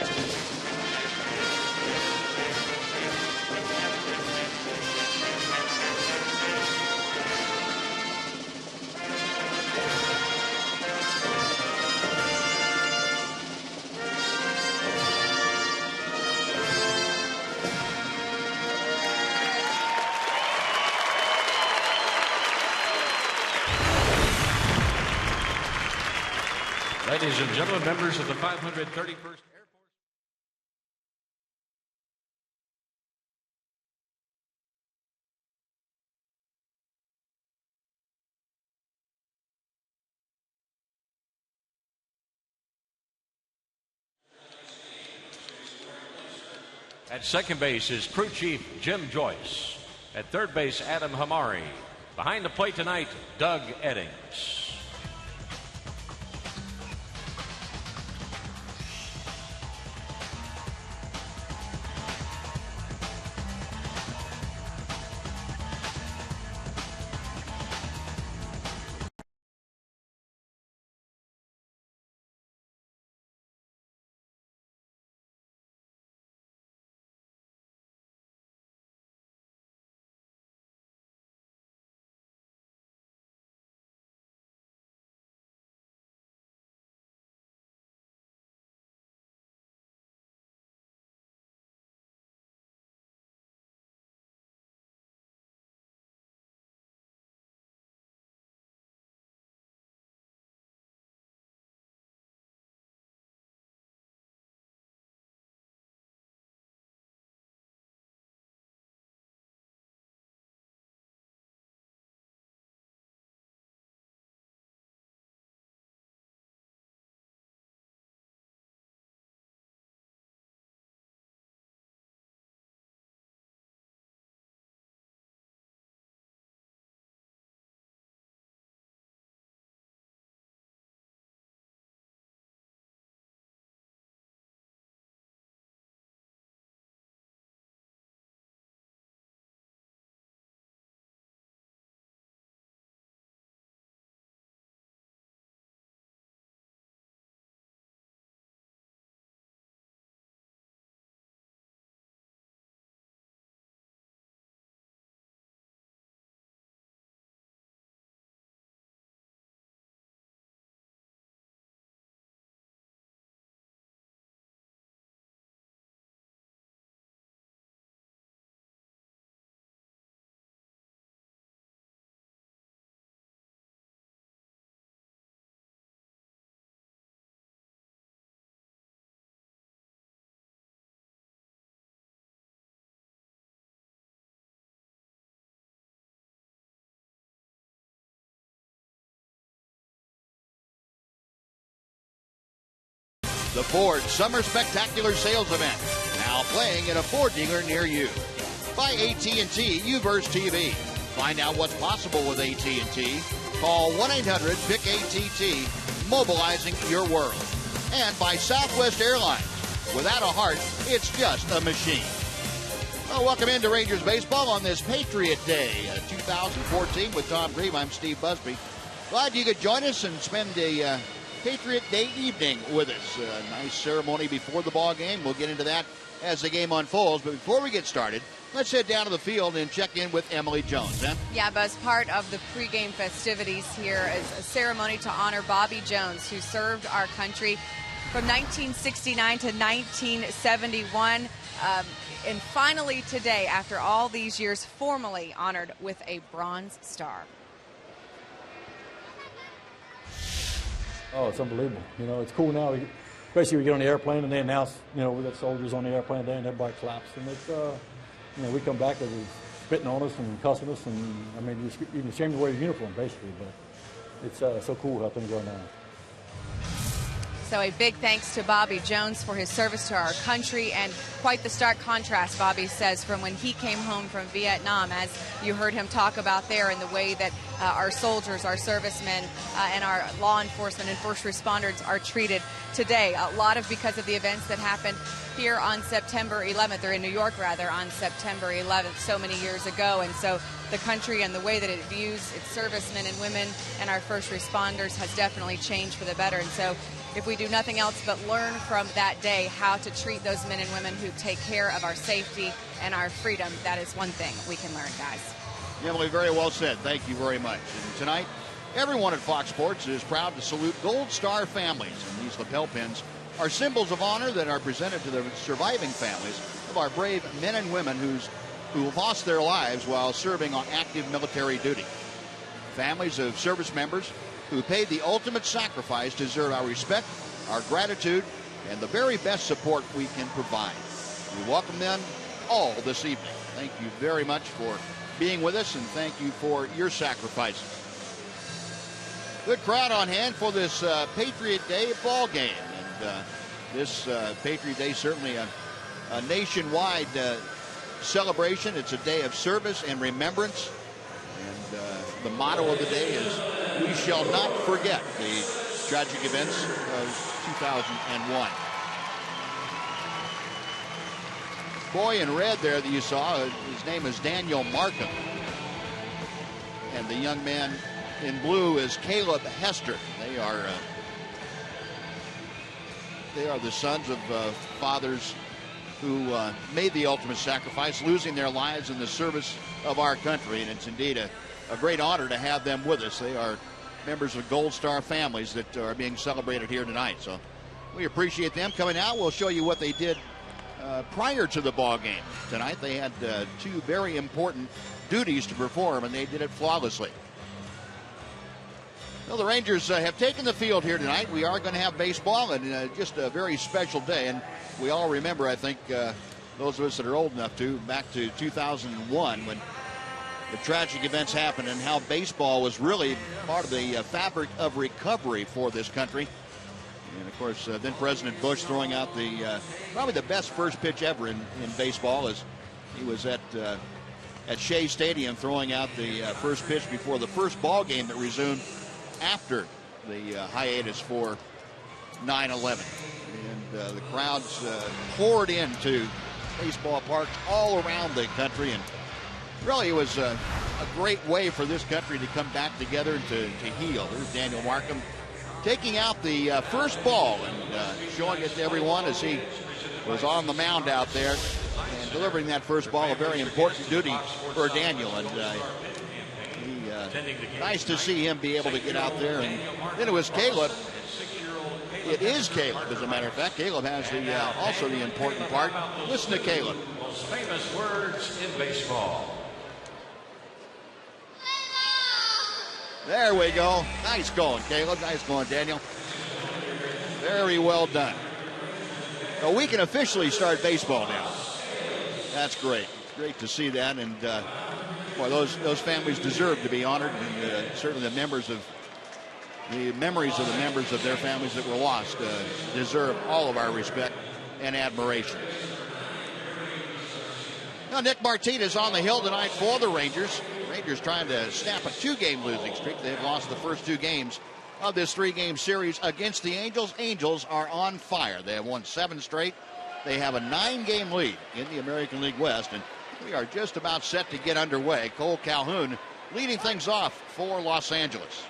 Ladies and gentlemen, members of the 531st Air Force. At second base is crew chief Jim Joyce. At third base, Adam Hamari. Behind the plate tonight, Doug Eddings. The Ford Summer Spectacular Sales Event, now playing at a Ford dealer near you. By AT&T UVerse TV. Find out what's possible with AT&T. Call 1-800-PIC-ATT, mobilizing your world. And by Southwest Airlines. Without a heart, it's just a machine. Well, welcome into Rangers baseball on this Patriot Day 2014 with Tom Grieve. I'm Steve Busby. Glad you could join us and spend a Patriot Day evening with us. A nice ceremony before the ball game. We'll get into that as the game unfolds. But before we get started, let's head down to the field and check in with Emily Jones. Huh? Yeah, Buzz, part of the pregame festivities here is a ceremony to honor Bobby Jones, who served our country from 1969 to 1971. And finally today, after all these years, formally honored with a Bronze Star. Oh, it's unbelievable. You know, it's cool now, especially when we get on the airplane and they announce, you know, we got soldiers on the airplane today and everybody claps. And it's, you know, we come back and they're spitting on us and cussing us. And, I mean, you're ashamed to wear your uniform, basically. But it's so cool how things are now. So a big thanks to Bobby Jones for his service to our country, and quite the stark contrast, Bobby says, from when he came home from Vietnam, as you heard him talk about there, and the way that our soldiers, our servicemen, and our law enforcement and first responders are treated today. A lot of because of the events that happened here on September 11th, or in New York rather, on September 11th, so many years ago. And so the country and the way that it views its servicemen and women and our first responders has definitely changed for the better. And so if we do nothing else but learn from that day how to treat those men and women who take care of our safety and our freedom, that is one thing we can learn, guys. Emily, very well said. Thank you very much. And tonight, everyone at Fox Sports is proud to salute Gold Star families. And these lapel pins are symbols of honor that are presented to the surviving families of our brave men and women who lost their lives while serving on active military duty. Families of service members who paid the ultimate sacrifice deserve our respect, our gratitude, and the very best support we can provide. We welcome them all this evening. Thank you very much for being with us, and thank you for your sacrifices. Good crowd on hand for this Patriot Day ball game. And this Patriot Day, certainly a nationwide celebration. It's a day of service and remembrance. And the motto of the day is, we shall not forget the tragic events of 2001. Boy in red there that you saw, his name is Daniel Markham. And the young man in blue is Caleb Hester. They are the sons of fathers who made the ultimate sacrifice, losing their lives in the service of our country. And it's indeed a great honor to have them with us. They are members of Gold Star families that are being celebrated here tonight. So we appreciate them coming out. We'll show you what they did prior to the ball game tonight. They had two very important duties to perform, and they did it flawlessly. Well, the Rangers have taken the field here tonight. We are going to have baseball, and just a very special day. And we all remember, I think, those of us that are old enough to, back to 2001 when the tragic events happened and how baseball was really part of the fabric of recovery for this country. And, of course, then President Bush throwing out the probably the best first pitch ever in baseball, as he was at Shea Stadium throwing out the first pitch before the first ball game that resumed after the hiatus for 9/11. And the crowds poured into baseball parks all around the country. And really, it was a great way for this country to come back together and to heal. There's Daniel Markham taking out the first ball and showing it to everyone as he was on the mound out there and delivering that first ball, a very important duty for Daniel. And nice to see him be able to get out there. And then it was Caleb. It is Caleb, as a matter of fact. Caleb has also the important part. Listen to Caleb. Most famous words in baseball. There we go. Nice going, Caleb. Nice going, Daniel. Very well done. Well, we can officially start baseball now. That's great. It's great to see that. And boy, those families deserve to be honored. And certainly the memories of the members of their families that were lost deserve all of our respect and admiration. Now, Nick Martinez on the hill tonight for the Rangers. Rangers trying to snap a two-game losing streak. They've lost the first two games of this three-game series against the Angels. Angels are on fire. They have won 7 straight. They have a 9-game lead in the American League West, and we are just about set to get underway. Cole Calhoun leading things off for Los Angeles.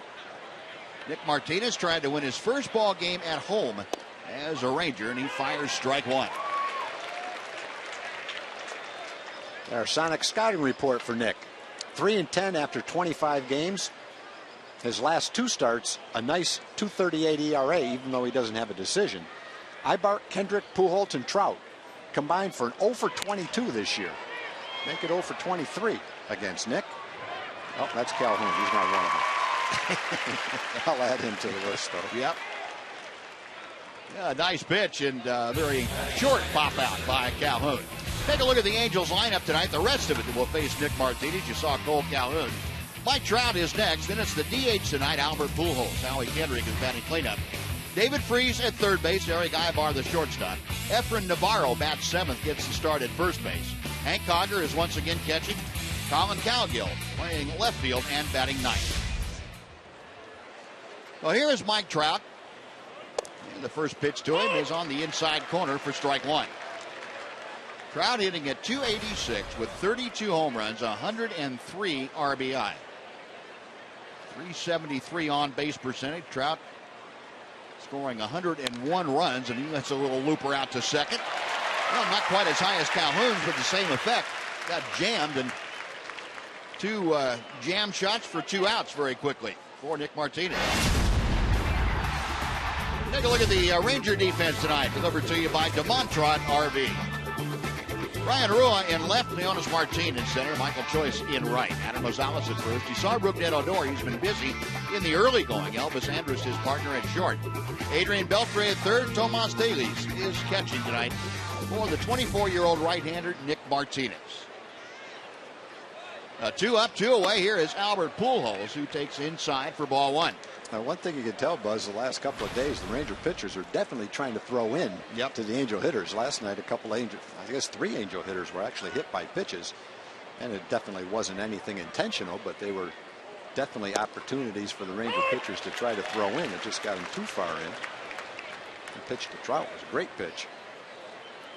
Nick Martinez tried to win his first ball game at home as a Ranger, and he fires strike one. Our Sonic scouting report for Nick. 3-10 after 25 games. His last 2 starts, a nice .238 ERA, even though he doesn't have a decision. Ibart, Kendrick, Pujols, and Trout combined for an 0 for 22 this year. Make it 0 for 23 against Nick. Oh, that's Calhoun. He's not one of them. I'll add him to the list, though. Yep. Yeah, nice pitch and very short pop out by Calhoun. Take a look at the Angels lineup tonight. The rest of it will face Nick Martinez. You saw Cole Calhoun. Mike Trout is next. Then it's the DH tonight, Albert Pujols. Howie Kendrick is batting cleanup. David Freese at third base. Eric Ibar, the shortstop. Efren Navarro bats 7th, gets the start at first base. Hank Cogger is once again catching. Colin Cowgill playing left field and batting 9th. Well, here is Mike Trout. And the first pitch to him is on the inside corner for strike one. Trout hitting at .286 with 32 home runs, 103 RBI. 373 on base percentage. Trout has scoring 101 runs, and he lets a little looper out to second. Well, not quite as high as Calhoun's, but the same effect. Got jammed, and two jam shots for 2 outs very quickly for Nick Martinez. Take a look at the Ranger defense tonight, delivered to you by DeMontrot RV. Ryan Rua in left, Leonis Martin in center, Michael Choice in right. Adam Rosales at first. You saw Rougned Odor. He's been busy in the early going. Elvis Andrus, his partner, at short. Adrian Beltre at third. Tomas Dailies is catching tonight for the 24-year-old right-hander Nick Martinez. 2 up, 2 away. Here is Albert Pujols, who takes inside for ball 1. Now, one thing you can tell, Buzz, the last couple of days, the Ranger pitchers are definitely trying to throw in to the Angel hitters. Last night, I guess 3 Angel hitters were actually hit by pitches, and it definitely wasn't anything intentional, but they were definitely opportunities for the Ranger pitchers to try to throw in. It just got him too far in. The pitch to Trout was a great pitch.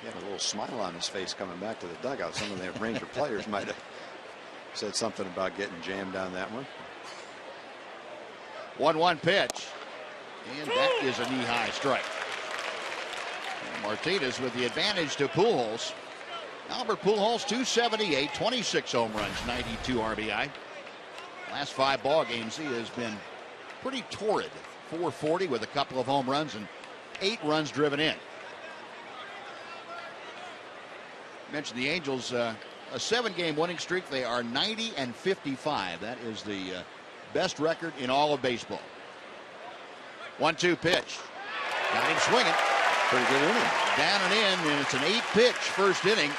He had a little smile on his face coming back to the dugout. Some of the Ranger players might have said something about getting jammed on that one. 1-1 pitch, and that is a knee-high strike. And Martinez with the advantage to Pujols. Albert Pujols, 278, 26 home runs, 92 RBI. Last 5 ball games, he has been pretty torrid. 440 with a couple of home runs and 8 runs driven in. Mentioned the Angels, a 7-game winning streak. They are 90-55. That is the best record in all of baseball. 1-2 pitch. Got him swinging. Pretty good inning. Down and in, and it's an 8-pitch first inning.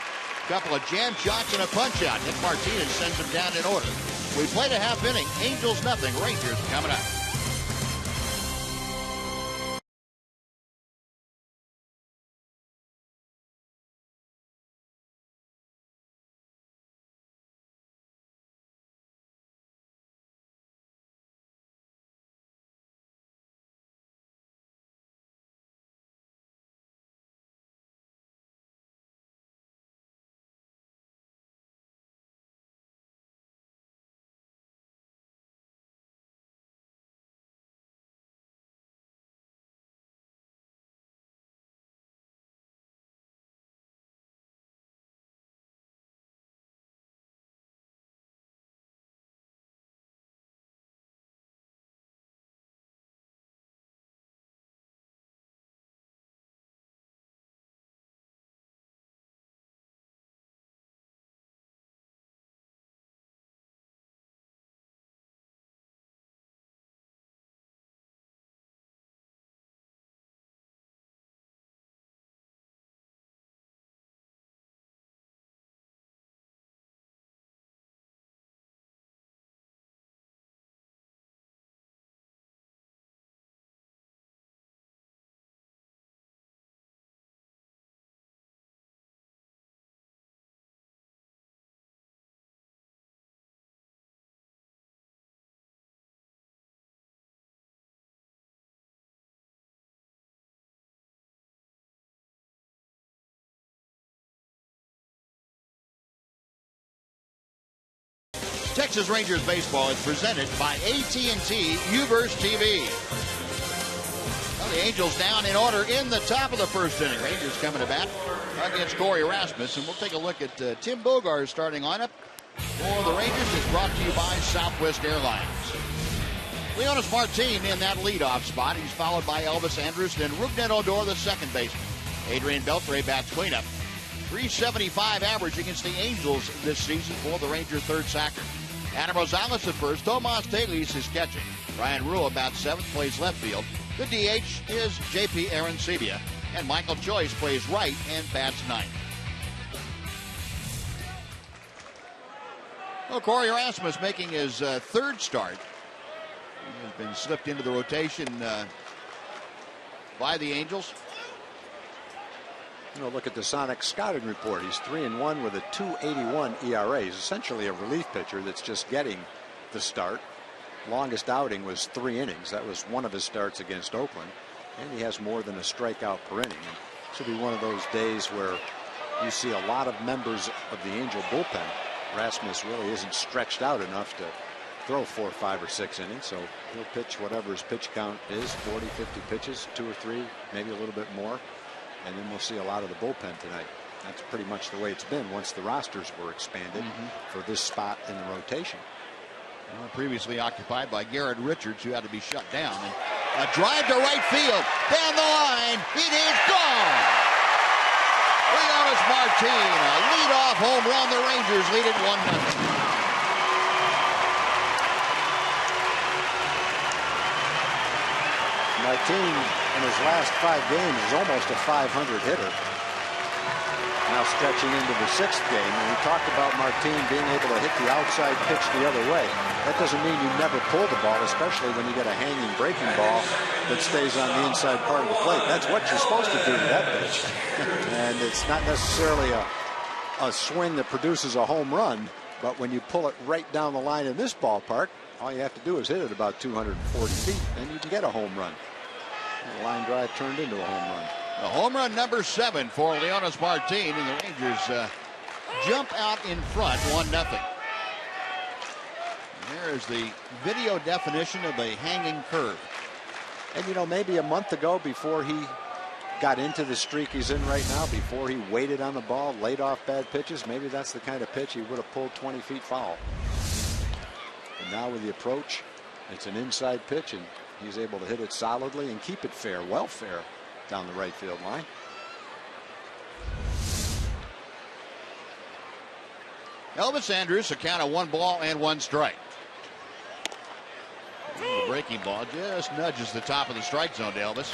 Couple of jam shots and a punch out. Nick Martinez sends him down in order. We played a half inning. Angels nothing. Rangers coming up. Texas Rangers baseball is presented by AT&T UVerse TV. Well, the Angels down in order in the top of the first inning. Rangers coming to bat against Corey Rasmus, and we'll take a look at Tim Bogar's starting lineup for the Rangers. Is brought to you by Southwest Airlines. Leonis Martin in that leadoff spot. He's followed by Elvis Andrus and Rougned Odor, the second baseman. Adrian Beltre bats cleanup. 375 average against the Angels this season for the Ranger third sacker. Adam Rosales at first. Tomas Dailies is catching. Ryan Rua about 7th, plays left field. The DH is J.P. Arancibia. And Michael Choice plays right and bats 9th. Well, Corey Rasmus making his third start. He has been slipped into the rotation by the Angels. You know, look at the Sonic scouting report. He's 3-1 with a 2.81 ERA. He's essentially a relief pitcher that's just getting the start. Longest outing was 3 innings. That was one of his starts against Oakland. And he has more than a strikeout per inning. This will be one of those days where you see a lot of members of the Angel bullpen. Rasmus really isn't stretched out enough to throw 4, 5, or 6 innings, so he'll pitch whatever his pitch count is, 40, 50 pitches, 2 or 3, maybe a little bit more, and then we'll see a lot of the bullpen tonight. That's pretty much the way it's been once the rosters were expanded for this spot in the rotation. Previously occupied by Garrett Richards, who had to be shut down. And a drive to right field, down the line, it is gone! Leonis Martin, a leadoff home run. The Rangers lead it 1-0. Martin, in his last 5 games, is almost a 500 hitter. Now stretching into the 6th game, and we talked about Martin being able to hit the outside pitch the other way. That doesn't mean you never pull the ball, especially when you get a hanging breaking ball that stays on the inside part of the plate. That's what you're supposed to do to that pitch. And it's not necessarily a swing that produces a home run, but when you pull it right down the line in this ballpark, all you have to do is hit it about 240 feet, and you can get a home run. The line drive turned into a home run. The home run number 7 for Leonis Martin, and the Rangers jump out in front 1-0. There is the video definition of a hanging curve. And you know, maybe a month ago, before he got into the streak he's in right now, before he waited on the ball, laid off bad pitches, maybe that's the kind of pitch he would have pulled 20 feet foul. And now with the approach, it's an inside pitch, and he's able to hit it solidly and keep it fair, well fair, down the right field line. Elvis Andrus, a count of 1 ball and 1 strike. The breaking ball just nudges the top of the strike zone to Elvis.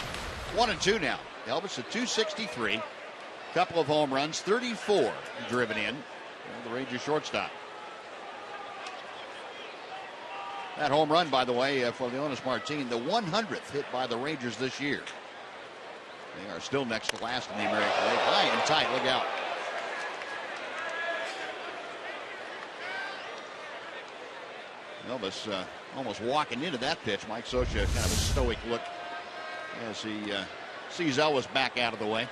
1-2 now. Elvis at 263. Couple of home runs, 34 driven in. The Rangers shortstop. That home run, by the way, for Leonis Martin, the 100th hit by the Rangers this year. They are still next to last in the American League. High and tight, look out. Elvis almost walking into that pitch. Mike Scioscia, kind of a stoic look as he sees Elvis back out of the way.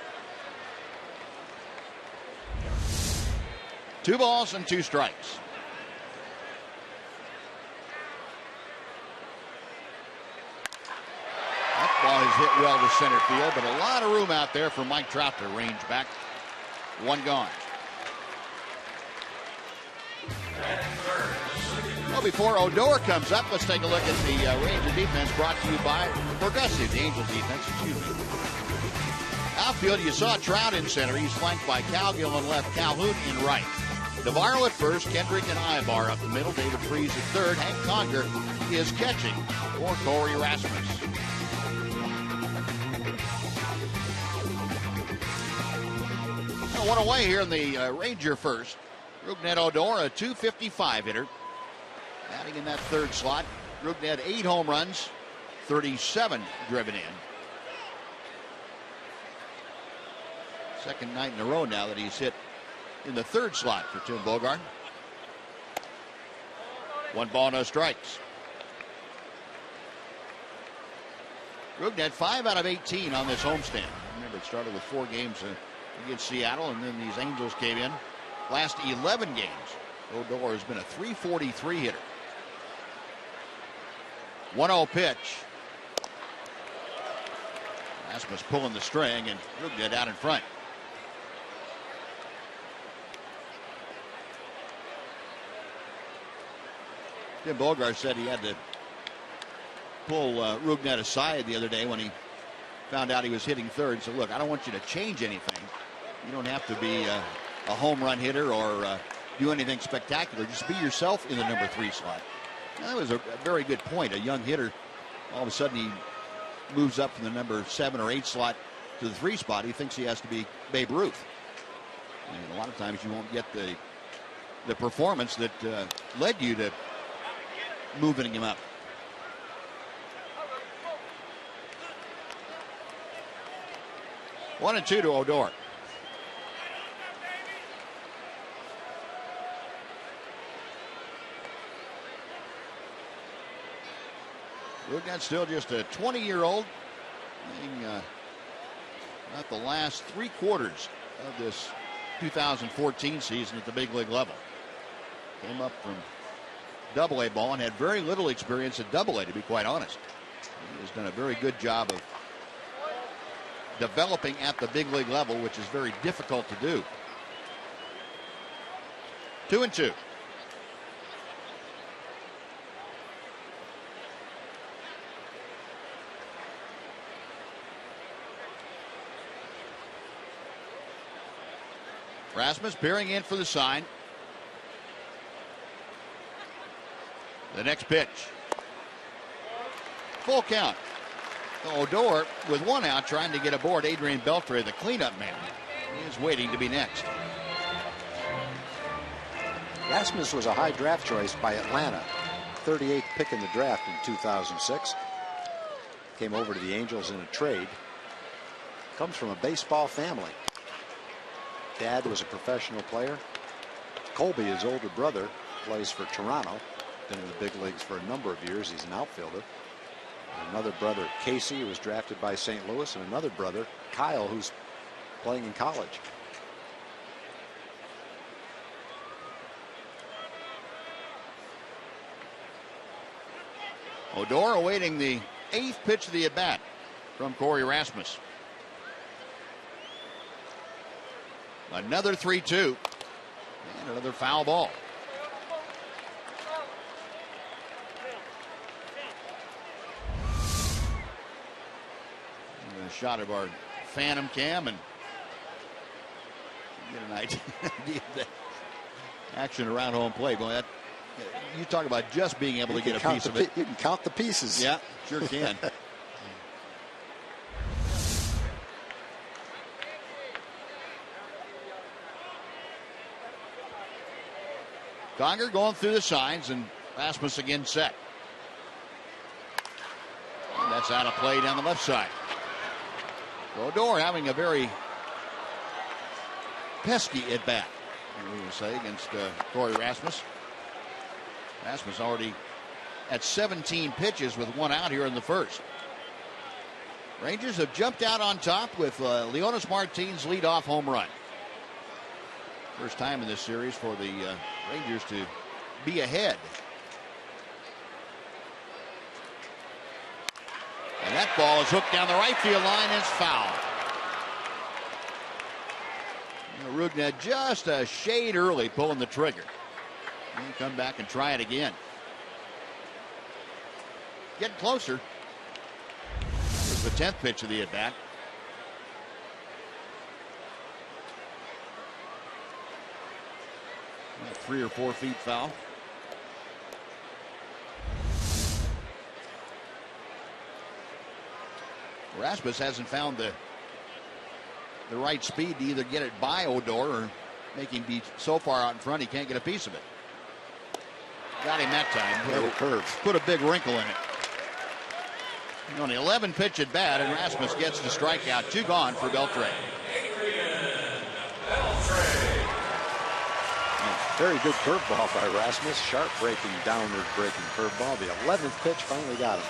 2 balls and 2 strikes. That ball is hit well to center field, but a lot of room out there for Mike Trout to range back. 1 gone. Well, before Odor comes up, let's take a look at the Ranger defense brought to you by Progressive, the Angels defense, Outfield, you saw Trout in center. He's flanked by Cowgill in left, Calhoun in right. Navarro at first, Kendrick and Ibar up the middle, David Freese at third. Hank Conger is catching for Corey Rasmus. One away here in the Ranger first. Rougned Odor, a 255 hitter. Adding in that 3rd slot. Rougned 8 home runs, 37 driven in. Second night in a row now that he's hit in the 3rd slot for Tim Bogart. 1 ball, no strikes. Rougned 5 out of 18 on this homestand. Remember, it started with 4 games against Seattle, and then these Angels came in. Last 11 games, Odor has been a 343 hitter. 1-0 pitch. Rasmus pulling the string, and Rougned out in front. Tim Bogart said he had to pull Rougned aside the other day when he found out he was hitting third. So look, I don't want you to change anything. You don't have to be a home run hitter or do anything spectacular. Just be yourself in the number 3 slot. Now, that was a very good point. A young hitter, all of a sudden he moves up from the number 7 or 8 slot to the 3 spot. He thinks he has to be Babe Ruth. And a lot of times you won't get the performance that led you to moving him up. One and 2 to Odor. Rougned still just a 20-year-old, playing not the last 3 quarters of this 2014 season at the big league level. Came up from Double-A ball and had very little experience at Double-A, to be quite honest. He has done a very good job of developing at the big league level, which is very difficult to do. 2-2. Rasmus peering in for the sign. The next pitch. Full count. Odor with one out trying to get aboard Adrian Beltre, the cleanup man. He is waiting to be next. Rasmus was a high draft choice by Atlanta. 38th pick in the draft in 2006. Came over to the Angels in a trade. Comes from a baseball family. Dad was a professional player. Colby, his older brother, plays for Toronto. Been in the big leagues for a number of years. He's an outfielder. Another brother, Casey, who was drafted by St. Louis, and another brother, Kyle, who's playing in college. Odor awaiting the 8th pitch of the at-bat from Corey Rasmus. Another 3-2 and another foul ball. A shot of our Phantom cam and get an idea of the action around home plate. Boy, you talk about just being able to get a piece of it. You can count the pieces. Yeah, sure can. Conger going through the signs, and Rasmus again set. And that's out of play down the left side. Odor having a very pesky at bat, we would say, against Corey Rasmus. Rasmus already at 17 pitches with one out here in the first. Rangers have jumped out on top with Leonis Martin's leadoff home run. First time in this series for the Rangers to be ahead. And that ball is hooked down the right field line and it's foul. Rugna just a shade early pulling the trigger. And come back and try it again. Getting closer. Here's the 10th pitch of the at-bat. Well, 3 or 4 feet foul. Rasmus hasn't found the right speed to either get it by Odor or make him be so far out in front he can't get a piece of it. Got him that time. Put a big wrinkle in it. On the 11 pitch at bat, and Rasmus gets the strikeout. 2 gone for Beltre. Very good curveball by Rasmus. Sharp breaking, downward breaking curveball. The 11th pitch finally got him.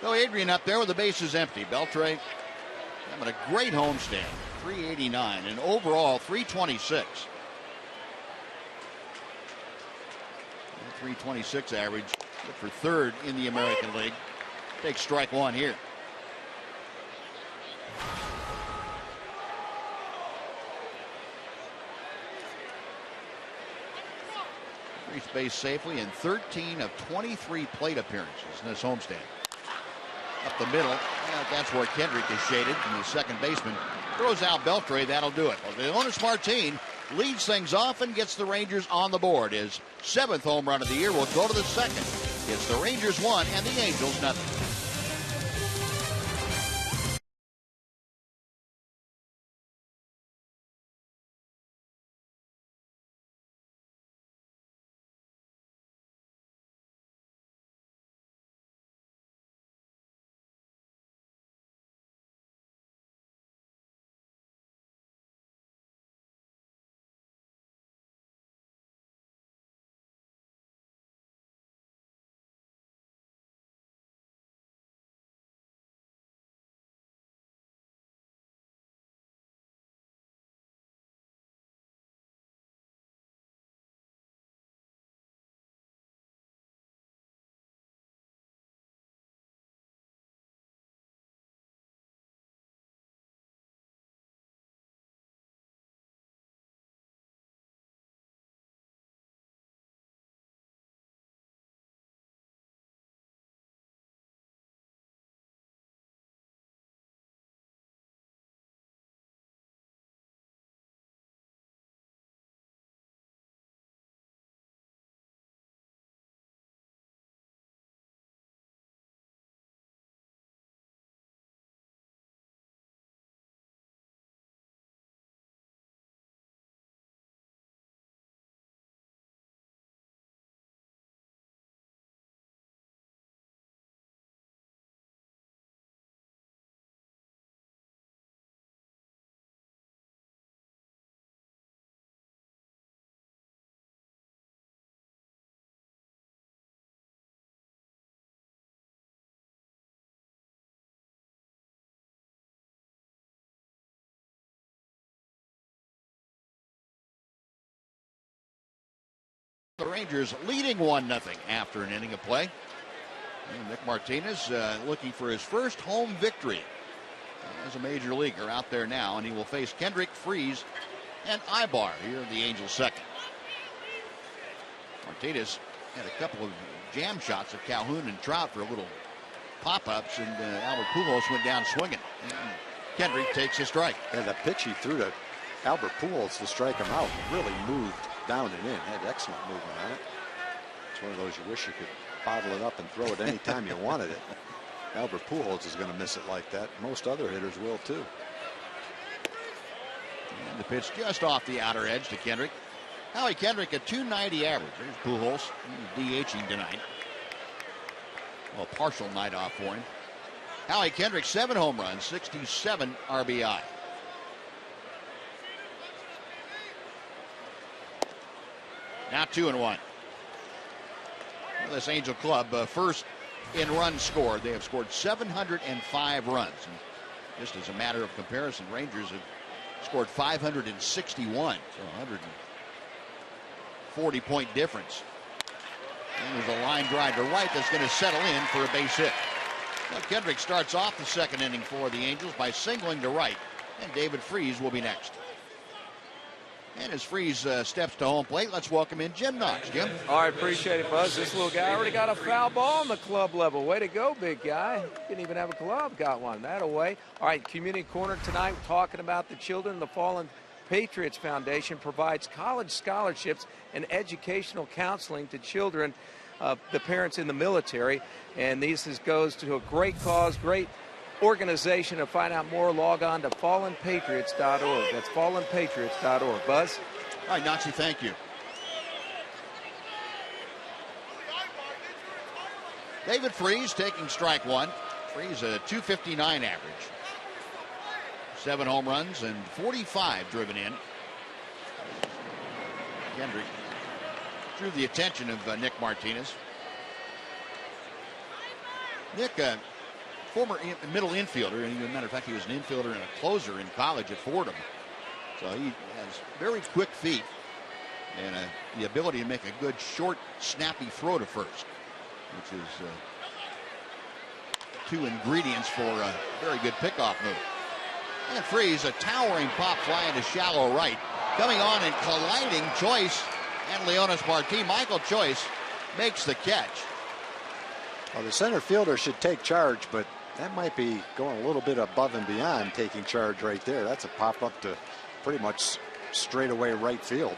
So Adrian up there with the bases empty. Beltre having a great homestand. 389 and overall 326. 326 average. Good for third in the American League. Takes strike one here. Reached base safely in 13 of 23 plate appearances in this homestand. Up the middle, that's where Kendrick is shaded, and the second baseman throws out Beltre. That'll do it. Well, Leonis Martin leads things off and gets the Rangers on the board. His 7th home run of the year will go to the second. It's the Rangers 1 and the Angels nothing. The Rangers leading 1-0 after an inning of play. And Nick Martinez looking for his first home victory as a major leaguer out there now, and he will face Kendrick, Freese, and Ibar here in the Angels' second. Martinez had a couple of jam shots at Calhoun and Trout for a little pop-ups, and Albert Pujols went down swinging. And Kendrick takes a strike. And the pitch he threw to Albert Pujols to strike him out really moved down and in. Had excellent movement on it. It's one of those you wish you could bottle it up and throw it any time you wanted it. Albert Pujols is going to miss it like that. Most other hitters will too. And the pitch just off the outer edge to Kendrick. Howie Kendrick, a .290 average. There's Pujols DHing tonight. Well, partial night off for him. Howie Kendrick, 7 home runs, 67 RBI. Now 2-1. This Angel club, first in runs scored. They have scored 705 runs. And just as a matter of comparison, Rangers have scored 561. So 140-point difference. And there's a line drive to right that's going to settle in for a base hit. Well, Kendrick starts off the second inning for the Angels by singling to right. And David Freese will be next. And as Freese steps to home plate, let's welcome in Jim Knox. Jim. All right, appreciate it, Buzz. This little guy already got a foul ball on the club level. Way to go, big guy. Didn't even have a glove. Got one. That away. All right, Community Corner tonight, talking about the children. The Fallen Patriots Foundation provides college scholarships and educational counseling to children, the parents in the military. And this goes to a great cause, great organization. To find out more, log on to fallenpatriots.org. That's fallenpatriots.org. Buzz? All right, Nazi, thank you. David Freese taking strike one. Freese a .259 average. 7 home runs and 45 driven in. Kendrick drew the attention of Nick Martinez. Nick, former middle infielder, and as a matter of fact, he was an infielder and a closer in college at Fordham. So he has very quick feet and the ability to make a good short, snappy throw to first, which is two ingredients for a very good pickoff move. And Freese, a towering pop fly into shallow right. Coming on and colliding Choice and Leonis Martin. Michael Choice makes the catch. Well, the center fielder should take charge, but that might be going a little bit above and beyond taking charge right there. That's a pop up to pretty much straightaway right field.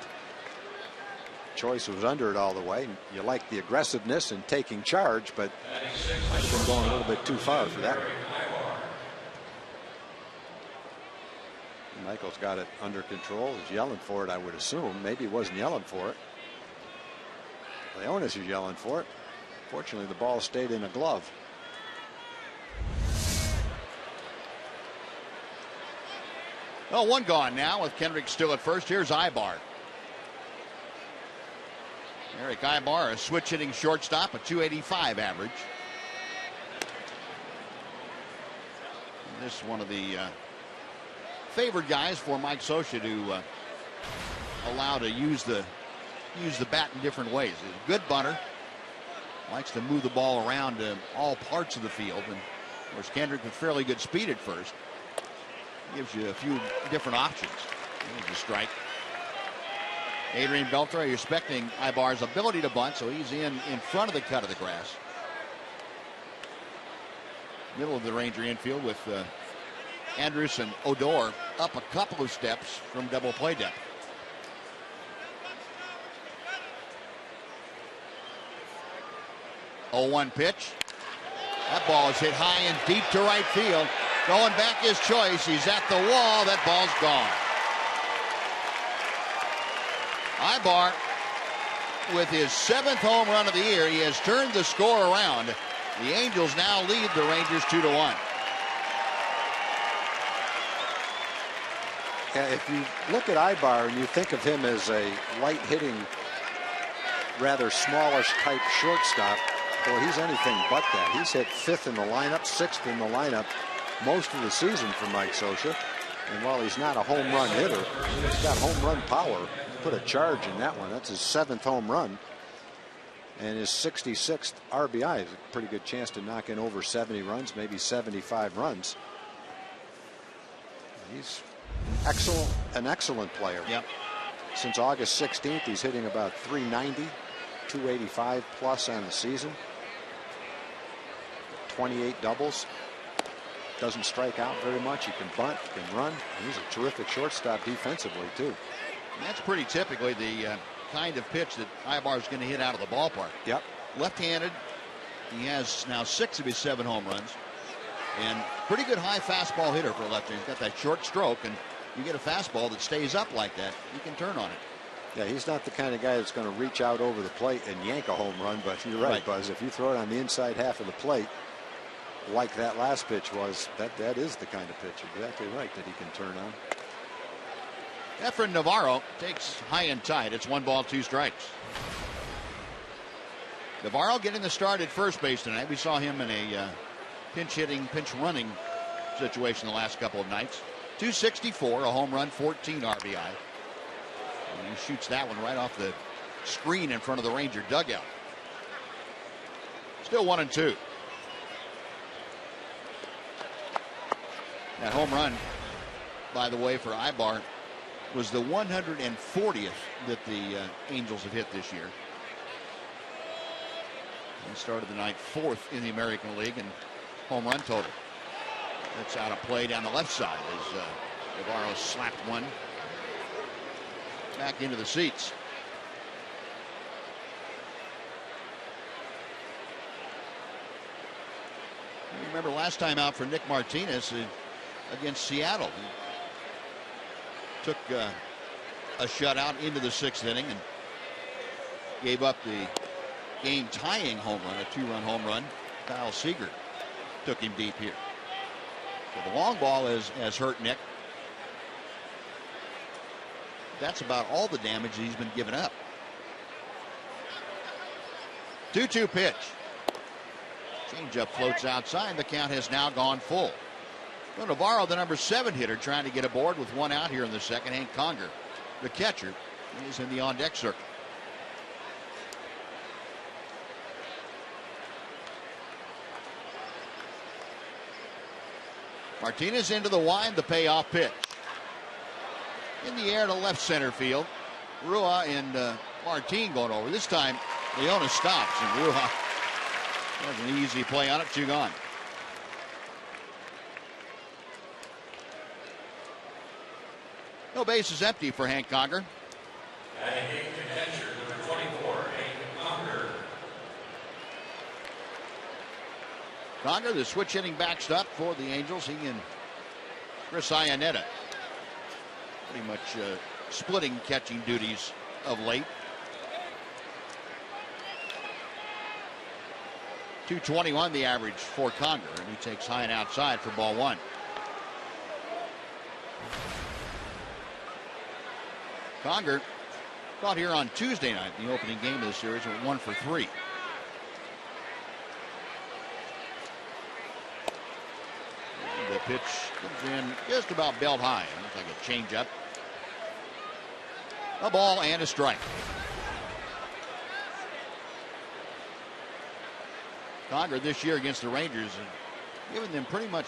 Choice was under it all the way. You like the aggressiveness and taking charge, but might have been going a little bit too far for that. Michael's got it under control. He's yelling for it, I would assume. Maybe he wasn't yelling for it. Leonis is yelling for it. Fortunately, the ball stayed in a glove. Well, one gone now with Kendrick still at first. Here's Ibar. Eric Ibar, a switch hitting shortstop, a .285 average. And this is one of the favored guys for Mike Scioscia to allow to use the bat in different ways. He's a good bunter. Likes to move the ball around all parts of the field. And of course, Kendrick with fairly good speed at first. Gives you a few different options. There's a strike. Adrian Beltre, you're expecting Ibar's ability to bunt, so he's in front of the cut of the grass. Middle of the Ranger infield with Andrus and Odor up a couple of steps from double play depth. Oh, 1 pitch. That ball is hit high and deep to right field. Going back is Choice. He's at the wall. That ball's gone. Ibar with his 7th home run of the year. He has turned the score around. The Angels now lead the Rangers 2-1. If you look at Ibar and you think of him as a light-hitting, rather smallish type shortstop, boy, he's anything but that. He's hit 5th in the lineup, 6th in the lineup most of the season for Mike Scioscia. And while he's not a home run hitter, he's got home run power. Put a charge in that one. That's his 7th home run. And his 66th RBI is a pretty good chance to knock in over 70 runs, maybe 75 runs. He's an excellent player. Yep. Since August 16th, he's hitting about 390, 285 plus on the season. 28 doubles. Doesn't strike out very much. He can bunt, he can run. And he's a terrific shortstop defensively, too. And that's pretty typically the kind of pitch that Ibar is going to hit out of the ballpark. Yep. Left-handed. He has now 6 of his 7 home runs. And pretty good high fastball hitter for a lefty. He's got that short stroke, and you get a fastball that stays up like that, you can turn on it. Yeah, he's not the kind of guy that's going to reach out over the plate and yank a home run, but you're right, Buzz. If you throw it on the inside half of the plate, like that last pitch was, that is the kind of pitch, exactly right, that he can turn on. Efren Navarro takes high and tight. It's 1 ball, 2 strikes. Navarro getting the start at first base tonight. We saw him in a pinch running situation the last couple of nights. 264, a home run, 14 RBI. And he shoots that one right off the screen in front of the Ranger dugout. Still 1-2. That home run, by the way, for Ibar was the 140th that the Angels have hit this year. He started the night 4th in the American League in home run total. That's out of play down the left side as Navarro slapped one back into the seats. You remember last time out for Nick Martinez against Seattle. He took a shutout into the 6th inning and gave up the game-tying home run, a 2-run home run. Kyle Seager took him deep here. So the long ball has hurt Nick. That's about all the damage he's been giving up. 2-2 pitch. Changeup floats outside. The count has now gone full. So Navarro, the number 7 hitter, trying to get aboard with 1 out here in the second. Hank Conger, the catcher, is in the on-deck circle. Martinez into the wind, the payoff pitch. In the air to left center field. Rua and Martin going over. This time, Leona stops, and Rua has an easy play on it. 2 gone. No bases empty for Hank Conger. Batting catcher, number 24, Hank Conger. Conger, the switch hitting backstop for the Angels. He and Chris Iannetta pretty much splitting catching duties of late. 221 the average for Conger, and he takes high and outside for ball 1. Conger caught here on Tuesday night, the opening game of the series, went 1 for 3. And the pitch comes in just about belt high. Looks like a changeup. A ball and a strike. Conger this year against the Rangers has given them pretty much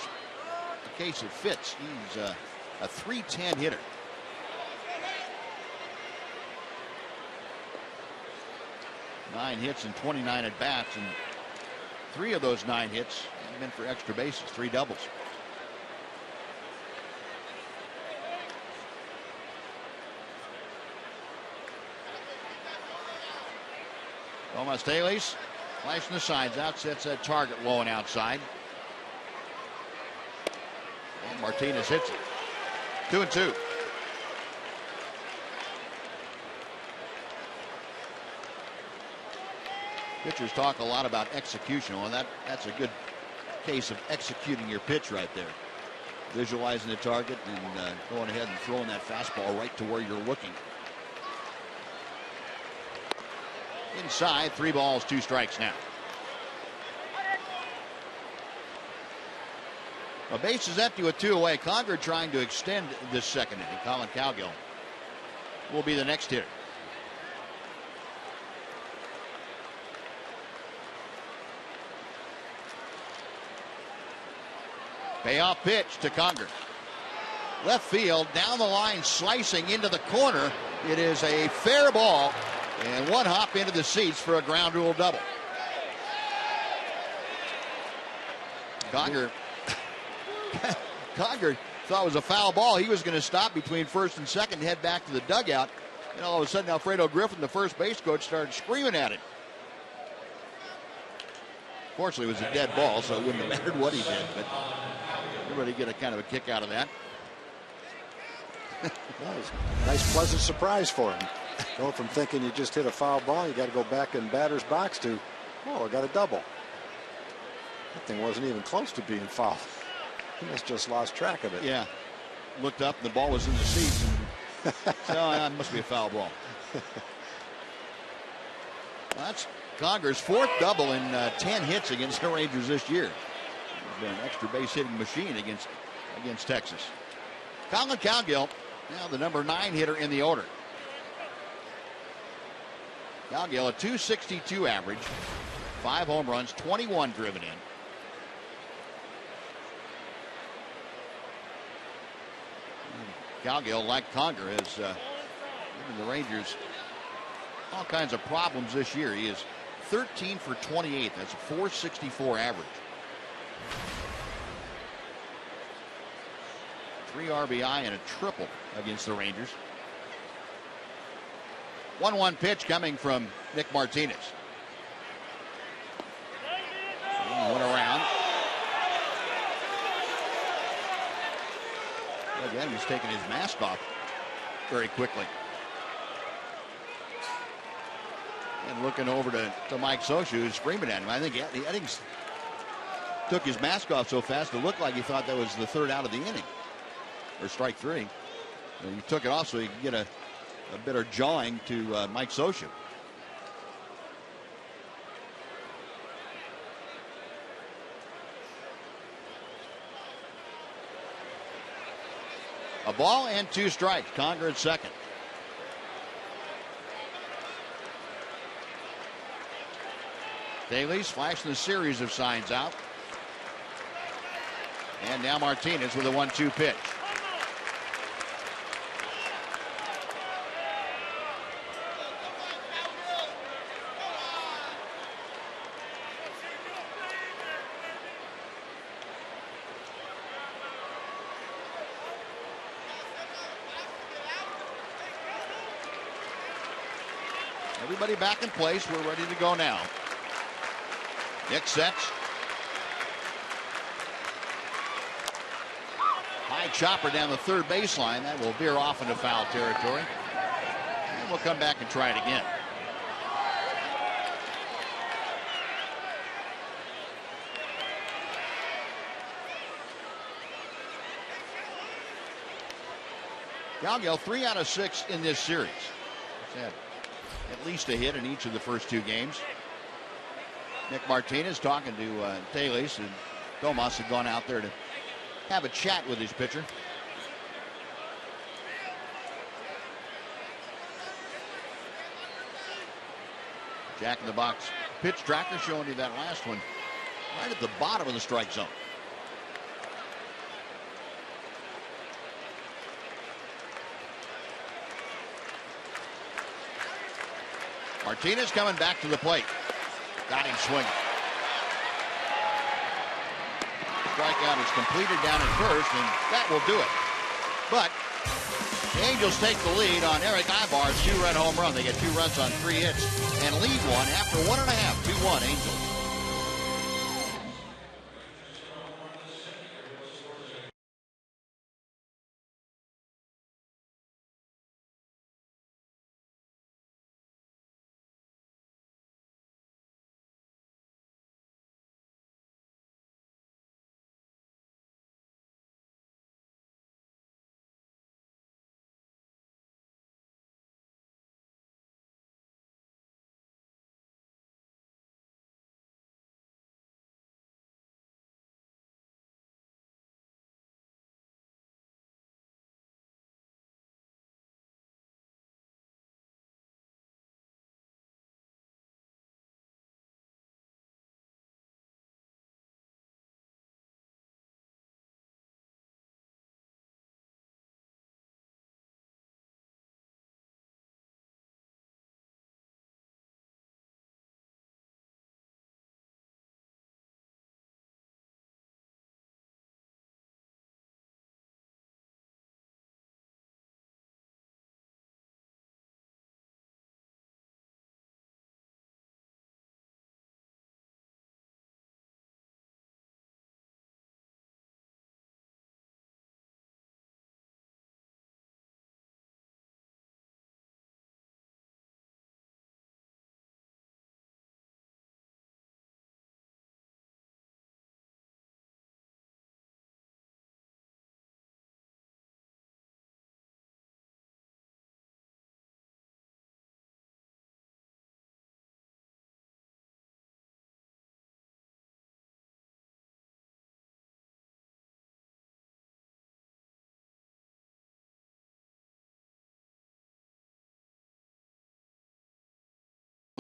a case of fits. He's a .310 hitter. Nine hits and 29 at bats, and 3 of those 9 hits have been for extra bases, 3 doubles. Tomas Teles flashing the sides out, sets that target low and outside. And Martinez hits it. 2-2. Pitchers talk a lot about execution. Well, that's a good case of executing your pitch right there. Visualizing the target and going ahead and throwing that fastball right to where you're looking. Inside, 3 balls, 2 strikes now. A base is empty with 2 away. Conger trying to extend this second inning. Colin Cowgill will be the next hitter. Payoff pitch to Conger. Left field, down the line, slicing into the corner. It is a fair ball, and one hop into the seats for a ground rule double. Conger thought it was a foul ball. He was going to stop between first and second and head back to the dugout. And all of a sudden, Alfredo Griffin, the first base coach, started screaming at it. Fortunately, it was a dead ball, so it wouldn't have mattered what he did. But everybody get a kind of a kick out of that. Nice pleasant surprise for him. Going from thinking you just hit a foul ball, you got to go back in batter's box to, oh, I got a double. That thing wasn't even close to being foul. He must just lost track of it. Yeah. Looked up and the ball was in the seats. And so that must be a foul ball. That's Conger's fourth double in 10 hits against the Rangers this year. He's been an extra base hitting machine against Texas. Colin Cowgill, now the number 9 hitter in the order. Cowgill, a .262 average, 5 home runs, 21 driven in. Cowgill, like Conger, has given the Rangers all kinds of problems this year. He is 13 for 28. That's a .464 average. 3 RBI and a triple against the Rangers. 1-1 pitch coming from Nick Martinez. He went around. Again, he's taking his mask off very quickly. And looking over to Mike Scioscia, who's screaming at him. I think Eddings took his mask off so fast it looked like he thought that was the third out of the inning. Or strike 3. And he took it off so he could get a better jawing to Mike Scioscia. A ball and 2 strikes. Conger at second. Daly's flashing a series of signs out. And now Martinez with a 1-2 pitch. Everybody back in place. We're ready to go now. Nick sets. High chopper down the third baseline. That will veer off into foul territory. And we'll come back and try it again. Cowgill 3 out of 6 in this series. He's had at least a hit in each of the first 2 games. Nick Martinez talking to Teles, and Tomas had gone out there to have a chat with his pitcher. Jack in the box pitch tracker showing you that last one right at the bottom of the strike zone. Martinez coming back to the plate. Got him swinging. Strikeout is completed down at first, and that will do it. But the Angels take the lead on Eric Ibar's 2-run home run. They get 2 runs on 3 hits and lead one after 1.5. 2-1 Angels.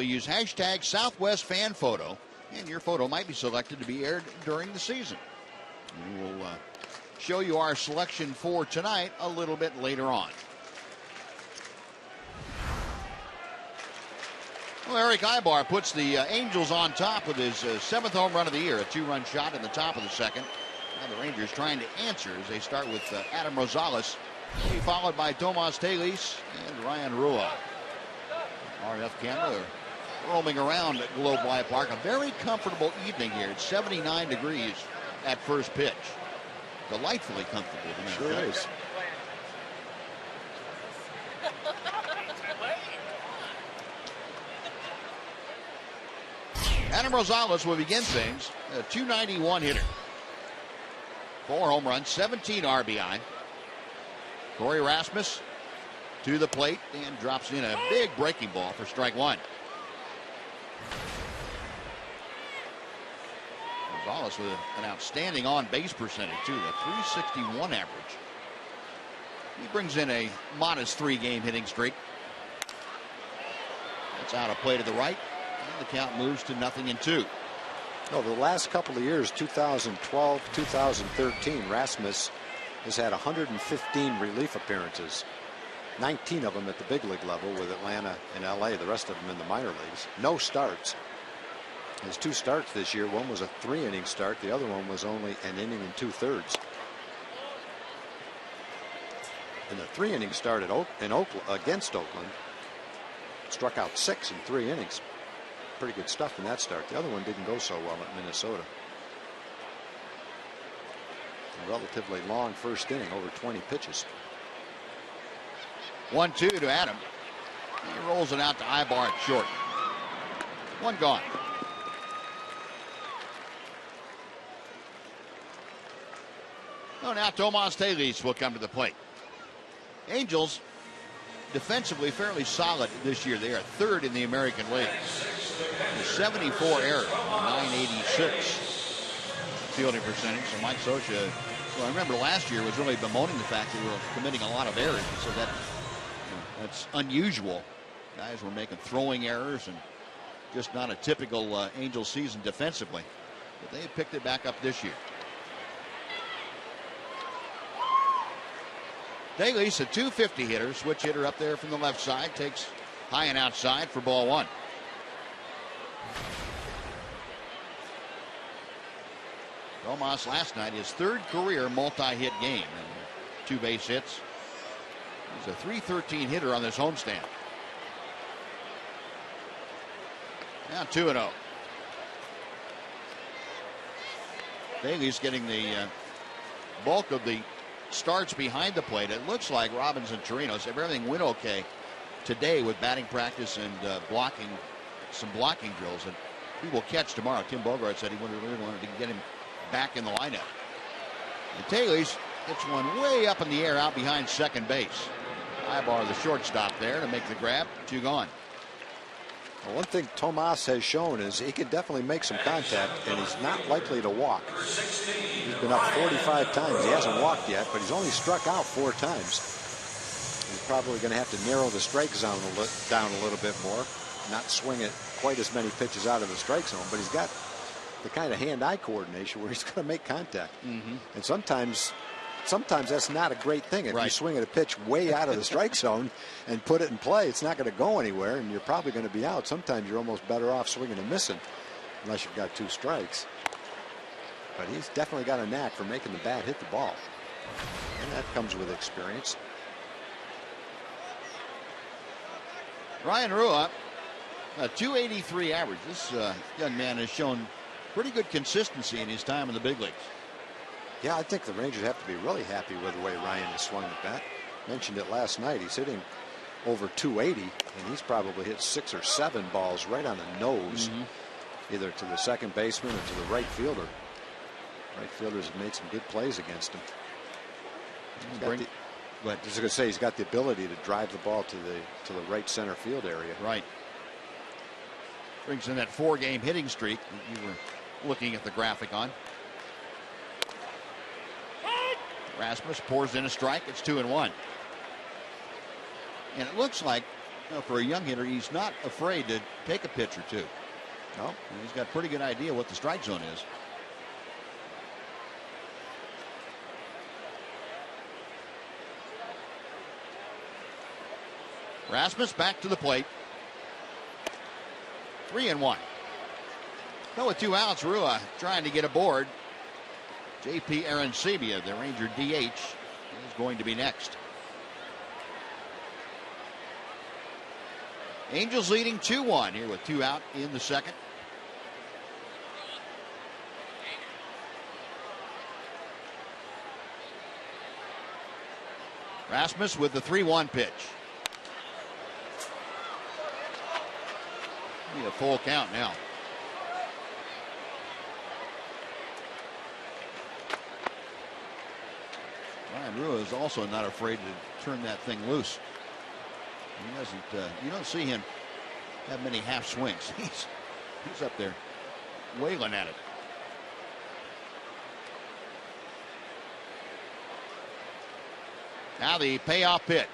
simply use hashtag Southwest Fan Photo, and your photo might be selected to be aired during the season. We will show you our selection for tonight a little bit later on. Well, Eric Ibar puts the Angels on top with his 7th home run of the year, a 2-run shot in the top of the second. Now the Rangers trying to answer as they start with Adam Rosales, followed by Tomas Telis and Ryan Rua. RF camera roaming around at Globe Life Park. A very comfortable evening here. It's 79 degrees at first pitch. Delightfully comfortable. Sure is. Adam Rosales will begin things. A .291 hitter. 4 home runs, 17 RBI. Corey Rasmus to the plate and drops in a big breaking ball for strike one. Rosales with an outstanding on-base percentage, too, a .361 average. He brings in a modest 3-game hitting streak. That's out of play to the right, and the count moves to 0-2. Over the last couple of years, 2012, 2013, Rasmus has had 115 relief appearances. 19 of them at the big league level with Atlanta and LA, the rest of them in the minor leagues. No starts. His 2 starts this year, one was a 3-inning start, the other one was only an inning and 2/3. In the 3-inning start against Oakland, struck out 6 in 3 innings. Pretty good stuff in that start. The other one didn't go so well at Minnesota. A relatively long first inning, over 20 pitches. 1-2 to Adam. He rolls it out to Ibar at short. 1 gone. Oh, now Tomas Telis will come to the plate. Angels defensively fairly solid this year. They are 3rd in the American League. 74 errors, 986 fielding percentage. So Mike Scioscia, well, I remember last year was really bemoaning the fact that we were committing a lot of errors. So that's unusual. Guys were making throwing errors and just not a typical Angels season defensively. But they have picked it back up this year. Telis, a .250 hitter, switch hitter up there from the left side, takes high and outside for ball 1. Tomas last night, his 3rd career multi-hit game, and 2 base hits. He's a .313 hitter on this homestand. Now 2-0. Telis getting the bulk of the starts behind the plate. It looks like Robbins and Chirinos, if everything went okay today with batting practice and some blocking drills, and he will catch tomorrow. Tim Bogart said he really wanted to get him back in the lineup. And Telis hits one way up in the air out behind second base. Ibar, the shortstop, there to make the grab. 2 gone. Well, one thing Tomas has shown is he can definitely make some contact, and he's not likely to walk. He's been up 45 times. He hasn't walked yet, but he's only struck out 4 times. He's probably going to have to narrow the strike zone down a little bit more, not swing it quite as many pitches out of the strike zone, but he's got the kind of hand-eye coordination where he's going to make contact. And sometimes that's not a great thing. If you swing at a pitch way out of the strike zone and put it in play, it's not going to go anywhere, and you're probably going to be out. Sometimes you're almost better off swinging and missing, unless you've got 2 strikes. But he's definitely got a knack for making the bat hit the ball, and that comes with experience. Ryan Rua, a .283 average. This young man has shown pretty good consistency in his time in the big leagues. Yeah, I think the Rangers have to be really happy with the way Ryan has swung the bat. Mentioned it last night. He's hitting over .280, and he's probably hit 6 or 7 balls right on the nose, either to the second baseman or to the right fielder. Right fielders have made some good plays against him. But I was going to say, he's got the ability to drive the ball to the right center field area. Right. Brings in that 4-game hitting streak that you were looking at the graphic on. Rasmus pours in a strike. It's 2-1. And it looks like for a young hitter, he's not afraid to take a pitch or two. No. And he's got a pretty good idea what the strike zone is. Rasmus back to the plate. 3-1. No, with 2 outs, Rua trying to get aboard. J.P. Arancibia, the Ranger DH, is going to be next. Angels leading 2-1 here with 2 out in the second. Rasmus with the 3-1 pitch. Need a full count now. Ryan Rua is also not afraid to turn that thing loose. He doesn't. You don't see him have many half swings. He's up there wailing at it. Now the payoff pitch.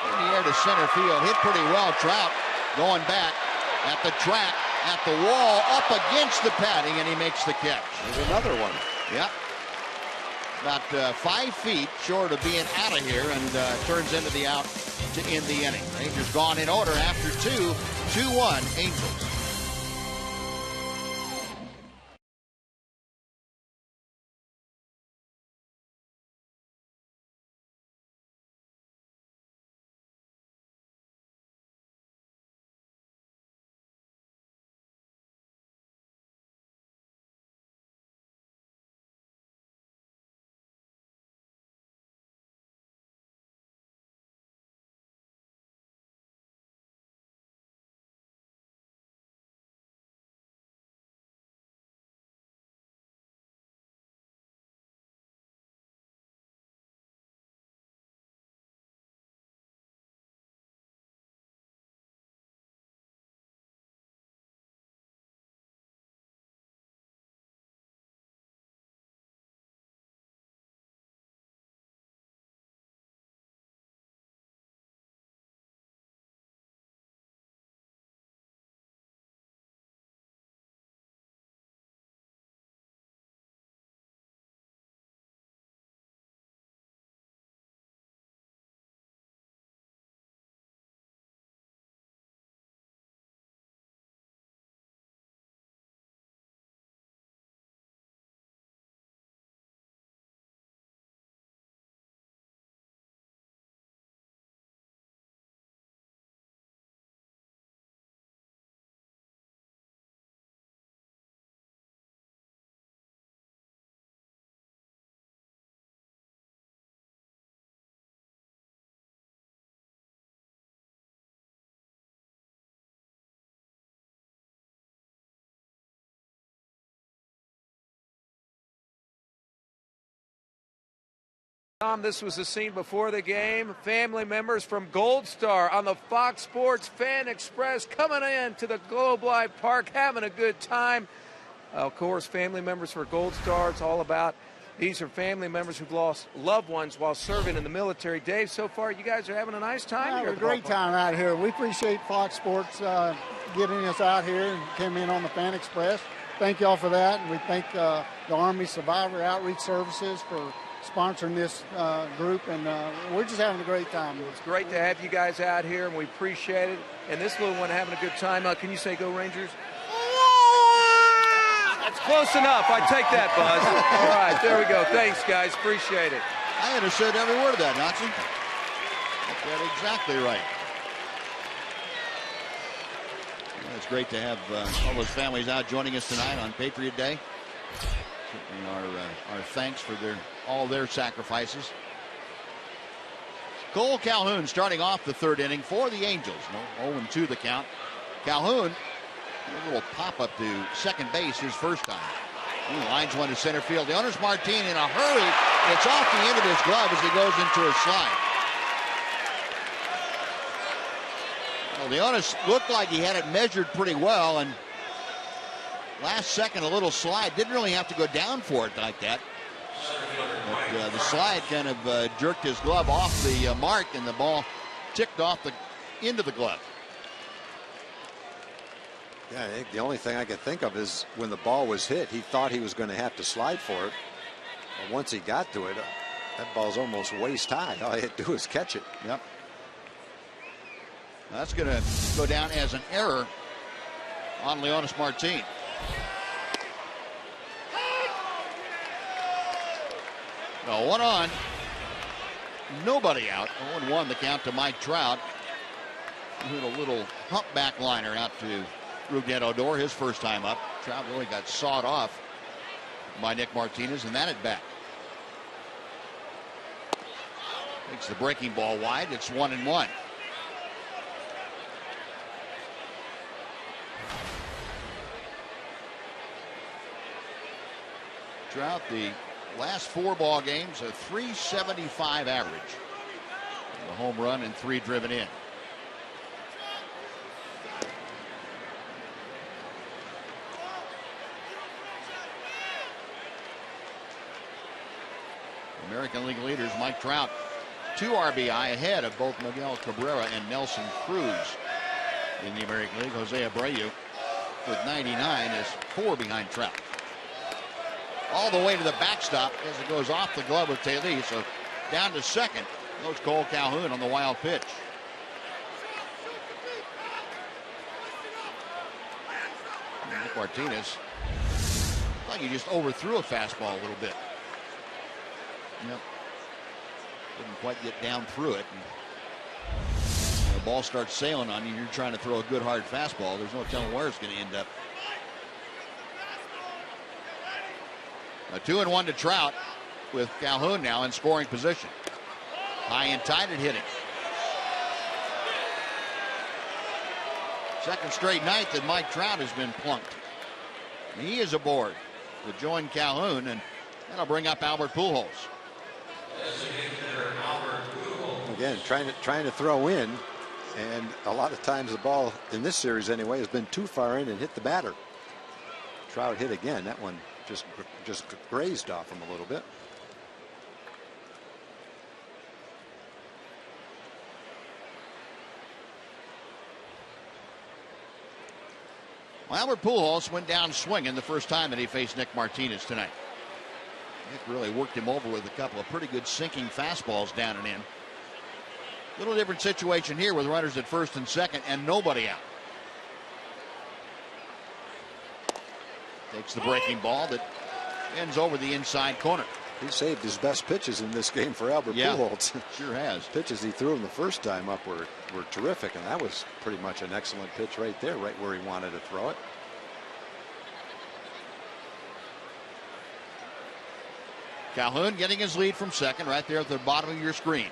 In the air to center field. Hit pretty well. Trout going back at the track, at the wall, up against the padding, and he makes the catch. There's another one. Yep. About 5 feet short of being out of here, and turns into the out to end the inning. Rangers gone in order after 2. 2-1 Angels. Tom, this was the scene before the game. Family members from Gold Star on the Fox Sports Fan Express coming in to the Globe Life Park, having a good time. Of course, family members for Gold Star, it's all about. These are family members who've lost loved ones while serving in the military. Dave, so far you guys are having a nice time. Yeah, here a great time out here. We appreciate Fox Sports getting us out here and coming in on the Fan Express. Thank y'all for that, and we thank the Army Survivor Outreach Services for sponsoring this group, and we're just having a great time. It's great to have you guys out here, and we appreciate it. And this little one having a good time. Can you say "Go Rangers"? That's close enough. I take that, Buzz. All right, there we go. Thanks, guys. Appreciate it. I understood every word of that, Nazi. That's exactly right. Well, it's great to have all those families out joining us tonight on Patriot Day. Certainly our thanks for all their sacrifices. Cole Calhoun starting off the third inning for the Angels. 0-2 the count. Calhoun, a little pop-up to second base his first time. He lines one to center field. The owner's Martin in a hurry. It's off the end of his glove as he goes into a slide. Well, the owner looked like he had it measured pretty well, and last second a little slide. Didn't really have to go down for it like that. But the slide kind of jerked his glove off the mark, and the ball ticked off the into the glove. Yeah, I think the only thing I could think of is when the ball was hit, he thought he was going to have to slide for it. But once he got to it, that ball's almost waist high. All he had to do was catch it. Yep. That's going to go down as an error on Leonis Martin. Well, 1 on. Nobody out. 0-1 the count to Mike Trout. He hit a little humpback liner out to Rougned Odor, his first time up. Trout really got sawed off by Nick Martinez, and that at bat. Takes the breaking ball wide. It's 1-1. Trout, the last 4 ball games, a .375 average. A home run and 3 driven in. American League leaders Mike Trout 2 RBI ahead of both Miguel Cabrera and Nelson Cruz in the American League. Jose Abreu with 99 is 4 behind Trout. All the way to the backstop as it goes off the glove of Taylor. So down to second goes Cole Calhoun on the wild pitch. Nick Martinez thought you just overthrew a fastball a little bit. Yep. Didn't quite get down through it. And the ball starts sailing on you. You're trying to throw a good hard fastball. There's no telling where it's going to end up. A 2-1 to Trout with Calhoun now in scoring position. High and tight at hitting. Second straight night that Mike Trout has been plunked. He is aboard to join Calhoun, and that'll bring up Albert Pujols. Again, trying to throw in, and a lot of times the ball in this series anyway has been too far in and hit the batter. Trout hit again. That one just grazed off him a little bit. Well, Albert Pujols went down swinging the first time that he faced Nick Martinez tonight. Nick really worked him over with a couple of pretty good sinking fastballs down and in. Little different situation here with runners at first and second and nobody out. Takes the breaking ball that ends over the inside corner. He saved his best pitches in this game for Albert Pujols. Sure has. Pitches he threw him the first time up were terrific, and that was pretty much an excellent pitch right there, right where he wanted to throw it. Calhoun getting his lead from second right there at the bottom of your screen.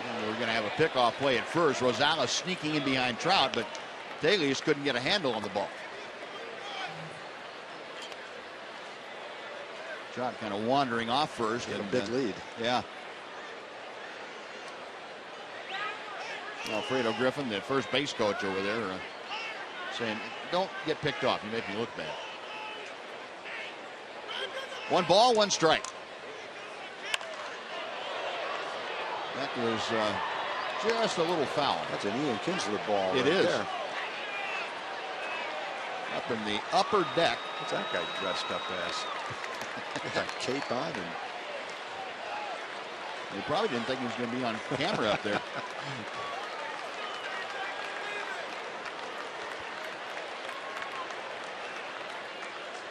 And we're going to have a pickoff play at first. Rosales sneaking in behind Trout, but Taylor just couldn't get a handle on the ball. Trout kind of wandering off first. Get a big lead. Yeah. Alfredo Griffin, the first base coach over there, saying, don't get picked off. You make me look bad. 1 ball, 1 strike. That was just a little foul. That's an Ian Kinsler ball. It right is. There. Up in the upper deck. What's that guy dressed up as? With a cape on, and he probably didn't think he was going to be on camera up there.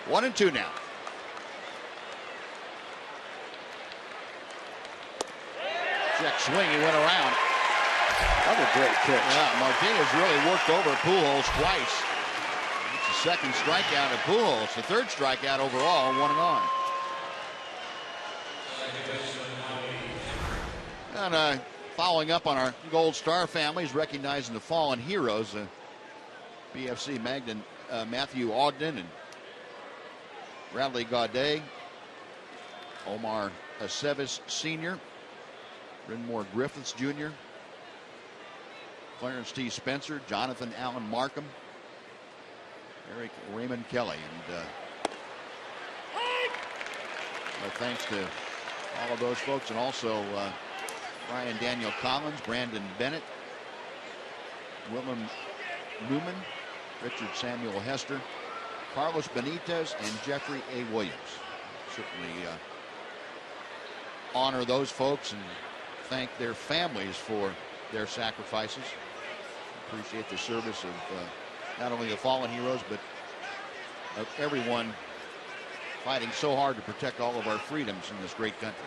One and 2 now. Check swing, he went around. Another great pitch. Yeah, Martinez really worked over Pujols twice. It's the second strikeout of Pujols, the third strikeout overall, 1 and on. And following up on our Gold Star families, recognizing the fallen heroes, BFC Magnan, Matthew Ogden and Bradley Gaudet, Omar Aceves Sr., Brynmore Griffiths Jr., Clarence T. Spencer, Jonathan Allen Markham, Eric Raymond Kelly. And thanks to all of those folks, and also Ryan Daniel Collins, Brandon Bennett, Willem Newman, Richard Samuel Hester, Carlos Benitez, and Jeffrey A. Williams. Certainly honor those folks and thank their families for their sacrifices. Appreciate the service of not only the fallen heroes, but of everyone fighting so hard to protect all of our freedoms in this great country.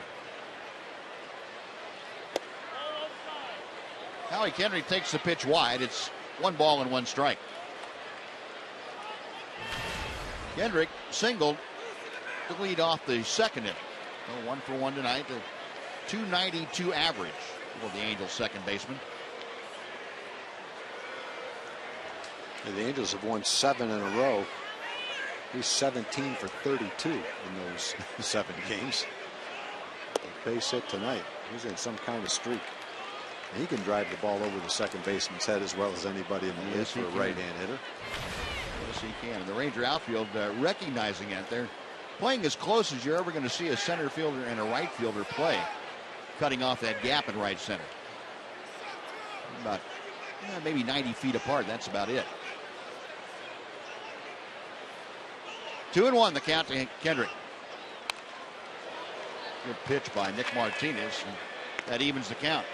Howie Kendrick takes the pitch wide. It's 1 ball and 1 strike. Kendrick singled to lead off the second inning. 1 for 1 tonight. A .292 average for the Angels' second baseman. The Angels have won 7 in a row. He's 17 for 32 in those 7 games. A base hit tonight. He's in some kind of streak. And he can drive the ball over the second baseman's head as well as anybody in the list for a right-hand hitter. Yes, he can. And the Ranger outfield recognizing it. They're playing as close as you're ever going to see a center fielder and a right fielder play, cutting off that gap in right center. About maybe 90 feet apart. That's about it. 2-1 the count to Kendrick. Good pitch by Nick Martinez, and that evens the count.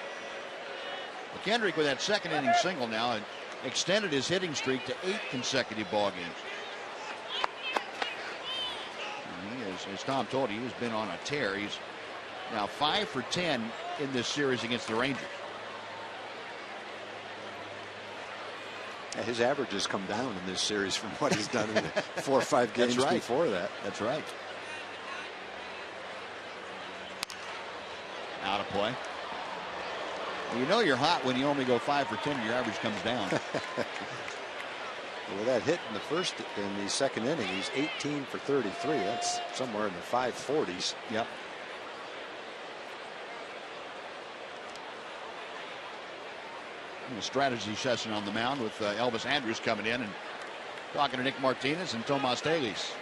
But Kendrick, with that second inning single now, extended his hitting streak to 8 consecutive ball games. And he is, as Tom told you, he's been on a tear. He's now 5 for 10 in this series against the Rangers. His average has come down in this series from what he's done in the 4 or 5 games before that. That's right. Out of play. You know you're hot when you only go 5 for 10 and your average comes down. With that hit in the second inning, he's 18 for 33. That's somewhere in the 540s. Yep. A strategy session on the mound with Elvis Andrus coming in and talking to Nick Martinez and Tomas Talis.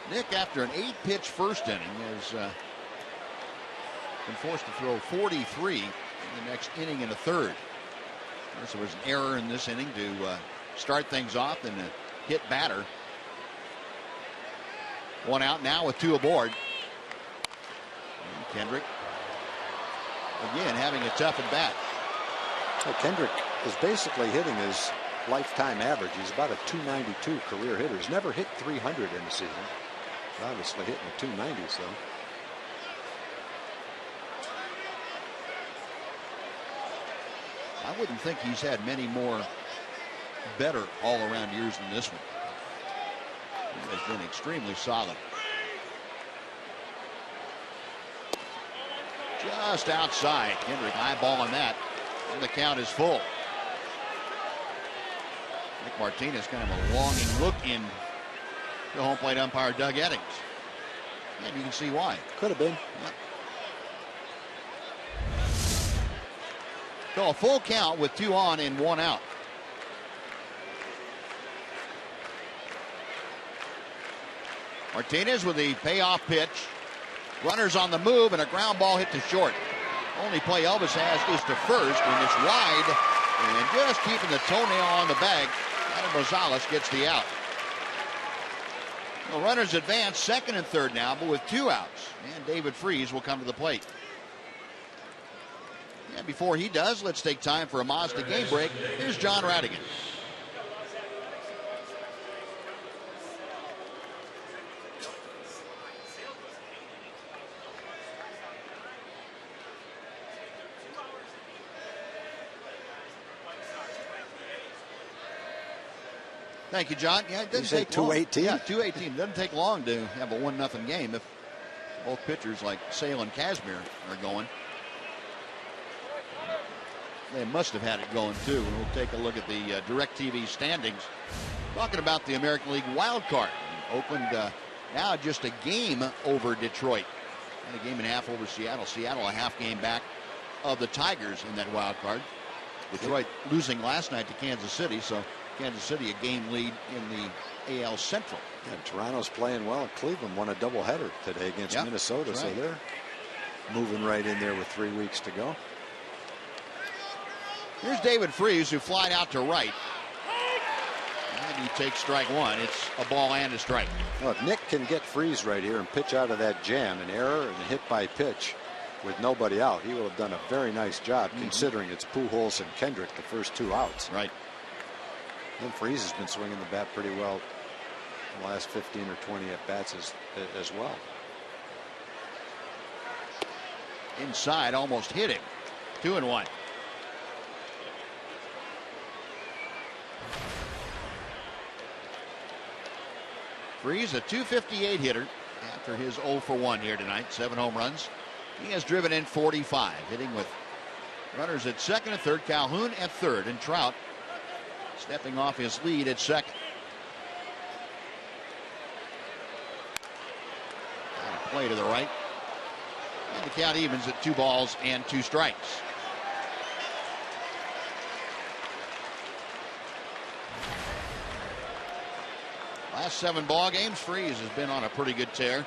Nick, after an 8-pitch first inning, has been forced to throw 43 in the next inning and a third. There was an error in this inning to start things off and a hit batter. 1 out now with 2 aboard. Kendrick again having a tough at bat. Well, Kendrick is basically hitting his lifetime average. He's about a .292 career hitter. He's never hit 300 in a season. He's obviously hitting the 290s though. I wouldn't think he's had many more better all-around years than this one. He has been extremely solid. Just outside. Kendrick eyeballing that. And the count is full. Nick Martinez kind of a longing look in the home plate umpire Doug Eddings. And you can see why. Could have been. Yep. So a full count with 2 on and 1 out. Martinez with the payoff pitch. Runners on the move and a ground ball hit to short. Only play Elvis has is to first, and it's wide. And just keeping the toenail on the bag, Adam Rosales gets the out. The runners advance second and third now, but with 2 outs. And David Freese will come to the plate. And before he does, let's take time for a Mazda game break. Here's John Radigan. Thank you, John. Yeah, it doesn't take long. 218? Yeah, 218. It doesn't take long to have a 1-0 game if both pitchers like Sale and Kazmir are going. They must have had it going too. And we'll take a look at the DirecTV standings. Talking about the American League wild card. Oakland now just a game over Detroit. And a game and a half over Seattle. Seattle a half game back of the Tigers in that wild card. Detroit losing last night to Kansas City, so Kansas City a game lead in the AL Central. And Toronto's playing well. Cleveland won a doubleheader today against Minnesota, so they're moving right in there with 3 weeks to go. Here's David Freese, who flied out to right. And he takes strike one. It's a ball and a strike. Well, if Nick can get Freese right here and pitch out of that jam, an error and a hit by pitch with nobody out, he will have done a very nice job, considering it's Pujols and Kendrick the first 2 outs. Right. And Freese has been swinging the bat pretty well the last 15 or 20 at bats as well. Inside, almost hit him. 2-1. Freese, a .258 hitter after his 0 for 1 here tonight. 7 home runs. He has driven in 45, hitting with runners at second and third, Calhoun at third, and Trout stepping off his lead at second. And a play to the right. And the count evens at 2 balls and 2 strikes. Last 7 ball games, Freese has been on a pretty good tear.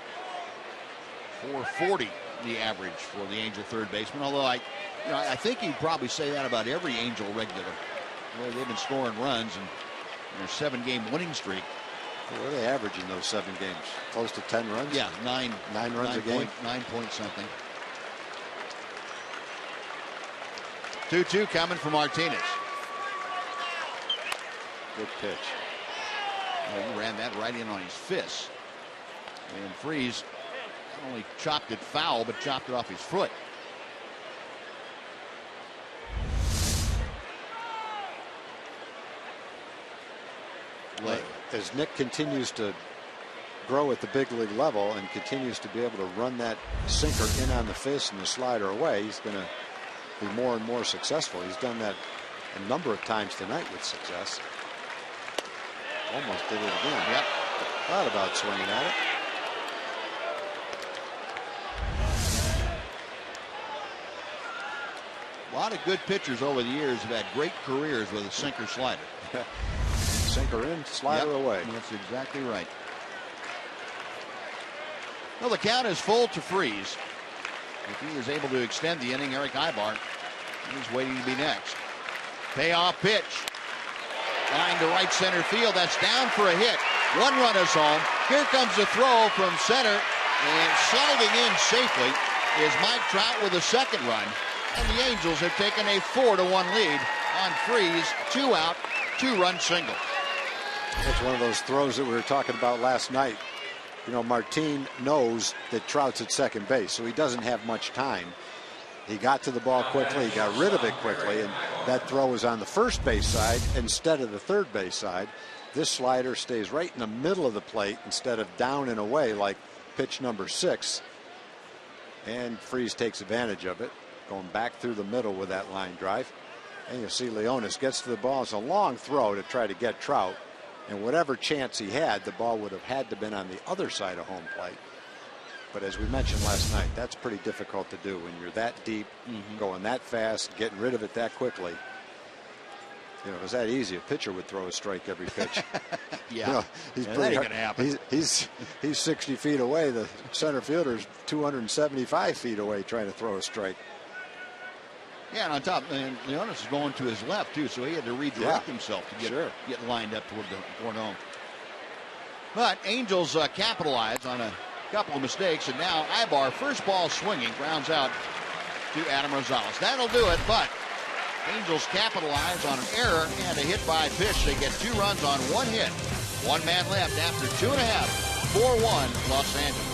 440 the average for the Angel third baseman. Although I think you'd probably say that about every Angel regular. Well, they've been scoring runs and their 7-game winning streak. What are they averaging those 7 games? Close to 10 runs? Yeah, 9 runs a game. 9 point something. 2-2 coming from Martinez. Good pitch. He ran that right in on his fist. And Freese not only chopped it foul, but chopped it off his foot. As Nick continues to grow at the big league level and continues to be able to run that sinker in on the fist and the slider away, he's going to be more and more successful. He's done that a number of times tonight with success. Almost did it again. Yep. Thought about swinging at it. A lot of good pitchers over the years have had great careers with a sinker slider. Sinker in, slider away. That's exactly right. Well, the count is full to Freese. If he is able to extend the inning, Eric Ibar is waiting to be next. Payoff pitch. Line to right center field. That's down for a hit. 1 run is home. Here comes the throw from center. And sliding in safely is Mike Trout with a second run. And the Angels have taken a 4-1 lead on Freese. 2 out, 2-run single. It's one of those throws that we were talking about last night. You know, Martin knows that Trout's at second base, so he doesn't have much time. He got to the ball quickly, he got rid of it quickly, and that throw was on the first base side instead of the third base side. This slider stays right in the middle of the plate instead of down and away like pitch number 6. And Freese takes advantage of it, going back through the middle with that line drive. And you'll see Leonis gets to the ball. It's a long throw to try to get Trout. And whatever chance he had, the ball would have had to been on the other side of home plate. But as we mentioned last night, that's pretty difficult to do when you're that deep, going that fast, getting rid of it that quickly. You know, it was that easy. A pitcher would throw a strike every pitch. Yeah, you know, he's that pretty ain't gonna happen. He's 60 feet away. The center fielder's 275 feet away trying to throw a strike. Yeah, and on top, and Leonis is going to his left too, so he had to redirect himself to get lined up toward home. But Angels capitalize on a couple of mistakes, and now Ibar, first ball swinging, grounds out to Adam Rosales. That'll do it, but Angels capitalize on an error and a hit by pitch. They get 2 runs on 1 hit. 1 man left after 2.5. 4-1 Los Angeles.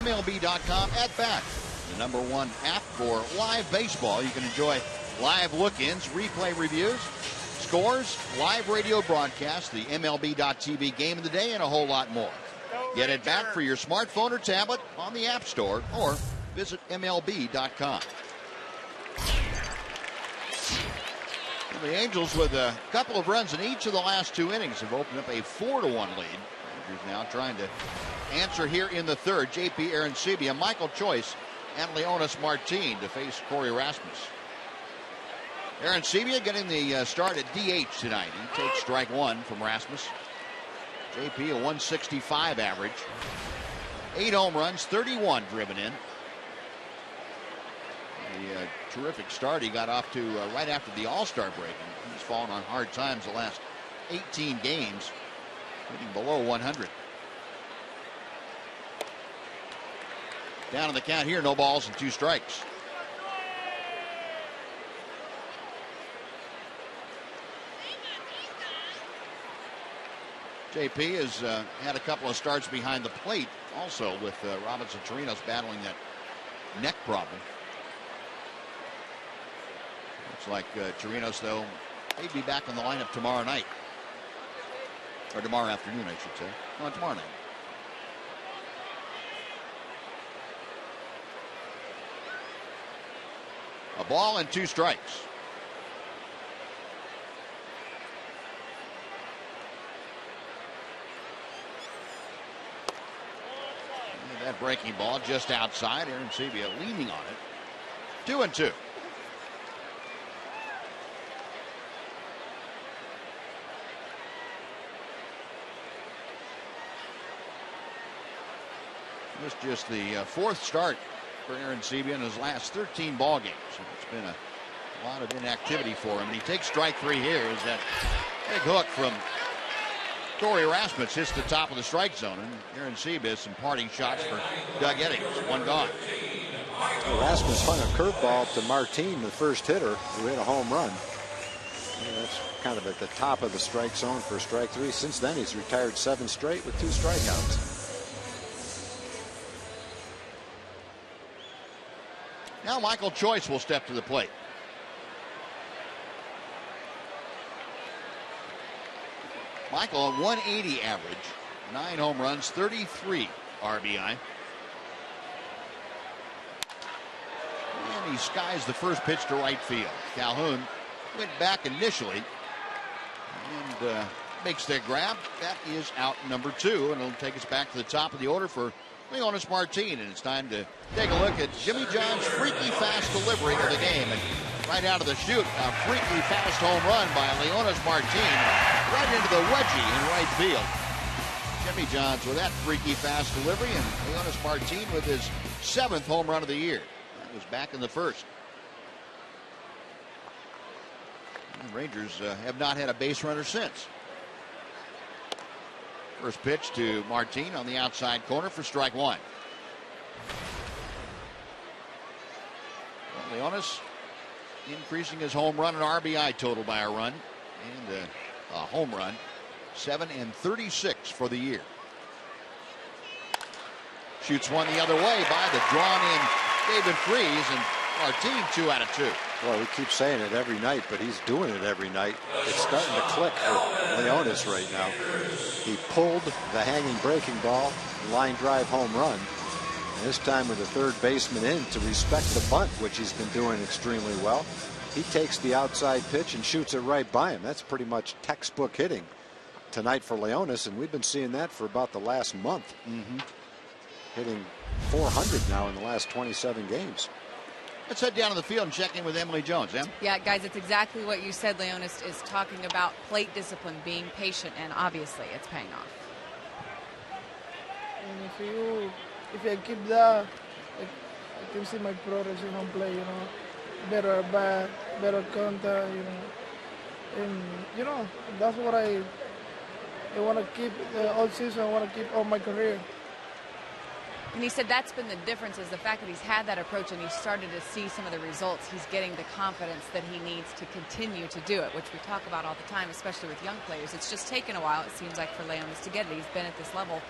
MLB.com @bat, the #1 app for live baseball. You can enjoy live look-ins, replay reviews, scores, live radio broadcasts, the MLB.tv game of the day, and a whole lot more. Get it back for your smartphone or tablet on the App Store or visit MLB.com. The Angels, with a couple of runs in each of the last 2 innings, have opened up a 4-1 lead. Rangers now trying to answer here in the third. JP Arancibia, Michael Choice, and Leonis Martin to face Corey Rasmus. Arancibia getting the start at DH tonight. He takes strike 1 from Rasmus. JP, a 165 average. 8 home runs, 31 driven in. A terrific start he got off to right after the All-Star break. And he's fallen on hard times the last 18 games, hitting below 100. Down on the count here, no balls and 2 strikes. JP has had a couple of starts behind the plate also, with Robinson Chirinos battling that neck problem. Looks like Chirinos, though, may be back in the lineup tomorrow night. Or tomorrow afternoon, I should say. No, tomorrow night. A ball and 2 strikes. And that breaking ball just outside. Arancibia leaning on it. 2-2. This is just the 4th start for Arancibia in his last 13 ball games. It's been a lot of inactivity for him. And he takes strike 3 here as that big hook from Corey Rasmus hits the top of the strike zone. And Arancibia, some parting shots for Doug Eddings. 1 gone. Well, Rasmus hung a curveball to Martin, the first hitter, who hit a home run. Yeah, that's kind of at the top of the strike zone for strike 3. Since then, he's retired 7 straight with 2 strikeouts. Now Michael Choice will step to the plate. Michael, a 180 average, 9 home runs, 33 RBI. And he skies the first pitch to right field. Calhoun went back initially and makes that grab. That is out number 2, and it'll take us back to the top of the order for Leonis Martin, and it's time to take a look at Jimmy John's freaky fast delivery of the game. And right out of the chute, a freaky fast home run by Leonis Martin right into the wedgie in right field. Jimmy John's with that freaky fast delivery, and Leonis Martin with his 7th home run of the year. That was back in the 1st. And the Rangers have not had a base runner since. First pitch to Martin on the outside corner for strike 1. Well, Leonis increasing his home run and RBI total by a run, and a home run. 7 and 36 for the year. Shoots one the other way by the drawn-in David Freese, and Martin 2 out of 2. Well, we keep saying it every night, but he's doing it every night. It's starting to click for Leonis right now. He pulled the hanging breaking ball, line drive home run. And this time with the third baseman in to respect the bunt, which he's been doing extremely well. He takes the outside pitch and shoots it right by him. That's pretty much textbook hitting tonight for Leonis, and we've been seeing that for about the last month. Hitting 400 now in the last 27 games. Let's head down to the field and check in with Emily Jones. Em? Yeah, guys, it's exactly what you said. Leonis is talking about plate discipline, being patient, and obviously it's paying off. And if I keep that, I can see my progress, play, better at bat, better contact, and, that's what I want to keep all season. I want to keep all my career. And he said that's been the difference, is the fact that he's had that approach and he's started to see some of the results. He's getting the confidence that he needs to continue to do it, which we talk about all the time, especially with young players. It's just taken a while, it seems like, for Leonis to get it. He's been at this level,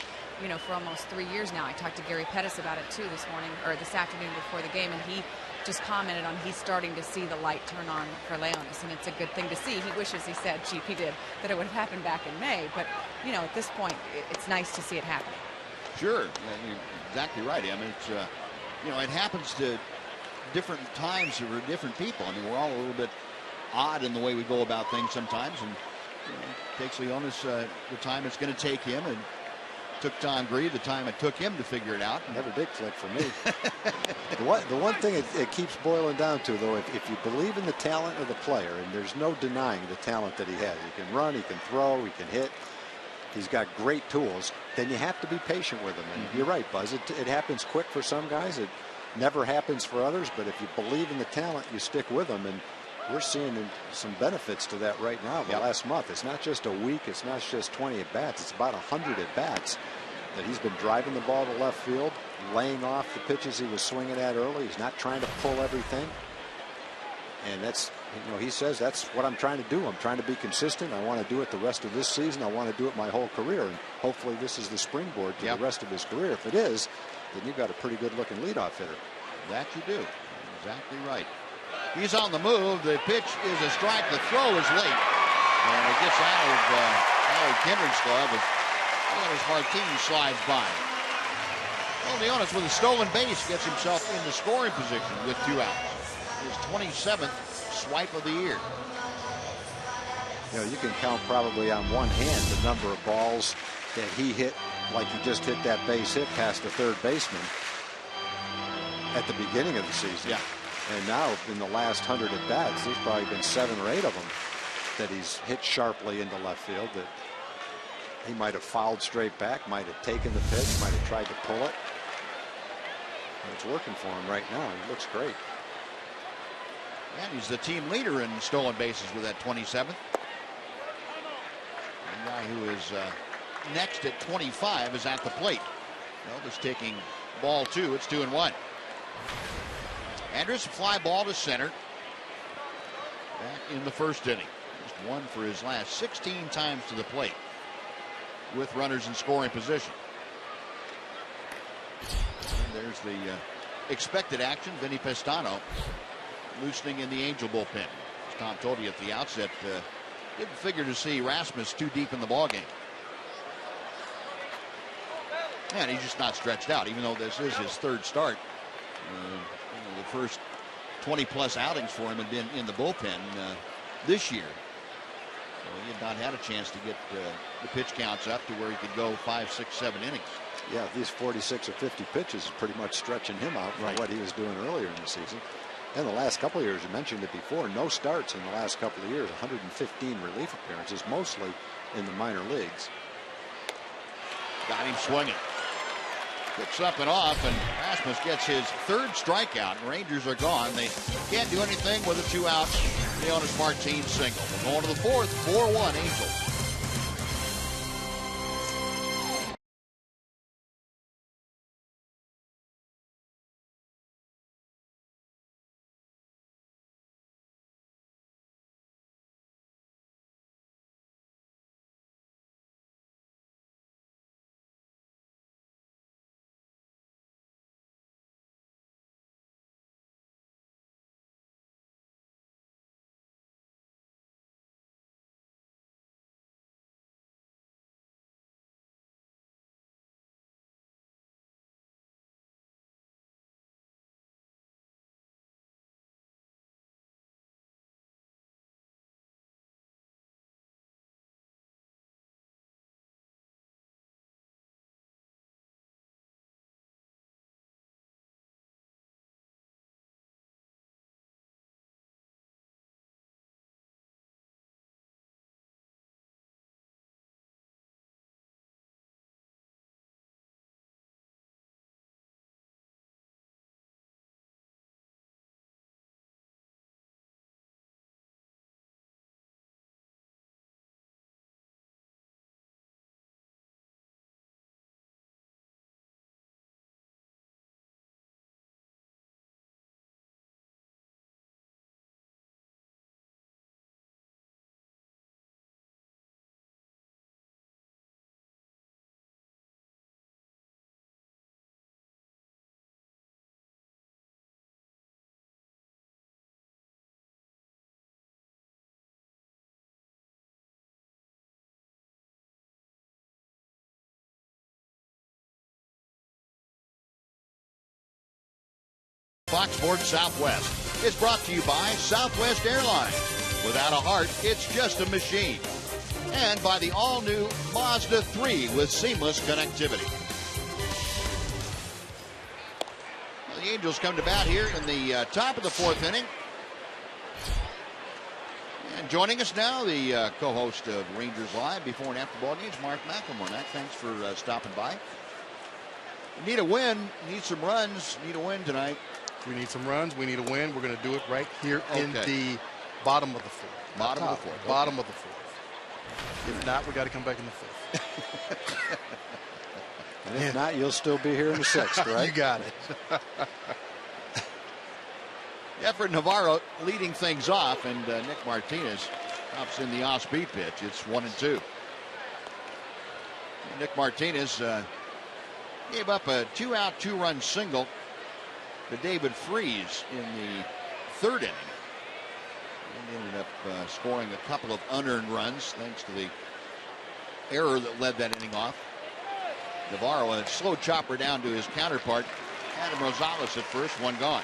you know, for almost 3 years now. I talked to Gary Pettis about it too this morning, or this afternoon before the game, and he just commented on he's starting to see the light turn on for Leonis, and it's a good thing to see. He wishes, he said, GP did, that it would have happened back in May, but, you know, at this point, it's nice to see it happening. Sure, you're exactly right. I mean, it's you know, it happens to different times for different people. I mean, we're all a little bit odd in the way we go about things sometimes, and you know, it takes Leonis the time it's going to take him, and took Tom Gree the time it took him to figure it out. Never did click for me. The one thing it keeps boiling down to, though, if you believe in the talent of the player, and there's no denying the talent that he has. He can run, he can throw, he can hit. He's got great tools. Then you have to be patient with him. And you're right, Buzz. It happens quick for some guys. It never happens for others. But if you believe in the talent, you stick with them. And we're seeing some benefits to that right now. The last month, it's not just a week. It's not just 20 at bats. It's about 100 at bats that he's been driving the ball to left field, laying off the pitches he was swinging at early. He's not trying to pull everything. And that's, you know, he says that's what I'm trying to do. I'm trying to be consistent. I want to do it the rest of this season. I want to do it my whole career. And hopefully this is the springboard to the rest of his career. If it is, then you've got a pretty good looking leadoff hitter. That you do. Exactly right. He's on the move. The pitch is a strike. The throw is late. And it gets out of Howard Kendrick's glove. And Leonis Martinez slides by. Well, Leonis with a stolen base gets himself in the scoring position with 2 outs. His 27th swipe of the year. You know, you can count probably on one hand the number of balls that he hit, like he just hit that base hit past the third baseman at the beginning of the season. Yeah. And now in the last 100 at bats, there's probably been 7 or 8 of them that he's hit sharply into left field that he might have fouled straight back, might have taken the pitch, might have tried to pull it. And it's working for him right now. He looks great. And he's the team leader in stolen bases with that 27th. The guy who is next at 25 is at the plate. Elvis taking ball 2. It's 2-1. Andrus, fly ball to center. Back in the first inning. Just 1 for his last 16 times to the plate with runners in scoring position. And there's the expected action. Vinny Pestano loosening in the Angel bullpen. As Tom told you at the outset, didn't figure to see Rasmus too deep in the ballgame. And he's just not stretched out, even though this is his 3rd start. The first 20-plus outings for him had been in the bullpen this year. So he had not had a chance to get the pitch counts up to where he could go 5, 6, 7 innings. Yeah, these 46 or 50 pitches is pretty much stretching him out from what he was doing earlier in the season. In the last couple of years, you mentioned it before, no starts in the last couple of years, 115 relief appearances, mostly in the minor leagues. Got him swinging. Gets up and off, and Rasmus gets his 3rd strikeout, and Rangers are gone. They can't do anything with a 2-out Leonis Martinez single. We're going to the 4th, 4-1 Angels. Fox Sports Southwest is brought to you by Southwest Airlines. Without a heart, it's just a machine. And by the all-new Mazda 3 with seamless connectivity. Well, the Angels come to bat here in the top of the 4th inning. And joining us now, the co-host of Rangers Live before and after ball games, Mark McLemore. Mac, thanks for stopping by. We need a win, need some runs, need a win tonight. We need some runs, we need a win. We're going to do it right here in the bottom of the 4th. Bottom of the 4th. Okay. Bottom of the 4th. If not, we got to come back in the 5th. And if not, you'll still be here in the 6th, right? You got it. Efrain Navarro leading things off, and Nick Martinez pops in the off-speed pitch. It's 1-2. Nick Martinez gave up a 2-out, 2-run single to David Freese in the 3rd inning. And ended up scoring a couple of unearned runs thanks to the error that led that inning off. Navarro, a slow chopper down to his counterpart, Adam Rosales at first, one gone.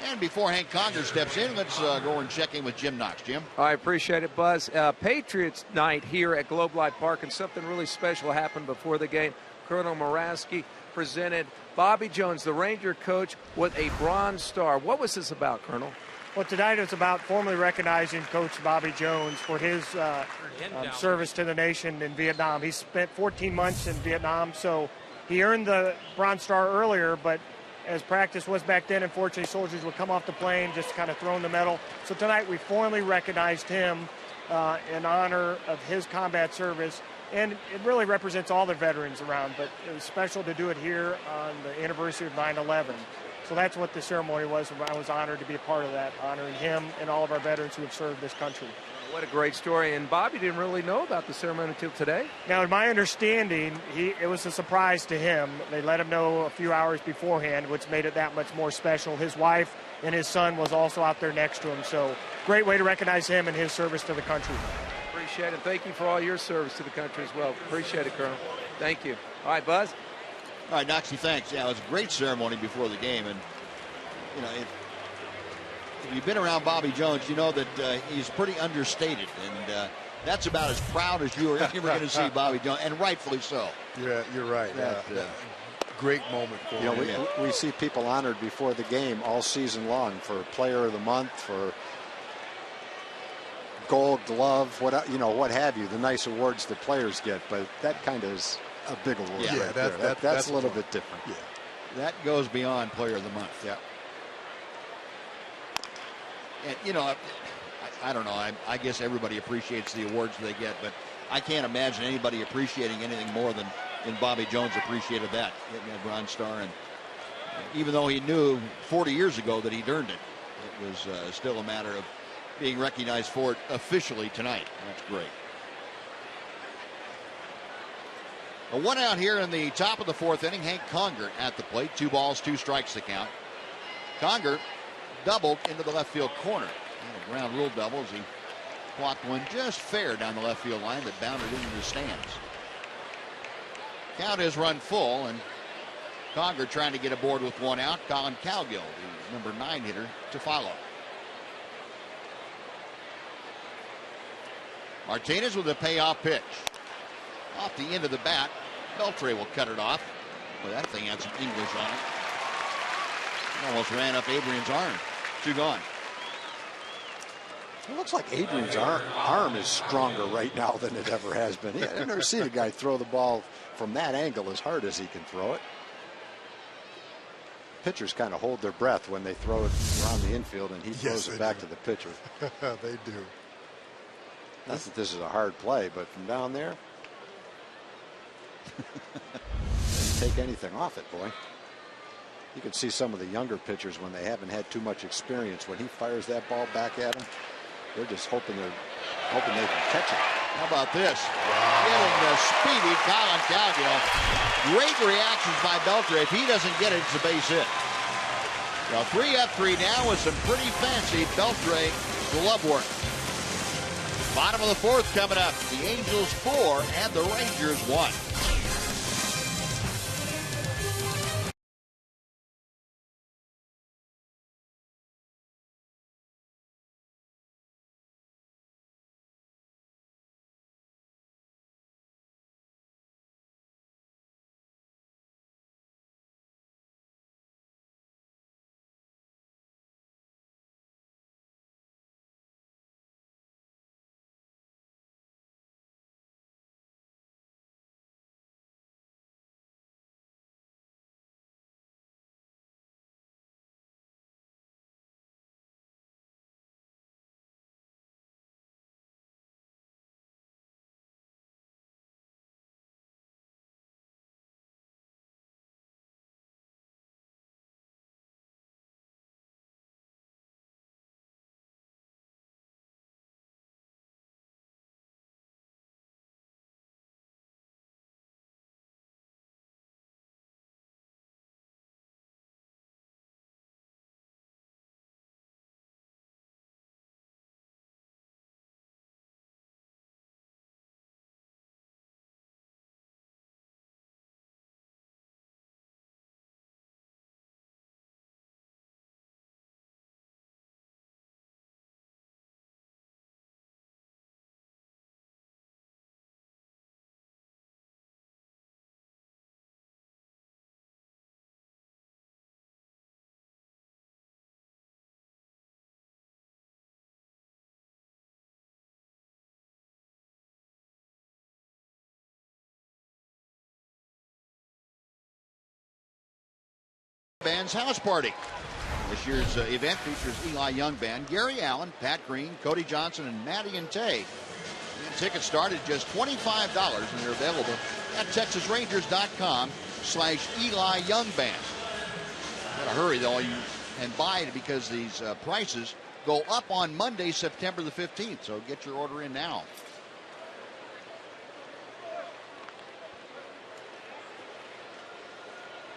And before Hank Conger steps in, let's go and check in with Jim Knox. Jim? I appreciate it, Buzz. Patriots night here at Globe Life Park, and something really special happened before the game. Colonel Moraski presented Bobby Jones, the Ranger coach, with a Bronze Star. What was this about, Colonel? Well, tonight it's about formally recognizing Coach Bobby Jones for his service to the nation in Vietnam. He spent 14 months in Vietnam, so he earned the Bronze Star earlier, but as practice was back then, unfortunately, soldiers would come off the plane, just kind of throwing the medal. So tonight we formally recognized him in honor of his combat service. And it really represents all the veterans around, but it was special to do it here on the anniversary of 9/11. So that's what the ceremony was. I was honored to be a part of that, honoring him and all of our veterans who have served this country. What a great story. And Bobby didn't really know about the ceremony until today. Now, in my understanding, it was a surprise to him. They let him know a few hours beforehand, which made it that much more special. His wife and his son was also out there next to him. So great way to recognize him and his service to the country. Appreciate it. Thank you for all your service to the country as well. Appreciate it, Colonel. Thank you. All right, Buzz. All right, Noxie, thanks. Yeah, it was a great ceremony before the game. And, you know, if you've been around Bobby Jones, you know that he's pretty understated. And that's about as proud as you are ever going to see Bobby Jones, and rightfully so. Yeah, you're right. Great moment for him. We see people honored before the game all season long for Player of the Month, for Gold Glove, what have you, the nice awards that players get, but that kind of is a big award. Yeah, right there. That's a little bit different. Yeah, that goes beyond Player of the Month. Yeah. And you know, I don't know. I guess everybody appreciates the awards they get, but I can't imagine anybody appreciating anything more than Bobby Jones appreciated that, getting that Bronze Star. And even though he knew 40 years ago that he'd earned it, it was still a matter of being recognized for it officially tonight. That's great. A 1 out here in the top of the 4th inning. Hank Conger at the plate. 2 balls, 2 strikes to count. Conger doubled into the left field corner. And a ground rule double as he blocked one just fair down the left field line that bounded into the stands. Count is run full, and Conger trying to get aboard with 1 out. Colin Cowgill, the number 9 hitter, to follow. Martinez with a payoff pitch. Off the end of the bat. Beltre will cut it off. Boy, that thing had some English on it. Almost ran up Adrian's arm. 2 gone. It looks like Adrian's arm is stronger right now than it ever has been. I've never seen a guy throw the ball from that angle as hard as he can throw it. Pitchers kind of hold their breath when they throw it around the infield, and he throws it back to the pitcher. They do. Not that this is a hard play, but from down there, take anything off it, boy. You can see some of the younger pitchers when they haven't had too much experience. When he fires that ball back at them, they're just hoping they can catch it. How about this? Getting the speedy Colin Cowgill. Great reactions by Beltre. If he doesn't get it, it's a base hit. Well, 3-3 now with some pretty fancy Beltre glove work. Bottom of the 4th coming up. The Angels 4 and the Rangers 1. Band's house party. This year's event features Eli Young Band, Gary Allen, Pat Green, Cody Johnson, and Matty and Tay. And tickets start at just $25, and they're available at TexasRangers.com/Eli Young Band. Gotta hurry though, and buy it because these prices go up on Monday, September the 15th. So get your order in now.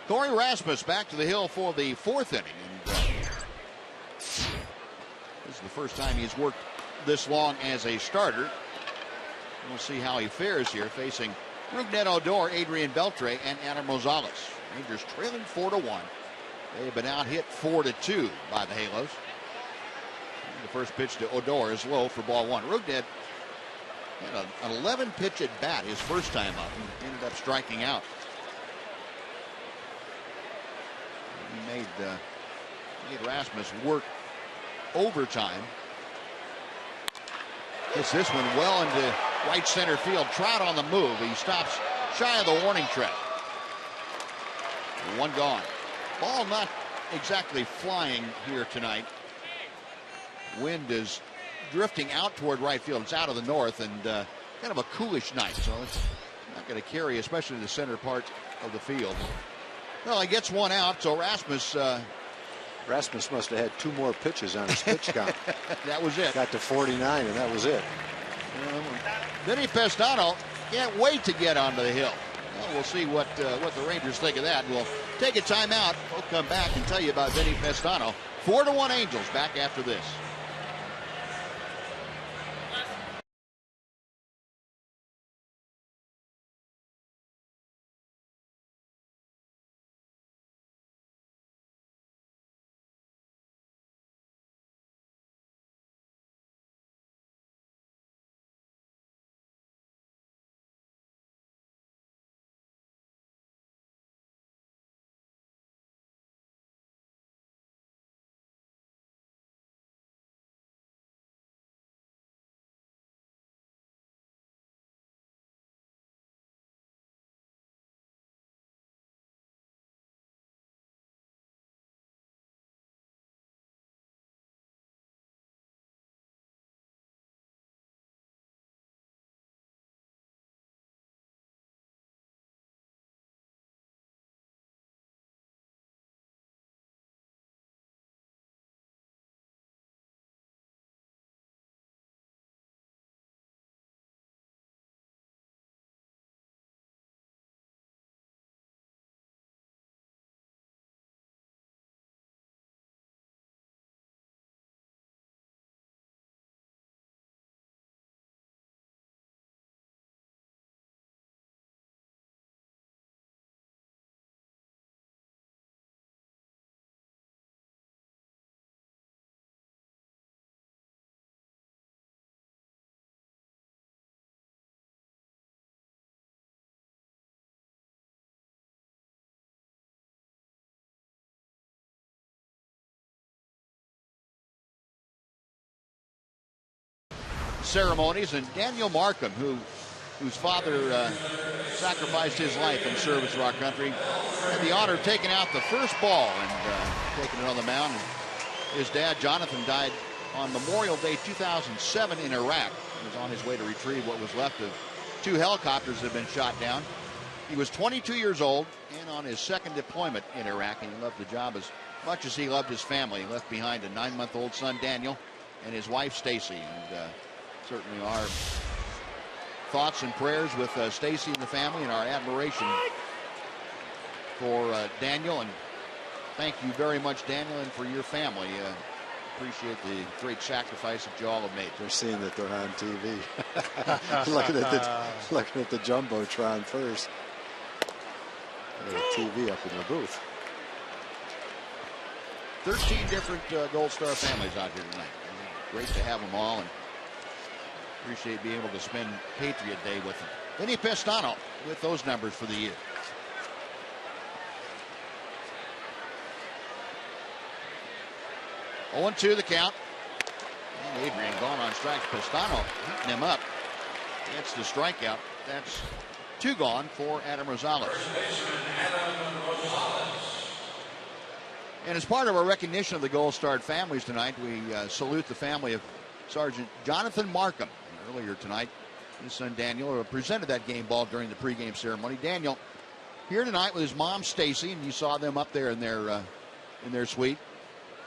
Corey Rasmus back to the hill for the 4th inning. And, this is the first time he's worked this long as a starter. We'll see how he fares here, facing Rougned Odor, Adrian Beltre, and Adam Rosales. Rangers trailing 4-1. They've been out hit 4-2 by the Halos. And the first pitch to Odor is low for ball 1. Rougned had an 11-pitch at bat his first time up and ended up striking out. He made Rasmus work overtime. Gets this one well into right center field. Trout on the move. He stops shy of the warning track. One gone. Ball not exactly flying here tonight. Wind is drifting out toward right field. It's out of the north and kind of a coolish night, so it's not going to carry, especially the center part of the field. Well, he gets one out, so Rasmus must have had 2 more pitches on his pitch count. That was it. Got to 49, and that was it. Vinny Pestano can't wait to get onto the hill. Well, we'll see what the Rangers think of that. We'll take a timeout. We'll come back and tell you about Vinny Pestano. 4-1 Angels back after this. Ceremonies, and Daniel Markham, whose father sacrificed his life in service to our country, had the honor of taking out the first ball and taking it on the mound. And his dad, Jonathan, died on Memorial Day 2007 in Iraq. He was on his way to retrieve what was left of 2 helicopters that had been shot down. He was 22 years old and on his 2nd deployment in Iraq, and he loved the job as much as he loved his family. He left behind a 9-month-old son, Daniel, and his wife, Stacy. And certainly our thoughts and prayers with Stacy and the family, and our admiration for Daniel. And thank you very much, Daniel, and for your family. Appreciate the great sacrifice that you all have made. They're seeing that they're on TV. looking at the Jumbotron first. They have TV up in the booth. 13 different Gold Star families out here tonight. Great to have them all, and appreciate being able to spend Patriot Day with them. Vinny Pestano with those numbers for the year. 0-2 the count. And Adrian gone on strikes. Pestano heating him up. Gets the strikeout. That's 2 gone for Adam Rosales. And as part of our recognition of the Gold Star families tonight, we salute the family of Sergeant Jonathan Markham. Earlier tonight, his son Daniel presented that game ball during the pregame ceremony. Daniel here tonight with his mom Stacy, and you saw them up there in their suite.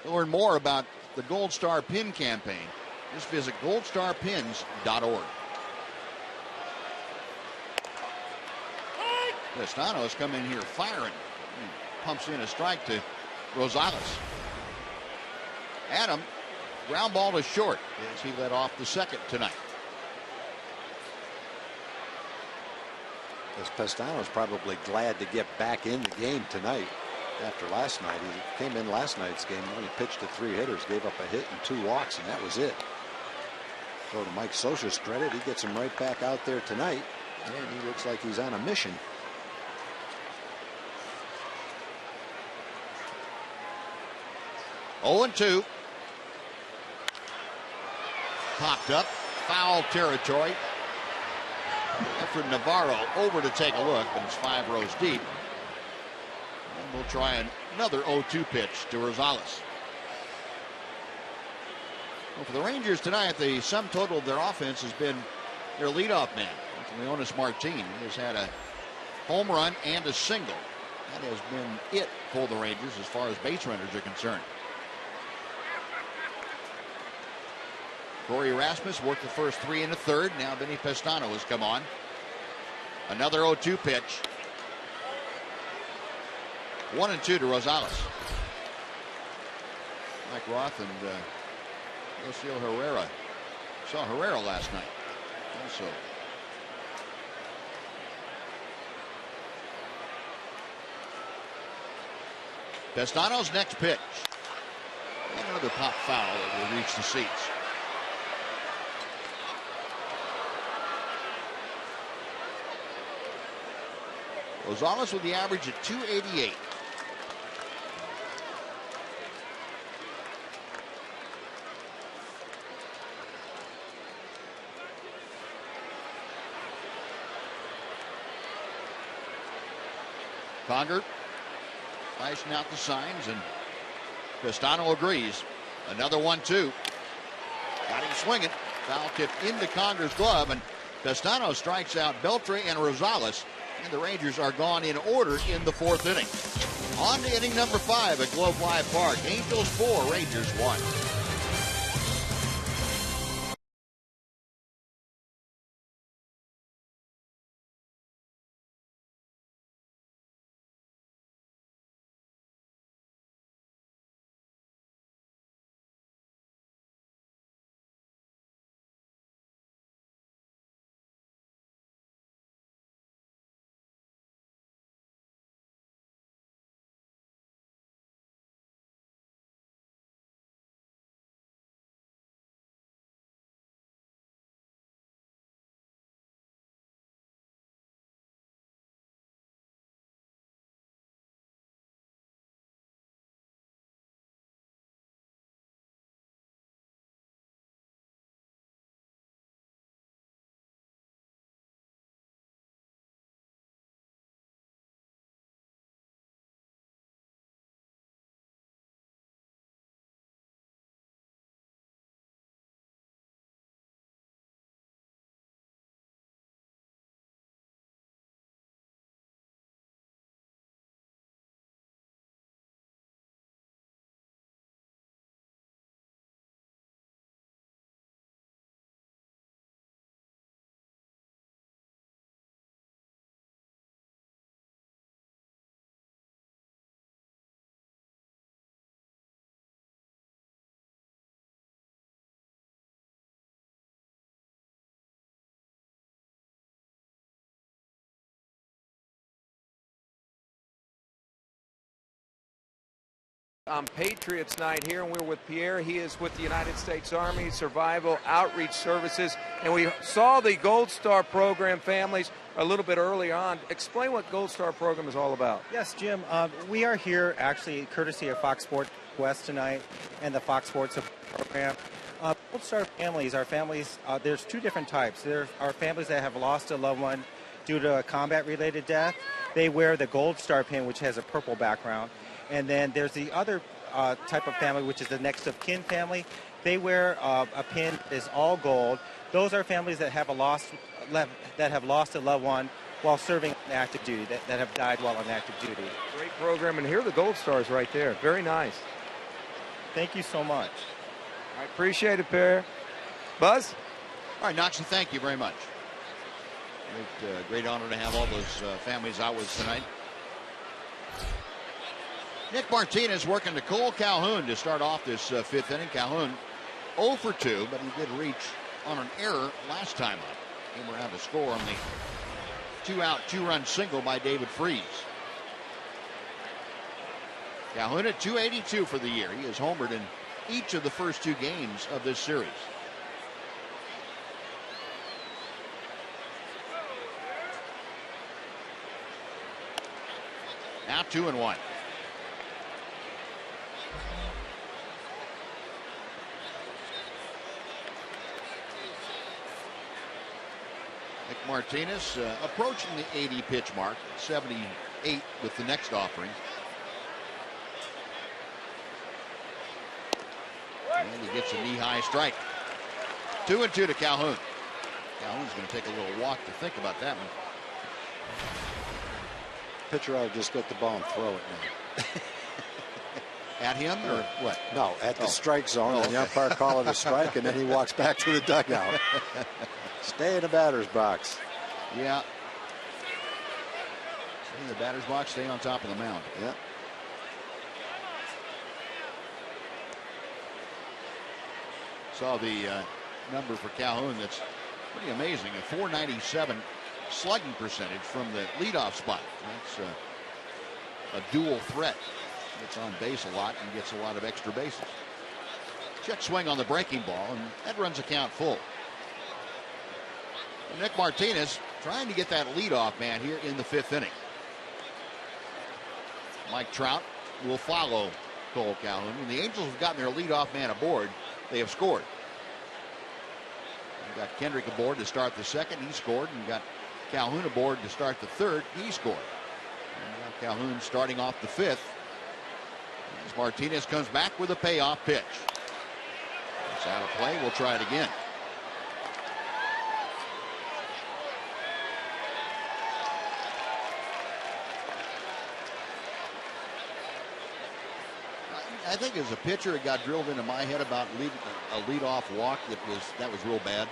To learn more about the Gold Star Pin campaign, just visit goldstarpins.org. Pestano has come in here firing. He pumps in a strike to Rosales. Adam, ground ball to short as he led off the second tonight. As Pestano's probably glad to get back in the game tonight after last night. He came in last night's game, only pitched to 3 hitters, gave up a hit and 2 walks, and that was it. So to Mike Scioscia's credit, he gets him right back out there tonight, and he looks like he's on a mission. Oh, 0-2. Popped up, foul territory. Efren Navarro over to take a look, but it's 5 rows deep. And we'll try another 0-2 pitch to Rosales. Well, for the Rangers tonight, the sum total of their offense has been their leadoff man, Leonis Martin. He has had a home run and a single. That has been it for the Rangers as far as base runners are concerned. Corey Rasmus worked the first 3 in the third. Now Vinny Pestano has come on. Another 0-2 pitch. 1-2 to Rosales. Mike Roth and Yosiel Herrera. Saw Herrera last night also. Pestano's next pitch. And another pop foul that will reach the seats. Rosales with the average at 288. Conger flashing out the signs, and Pestano agrees. Another 1-2. Got him swinging. Foul tip into Conger's glove, and Pestano strikes out Beltre and Rosales. And the Rangers are gone in order in the 4th inning. On to inning number 5 at Globe Life Park. Angels 4, Rangers 1. On Patriots night here, and we're with Pierre. He is with the United States Army Survival Outreach Services, and we saw the Gold Star program families a little bit early on. Explain what Gold Star program is all about. Yes, Jim. We are here actually courtesy of Fox Sports West tonight and the Fox Sports program. Gold Star families, our families, there's 2 different types. There are families that have lost a loved one due to a combat-related death. They wear the Gold Star pin, which has a purple background. And then there's the other type of family, which is the next of kin family. They wear a pin that is all gold. Those are families that have lost a loved one while serving on active duty, that have died while on active duty. Great program, and here are the gold stars right there. Very nice. Thank you so much. I appreciate it, Pear. Buzz? All right, Noxie, thank you very much. Great honor to have all those families out with us tonight. Nick Martinez working to Cole Calhoun to start off this fifth inning. Calhoun 0 for 2, but he did reach on an error last time up. Came around to score on the 2-out, 2-run single by David Freese. Calhoun at 282 for the year. He has homered in each of the first 2 games of this series. Now 2-1. Nick Martinez approaching the 80 pitch mark, 78 with the next offering. And he gets a knee-high strike. 2-2 to Calhoun. Calhoun's going to take a little walk to think about that one. Pitcher ought to just get the ball and throw it now. At him or what? No, at the strike zone. And the umpire call it a strike, and then he walks back to the dugout. Stay in the batter's box. Yeah. Stay in the batter's box, stay on top of the mound. Yeah. Saw the number for Calhoun that's pretty amazing. A .497 slugging percentage from the leadoff spot. That's a dual threat. Gets on base a lot and gets a lot of extra bases. Check swing on the breaking ball, and that runs a count full. And Nick Martinez trying to get that leadoff man here in the fifth inning. Mike Trout will follow Cole Calhoun. When the Angels have gotten their leadoff man aboard, they have scored. You got Kendrick aboard to start the second, he scored, and you got Calhoun aboard to start the third, he scored. And now Calhoun starting off the fifth. As Martinez comes back with a payoff pitch. It's out of play. We'll try it again. I think as a pitcher, it got drilled into my head about a leadoff walk that was real bad.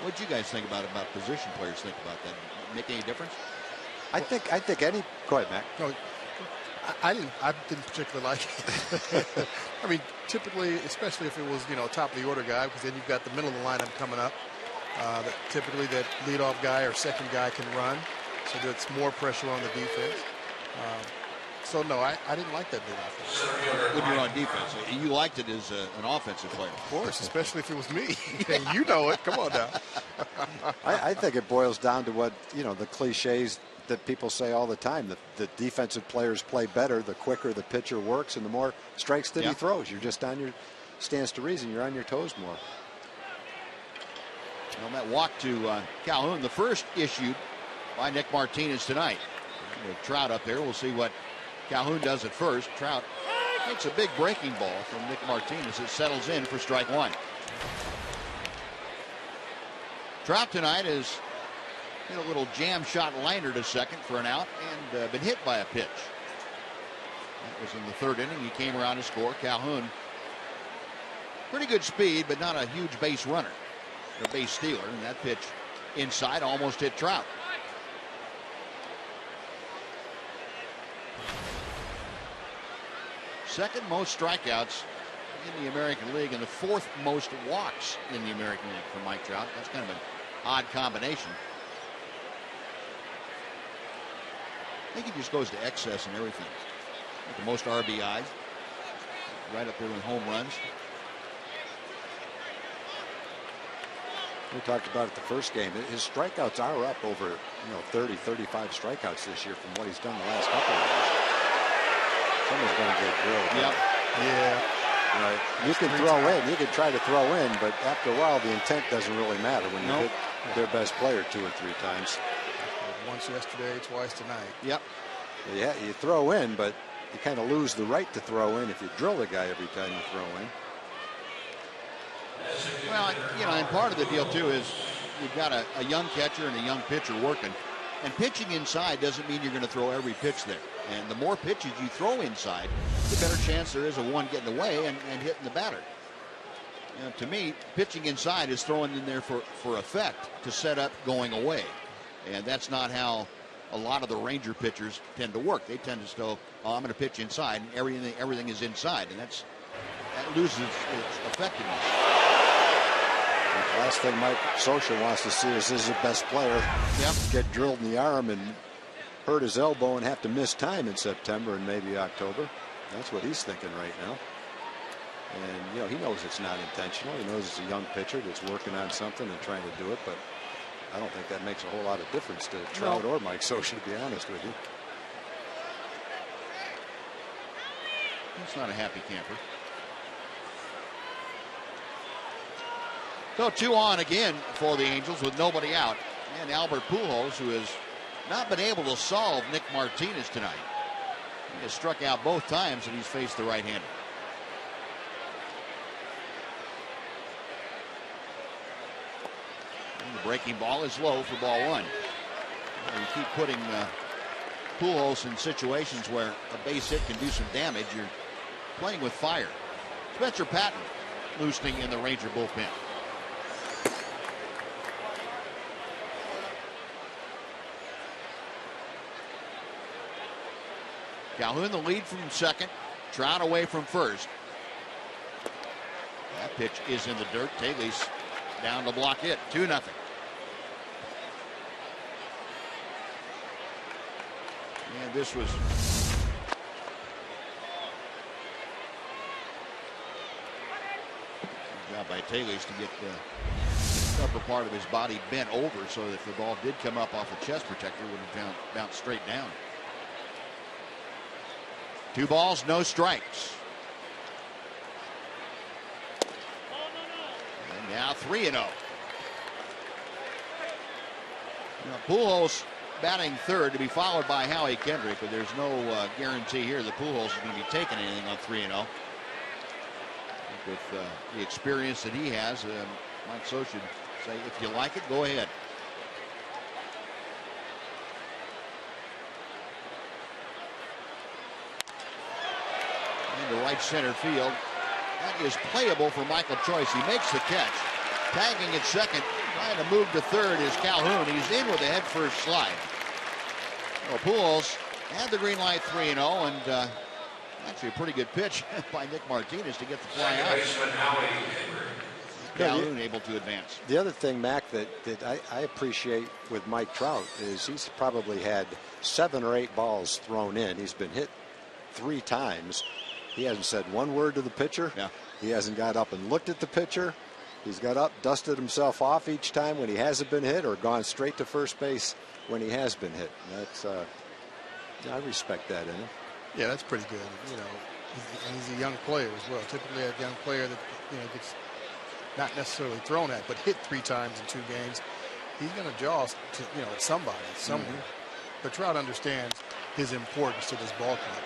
What did you guys think about position players think about that? Make any difference? I think any. Go ahead, Mac. No, I didn't particularly like it. I mean, typically, especially if it was top of the order guy, because then you've got the middle of the lineup coming up. Typically, that leadoff guy or second guy can run, so that's more pressure on the defense. So no, I didn't like that leadoff. When you're on defense, you liked it as an offensive player, of course, especially if it was me. You know it. Come on now. I think it boils down to what the cliches that people say all the time. The defensive players play better the quicker the pitcher works and the more strikes that he throws. You're just on your stands to reason. You're on your toes more. Well, that walk to Calhoun, the first issued by Nick Martinez tonight. With Trout up there, we'll see what Calhoun does at first. Trout takes a big breaking ball from Nick Martinez. It settles in for strike one. Trout tonight has hit a little jam shot liner to second for an out and been hit by a pitch. That was in the third inning. He came around to score. Calhoun, pretty good speed, but not a huge base runner or base stealer. And that pitch inside almost hit Trout. Second most strikeouts in the American League and the fourth most walks in the American League for Mike Trout. That's kind of an odd combination. I think he just goes to excess and everything. Like the most RBIs, right up there with home runs. We talked about it the first game. His strikeouts are up over 30, 35 strikeouts this year from what he's done the last couple of years. Someone's going to get drilled. Yep. Yeah. Right. You can throw in. You can try to throw in, but after a while, the intent doesn't really matter when you hit their best player 2 or 3 times. Once yesterday, twice tonight. Yep. Yeah, you throw in, but you kind of lose the right to throw in if you drill the guy every time you throw in. Well, and part of the deal too is you've got a young catcher and a young pitcher working, and pitching inside doesn't mean you're going to throw every pitch there. And the more pitches you throw inside, the better chance there is of one getting away and hitting the batter. To me, pitching inside is throwing in there for effect to set up going away, and that's not how a lot of the Ranger pitchers tend to work. They tend to go, "Oh, I'm going to pitch inside," and everything is inside, and that loses its effectiveness. The last thing Mike Scioscia wants to see is his best player get drilled in the arm and hurt his elbow and have to miss time in September and maybe October. That's what he's thinking right now. And he knows it's not intentional. He knows it's a young pitcher that's working on something and trying to do it, but I don't think that makes a whole lot of difference to Trout or Mike Scioscia, to be honest with you. That's not a happy camper. So 2 on again for the Angels with nobody out. And Albert Pujols, who has not been able to solve Nick Martinez tonight. He has struck out both times and he's faced the right-hander. And the breaking ball is low for ball 1. You keep putting Pujols in situations where a base hit can do some damage. You're playing with fire. Spencer Patton loosening in the Ranger bullpen. Calhoun the lead from second. Trout away from first. That pitch is in the dirt. Taylor's down to block it. 2-0. And this was good job by Taylor's to get the upper part of his body bent over so that if the ball did come up off a chest protector, it would have bounced straight down. 2 balls, no strikes. And now 3-0. Pujols batting third to be followed by Howie Kendrick, but there's no guarantee here that Pujols is going to be taking anything on 3-0. With the experience that he has, Mike Scioscia should say, if you like it, go ahead. To right center field. That is playable for Michael Choice. He makes the catch. Tagging at second, trying to move to third is Calhoun. He's in with a head first slide. Well, Pujols had the green light 3-0, and actually a pretty good pitch by Nick Martinez to get the fly out. Calhoun able to advance. The other thing, Mac, that I appreciate with Mike Trout is he's probably had 7 or 8 balls thrown in. He's been hit 3 times. He hasn't said one word to the pitcher. Yeah. He hasn't got up and looked at the pitcher. He's got up, dusted himself off each time when he hasn't been hit, or gone straight to first base when he has been hit. That's I respect that in him. Yeah, that's pretty good. He's a young player as well. Typically, a young player that gets not necessarily thrown at, but hit 3 times in 2 games. He's going to jaw at somebody somewhere. Mm-hmm. But Trout understands his importance to this ball club.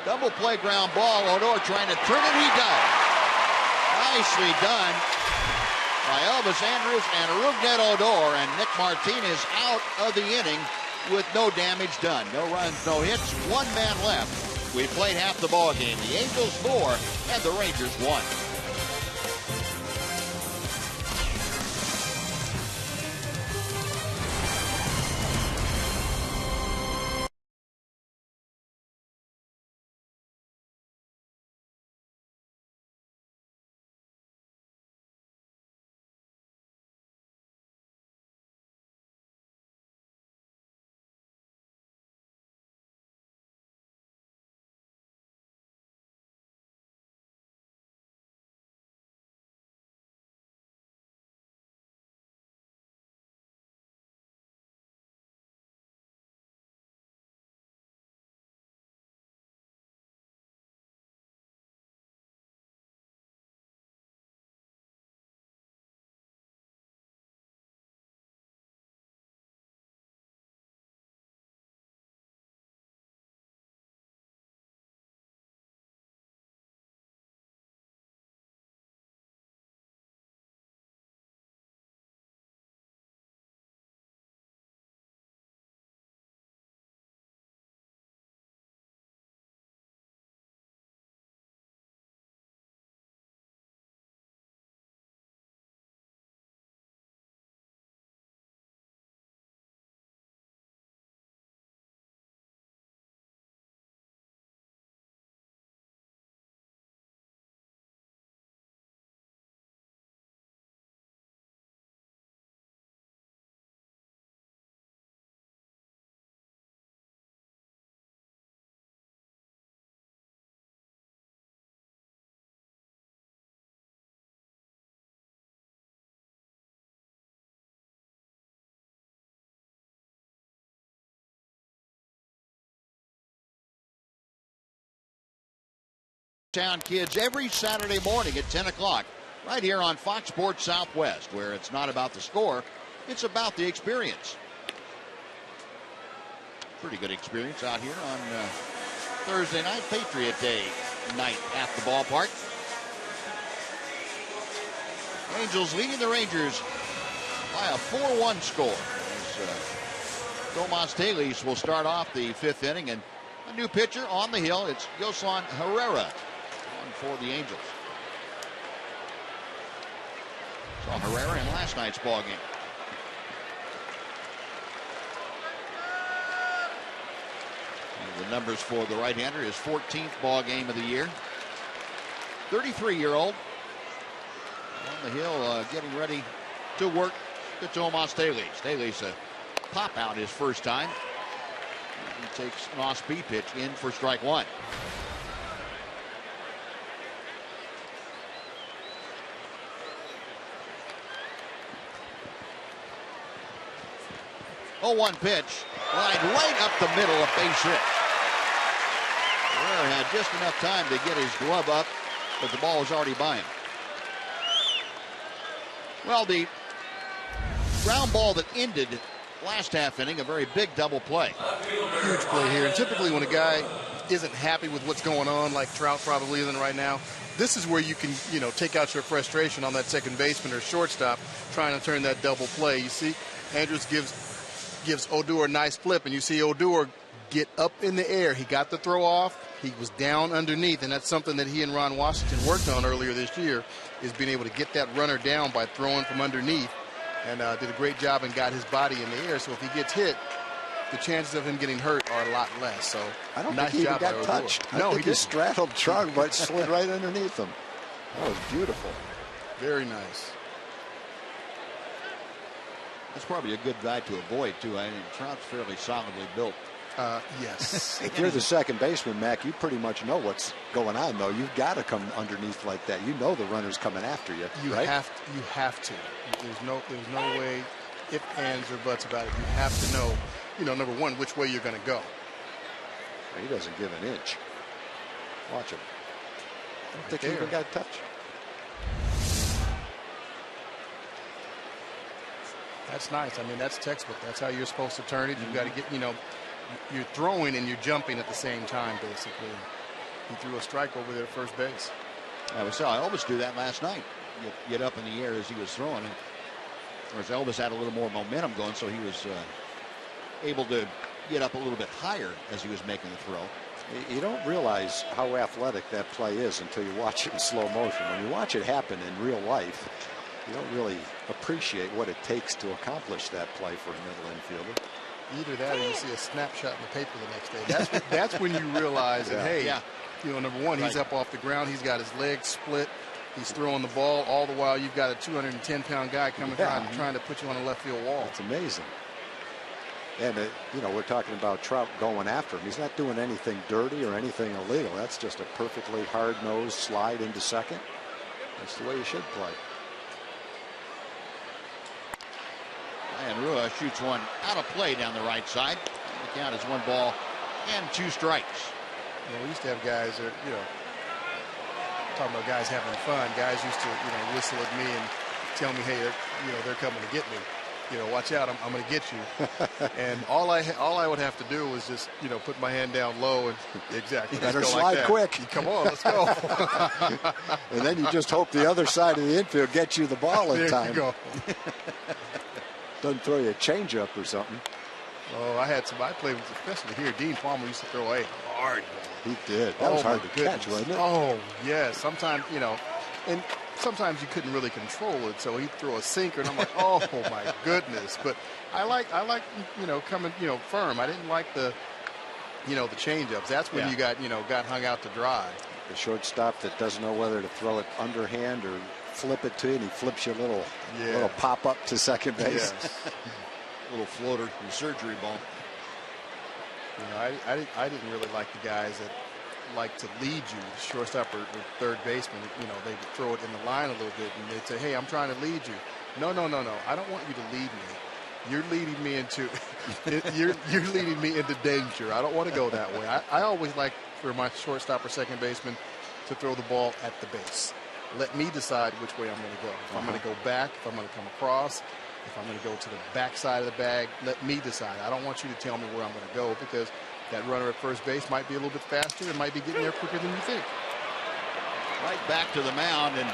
Double play ground ball. Odor trying to turn it. He does. Nicely done by Elvis Andrus and Rougned Odor. And Nick Martinez out of the inning with no damage done. No runs, no hits. 1 man left. We played half the ball game. The Angels 4 and the Rangers 1. Town kids every Saturday morning at 10 o'clock right here on Fox Sports Southwest, where it's not about the score, it's about the experience. Pretty good experience out here on Thursday night, Patriot Day night at the ballpark. Angels leading the Rangers by a 4-1 score. Tomas Taylor will start off the 5th inning, and a new pitcher on the hill. It's Yosan Herrera on for the Angels. Saw Herrera in last night's ball game. And the numbers for the right-hander, his 14th ball game of the year. 33-year-old on the hill, getting ready to work to Tomas Taylor. Taylor's a pop out his first time. He takes an off-speed pitch in for strike one. Oh, 1 pitch. Line right up the middle of base hit. Herrera had just enough time to get his glove up, but the ball was already by him. Well, the ground ball that ended last half inning, a very big double play. Huge play here. And typically when a guy isn't happy with what's going on, like Trout probably isn't right now, this is where you can, take out your frustration on that second baseman or shortstop trying to turn that double play. You see, Andrews gives Odor a nice flip, and you see Odor get up in the air. He got the throw off. He was down underneath, and that's something that he and Ron Washington worked on earlier this year, is being able to get that runner down by throwing from underneath. And did a great job and got his body in the air. So if he gets hit, the chances of him getting hurt are a lot less. So I don't nice think he job even got touched. No, he just straddled Trout, but slid right underneath him. That was beautiful. Very nice. That's probably a good guy to avoid, too. I mean, Trout's fairly solidly built. Yes. If you're the second baseman, Mac, you pretty much know what's going on, though. You've got to come underneath like that. You know the runner's coming after you. You right? have to. There's no way, if, ands, or buts about it. You have to know, number one, which way you're going to go. He doesn't give an inch. Watch him. I don't think he even got touched. That's nice. I mean, that's textbook. That's how you're supposed to turn it. You've got to get, you're throwing and you're jumping at the same time, basically. He threw a strike over there at first base. I saw Elvis do that last night. Get up in the air as he was throwing. And of course, Elvis had a little more momentum going, so he was able to get up a little bit higher as he was making the throw. You don't realize how athletic that play is until you watch it in slow motion. When you watch it happen in real life, you don't really appreciate what it takes to accomplish that play for a middle infielder. Either that or you see a snapshot in the paper the next day. That's when you realize that, hey, number one, he's up off the ground. He's got his legs split. He's throwing the ball. All the while, you've got a 210-pound guy coming trying to put you on a left field wall. It's amazing. And, we're talking about Trout going after him. He's not doing anything dirty or anything illegal. That's just a perfectly hard-nosed slide into second. That's the way you should play. And Rua shoots one out of play down the right side. The count is 1 ball and 2 strikes. We used to have guys that, talking about guys having fun. Guys used to, whistle at me and tell me, hey, they're coming to get me. Watch out, I'm going to get you. And all I would have to do was just, put my hand down low and exactly. You better slide quick. Come on, let's go. And then you just hope the other side of the infield gets you the ball in time. There you go. Doesn't throw you a changeup or something. Oh, I played with, especially here, Dean Palmer used to throw a hard ball. He did. That was hard to catch, wasn't it? Oh, yeah. Sometimes, and sometimes you couldn't really control it, so he'd throw a sinker, and I'm like, oh, my goodness. But I like coming, firm. I didn't like the changeups. That's when you got hung out to dry. The shortstop that doesn't know whether to throw it underhand or flip it to you, and he flips you a little pop up to second base. Yes. Little floater, your surgery ball. I didn't really like the guys that like to lead you, shortstop or third baseman. They would throw it in the line a little bit, and they'd say, hey, I'm trying to lead you. No. I don't want you to lead me. You're leading me into you're leading me into danger. I don't want to go that way. I always like for my shortstop or second baseman to throw the ball at the base. Let me decide which way I'm going to go. If I'm going to go back, if I'm going to come across, if I'm going to go to the back side of the bag, let me decide. I don't want you to tell me where I'm going to go, because that runner at first base might be a little bit faster and might be getting there quicker than you think. Right back to the mound, and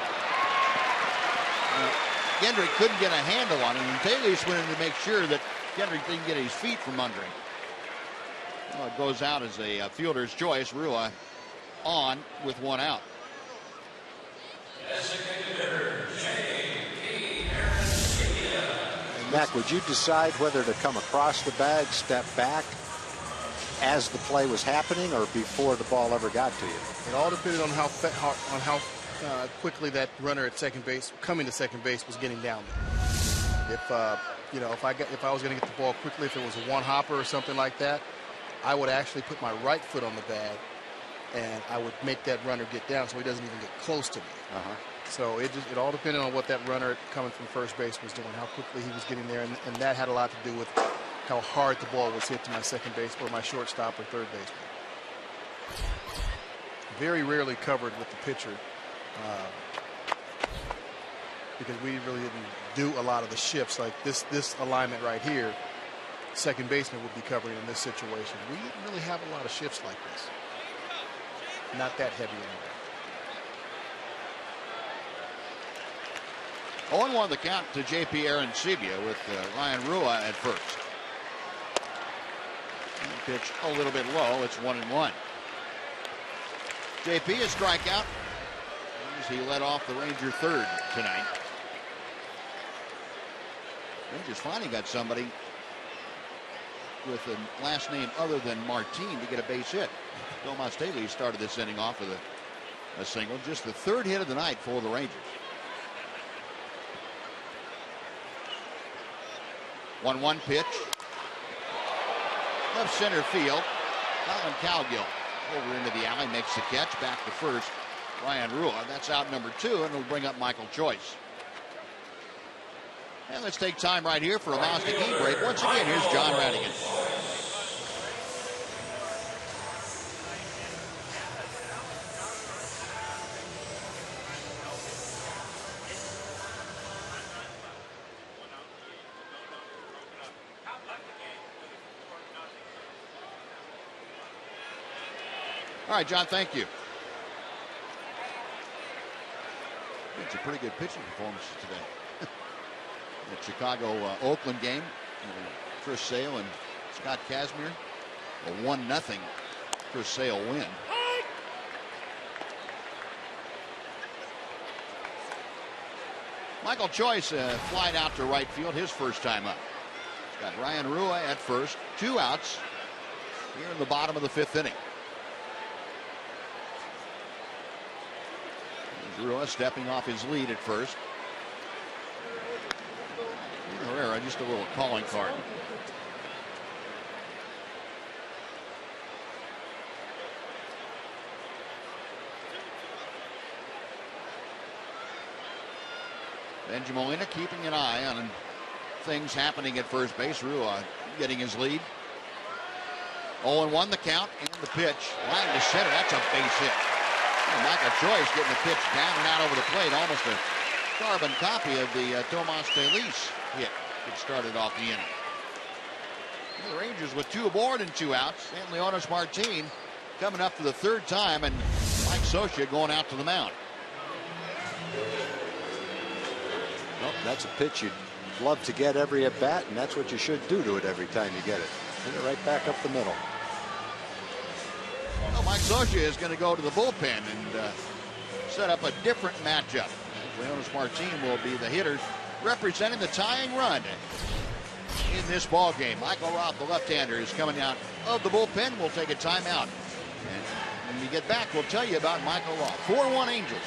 Kendrick couldn't get a handle on him, and Taylor's went in to make sure that Kendrick didn't get his feet from under him. Well, it goes out as a fielder's choice. Rua on with one out. And Mac, would you decide whether to come across the bag, step back as the play was happening, or before the ball ever got to you? It all depended on how quickly that runner at second base, coming to second base, was getting down there. If I was going to get the ball quickly, if it was a one hopper or something like that, I would actually put my right foot on the bag, and I would make that runner get down so he doesn't even get close to me. So it all depended on what that runner coming from first base was doing, how quickly he was getting there, and that had a lot to do with how hard the ball was hit to my second base or my shortstop or third baseman. Very rarely covered with the pitcher, because we really didn't do a lot of the shifts like this alignment right here. Second baseman would be covering in this situation. We didn't really have a lot of shifts like this. Not that heavy anyway. 0-1 the count to J.P. Arancibia with Ryan Rua at first. Pitch a little bit low. It's 1-1. J.P. a strikeout as he led off the Ranger third tonight. Rangers finally got somebody with a last name other than Martin to get a base hit. Tomas Staley started this inning off with a single. Just the third hit of the night for the Rangers. 1-1 pitch. Left center field. Colin Cowgill over into the alley, makes the catch. Back to first. Ryan Rua. That's out number 2, and it'll bring up Michael Choice. And let's take time right here for a Mazda key break. Once again, here's John Radigan. All right, John, thank you. It's a pretty good pitching performance today. The Chicago Oakland game, Chris Sale and Scott Kazmir, a 1-0 Chris Sale win. Michael Choice flied out to right field his first time up. Got Ryan Rua at first, 2 outs here in the bottom of the 5th inning. Rua stepping off his lead at first. Herrera, just a little calling card. Benjamin Molina keeping an eye on things happening at first base. Rua getting his lead. 0-1 the count and the pitch. Line to center. That's a base hit. And Michael Choice getting the pitch down and out over the plate. Almost a carbon copy of the Tomas Telis hit that started off the inning. The Rangers with 2 aboard and 2 outs. And Leonis Martin coming up for the 3rd time, and Mike Scioscia going out to the mound. Well, that's a pitch you'd love to get every at bat, and that's what you should do to it every time you get it. Hit it right back up the middle. Well, Mike Scioscia is going to go to the bullpen and set up a different matchup. Leonis Martin will be the hitter representing the tying run in this ball game. Michael Roth, the left-hander, is coming out of the bullpen. We'll take a timeout. And when we get back, we'll tell you about Michael Roth. 4-1 Angels.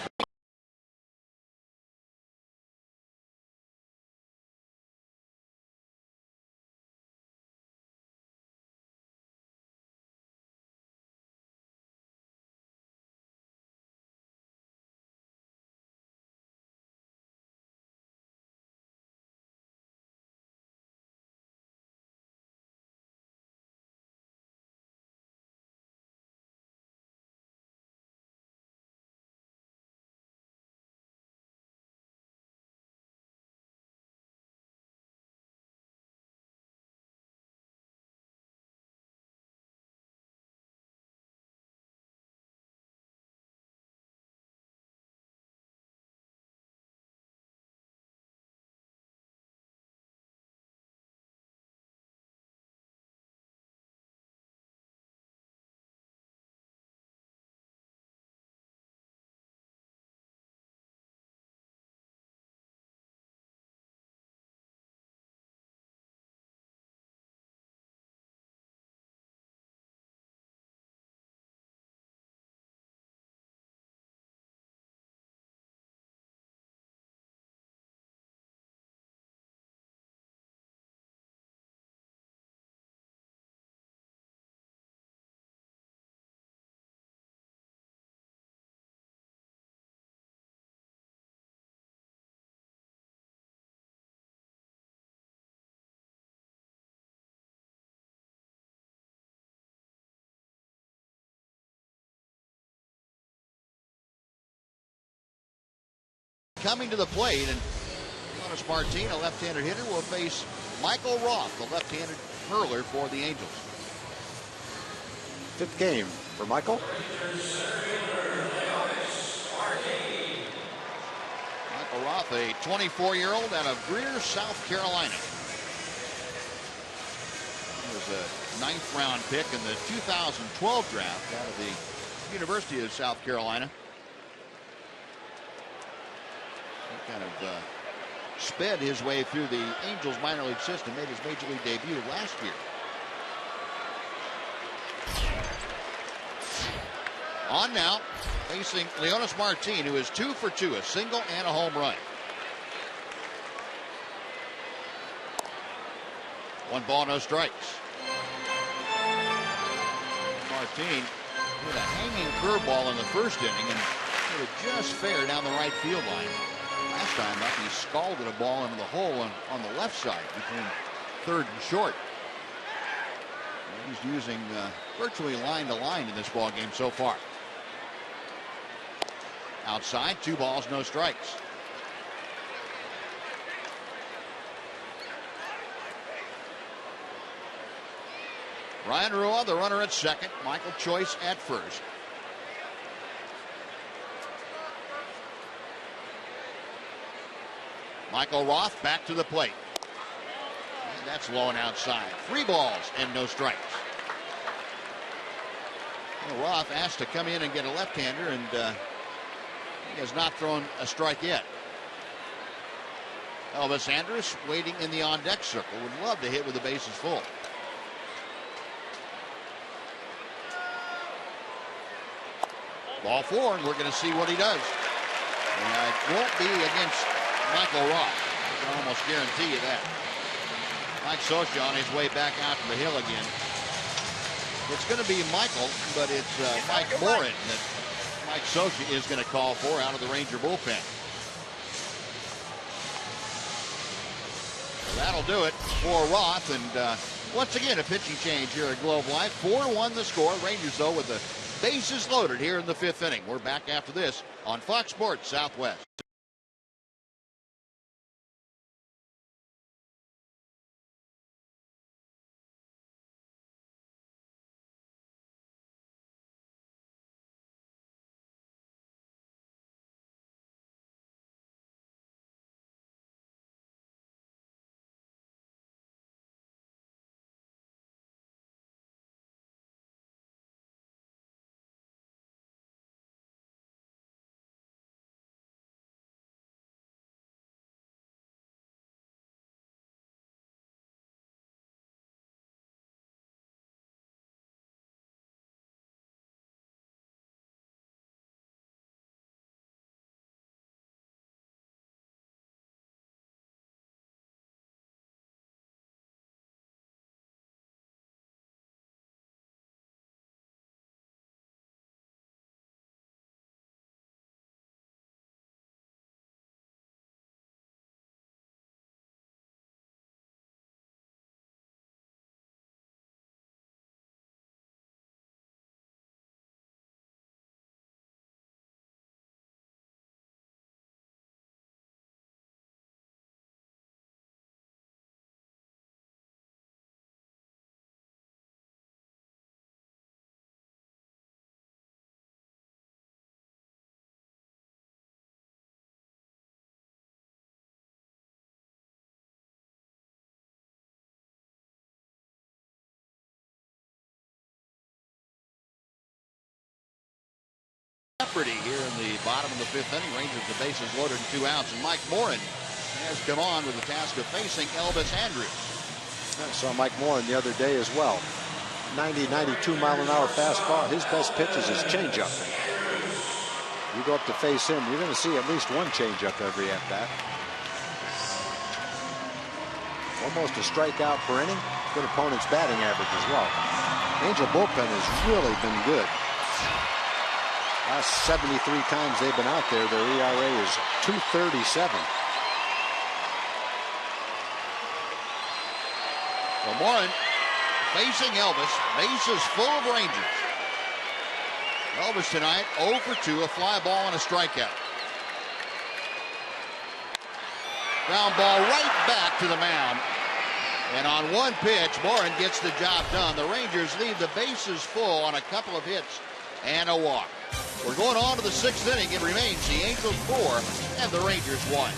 coming to the plate, and Leonys Martin, a left-handed hitter, will face Michael Roth, the left-handed hurler for the Angels. 5th game for Michael. Michael Roth, a 24-year-old out of Greer, South Carolina. He was a 9th-round pick in the 2012 draft out of the University of South Carolina. He kind of sped his way through the Angels minor league system, made his major league debut last year. On now, facing Leonys Martin, who is 2 for 2, a single and a home run. 1 ball, no strikes. Martin hit a hanging curveball in the first inning and hit it just fair down the right field line. Last time up, he scalded a ball into the hole on the left side between third and short. He's using virtually line to line in this ball game so far. Outside, 2 balls, no strikes. Ryan Rua, the runner at second. Michael Choice at first. Michael Roth back to the plate. And that's low and outside. 3 balls and no strikes. Well, Roth asked to come in and get a left-hander, and he has not thrown a strike yet. Elvis Andrus waiting in the on-deck circle. Would love to hit with the bases full. Ball 4, and we're going to see what he does. And it won't be against Michael Roth. I can almost guarantee you that. Mike Scioscia on his way back out to the hill again. It's going to be Michael, but it's Mike Morin that Mike Scioscia is going to call for out of the Ranger bullpen. So that'll do it for Roth, and once again a pitching change here at Globe Life. 4-1 the score. Rangers, though, with the bases loaded here in the 5th inning. We're back after this on Fox Sports Southwest. Jeopardy here in the bottom of the 5th inning. Rangers the bases loaded and 2 outs, and Mike Morin has come on with the task of facing Elvis Andrus. I saw Mike Morin the other day as well. 90, 92 mile an hour fastball. His best pitch is his changeup. You go up to face him, you're going to see at least one changeup every at bat. Almost a strikeout per inning. Good opponent's batting average as well. Angel bullpen has really been good. Last 73 times they've been out there, their ERA is 2.37. So Morin facing Elvis, bases full of Rangers. Elvis tonight 0 for 2, a fly ball and a strikeout. Ground ball right back to the mound. And on one pitch, Morin gets the job done. The Rangers leave the bases full on a couple of hits and a walk. We're going on to the 6th inning. It remains the Angels 4 and the Rangers 1.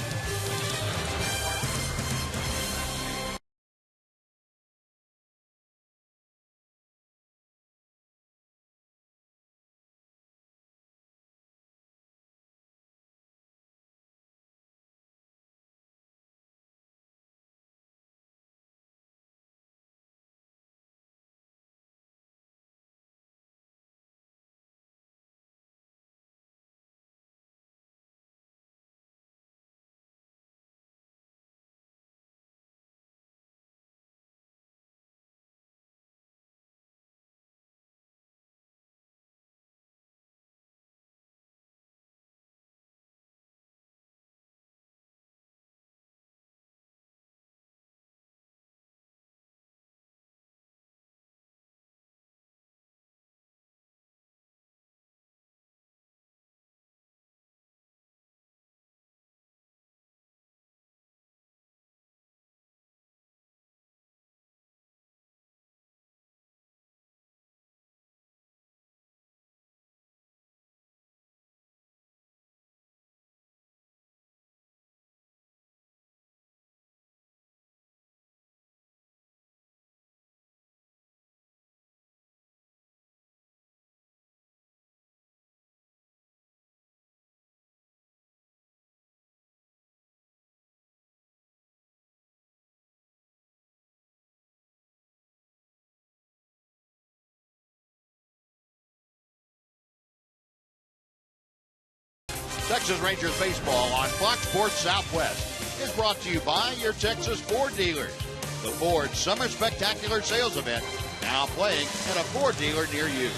Texas Rangers baseball on Fox Sports Southwest is brought to you by your Texas Ford dealers. The Ford Summer Spectacular Sales Event now playing at a Ford dealer near you.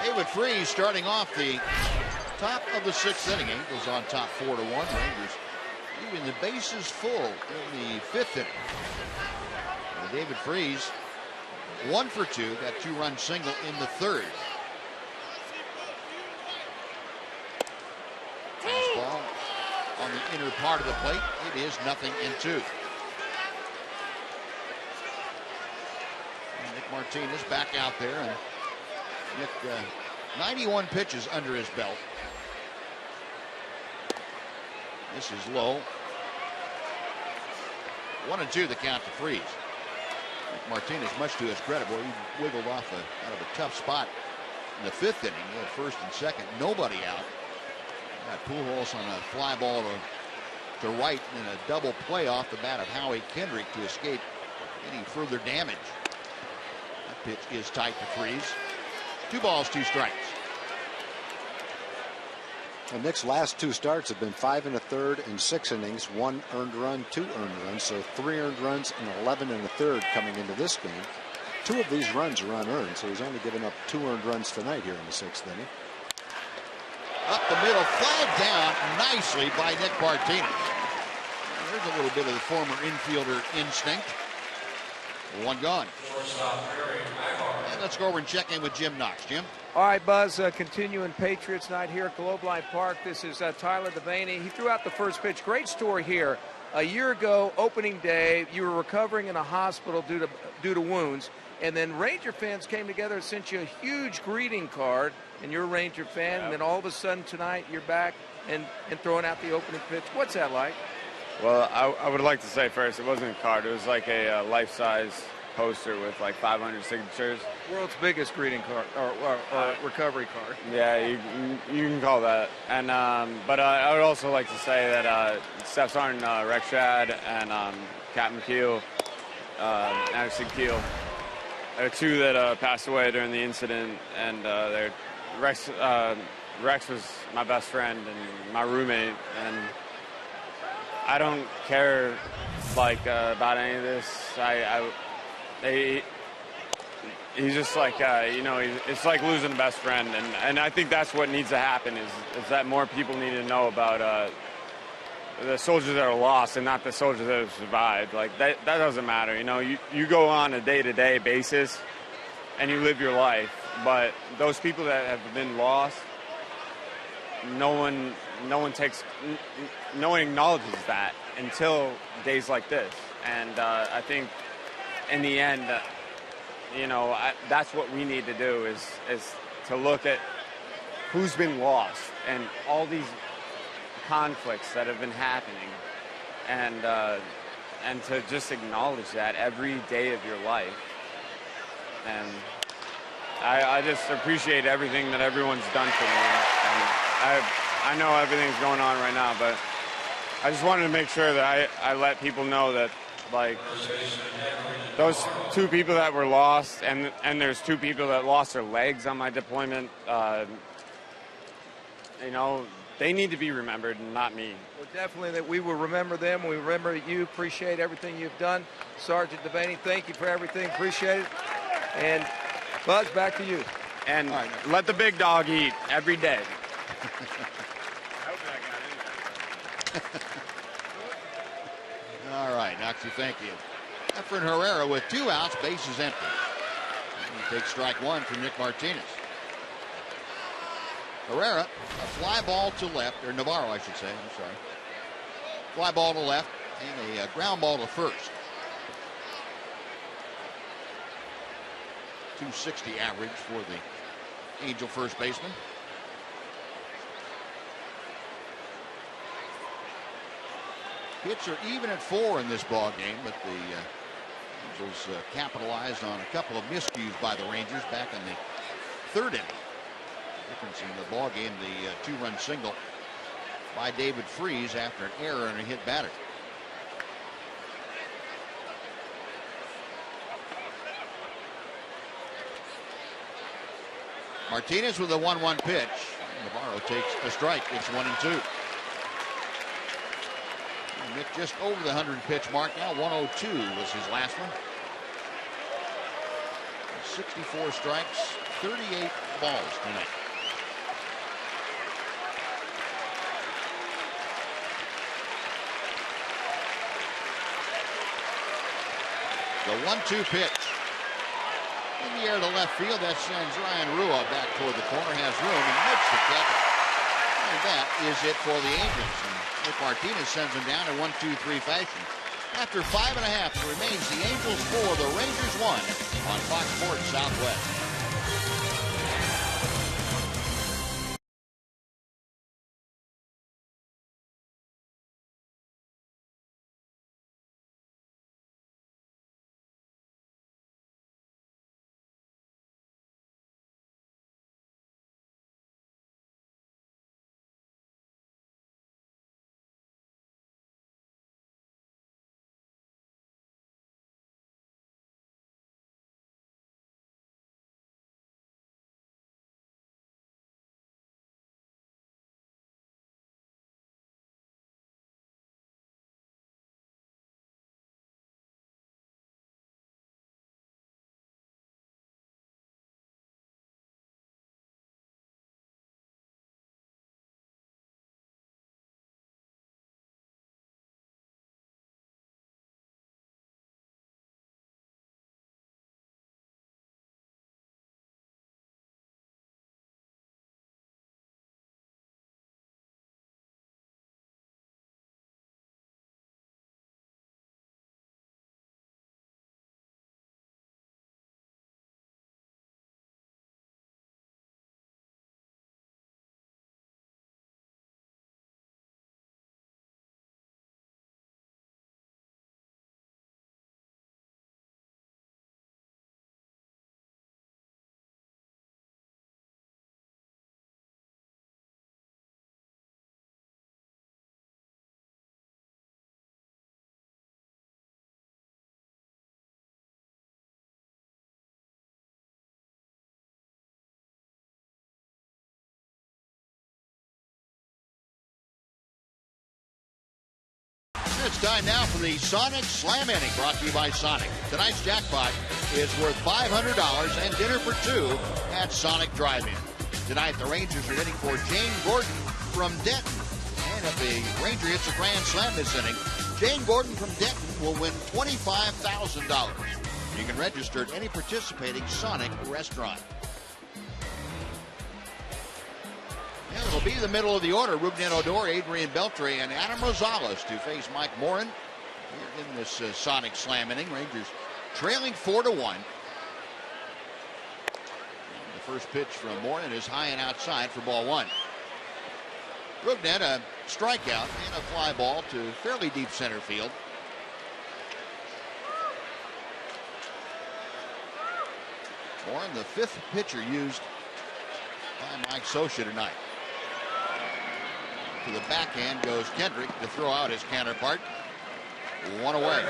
David Freese starting off the top of the 6th inning. Angels on top 4-1. Rangers leaving the bases full in the 5th inning. And David Freese 1 for 2, got 2-run single in the 3rd. Fastball on the inner part of the plate. It is 0-2. And Nick Martinez back out there, and Nick 91 pitches under his belt. This is low. 1-2 the count to Freese. Nick Martinez, much to his credit, boy, he wiggled off out of a tough spot in the 5th inning. He had 1st and 2nd, nobody out. Got Pujols on a fly ball to right in a double play off the bat of Howie Kendrick to escape any further damage. That pitch is tight to Freese. 2 balls, 2 strikes. And Nick's last 2 starts have been 5 1/3 and 6 innings, 1 earned run, 2 earned runs, so 3 earned runs and 11 1/3 coming into this game. 2 of these runs are unearned, so he's only given up 2 earned runs tonight here in the 6th inning. Up the middle, flagged down nicely by Nick Martinez. There's a little bit of the former infielder instinct. 1 gone. And let's go over and check in with Jim Knox. Jim? All right, Buzz, continuing Patriots night here at Globe Life Park. This is Tyler Devaney. He threw out the first pitch. Great story here. A year ago, opening day, you were recovering in a hospital due to wounds, and then Ranger fans came together and sent you a huge greeting card, and you're a Ranger fan, and then all of a sudden tonight you're back and throwing out the opening pitch. What's that like? Well, I would like to say first, it wasn't a card. It was like a life-size poster with like 500 signatures. World's biggest greeting card or recovery card. Yeah, you can call that. And but I would also like to say that Steph Sergeant, Rex Shad, and Captain Keel, Anderson Keel, are 2 that passed away during the incident, and Rex was my best friend and my roommate, and I don't care about any of this. He's just like it's like losing a best friend, and I think that's what needs to happen is that more people need to know about the soldiers that are lost and not the soldiers that have survived. Like that doesn't matter. You go on a day-to-day basis and you live your life, but those people that have been lost, no one no one acknowledges that until days like this. And I think in the end, that's what we need to do is to look at who's been lost and all these conflicts that have been happening, and to just acknowledge that every day of your life. And I just appreciate everything that everyone's done for me. And I know everything's going on right now, but I just wanted to make sure that I let people know that, like, those two people that were lost, and there's two people that lost their legs on my deployment, they need to be remembered and not me. Well, definitely that we will remember them. We remember you. Appreciate everything you've done. Sergeant Devaney, thank you for everything. Appreciate it. And Buzz, back to you. And let the big dog eat every day. All right, Noxie, thank you. Efren Herrera with 2 outs, bases empty. He takes strike 1 from Nick Martinez. Herrera, a fly ball to left, or Navarro, I should say. I'm sorry. Fly ball to left and a ground ball to first. 260 average for the Angel first baseman. Hits are even at 4 in this ball game, but the Angels capitalized on a couple of miscues by the Rangers back in the 3rd inning. Difference in the ball game, the 2-run single by David Freese after an error and a hit batter. Martinez with a 1-1 pitch. Navarro takes a strike. It's 1-2. Nick just over the 100 pitch mark now. 102 was his last one. 64 strikes, 38 balls tonight. The 1-2 pitch. In the air to left field, that sends Ryan Rua back toward the corner, has room and makes the catch. And that is it for the Angels. And Nick Martinez sends them down in 1-2-3 fashion. After 5.5, it remains the Angels 4, the Rangers 1 on Fox Sports Southwest. It's time now for the Sonic Slam Inning, brought to you by Sonic. Tonight's jackpot is worth $500 and dinner for 2 at Sonic Drive-In. Tonight, the Rangers are hitting for Jane Gordon from Denton. And if the Ranger hits a grand slam this inning, Jane Gordon from Denton will win $25,000. You can register at any participating Sonic restaurant. And it'll be the middle of the order. Ruben Odor, Adrian Beltre, and Adam Rosales to face Mike Morin here in this Sonic Slam inning. Rangers trailing 4-1. The first pitch from Morin is high and outside for ball one. Rugnet, a strikeout and a fly ball to fairly deep center field. Morin, the fifth pitcher used by Mike Scioscia tonight. To the backhand goes Kendrick to throw out his counterpart. One away.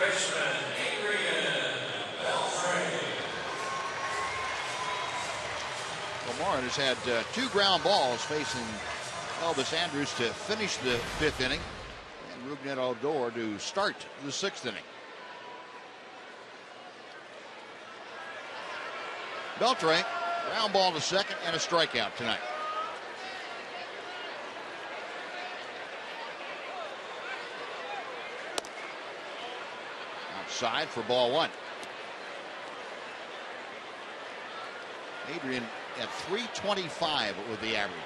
Morin has had two ground balls facing Elvis Andrus to finish the fifth inning, and Rugnet Odor to start the sixth inning. Beltre, ground ball to second and a strikeout tonight. Outside for ball one. Adrian at 325 with the average.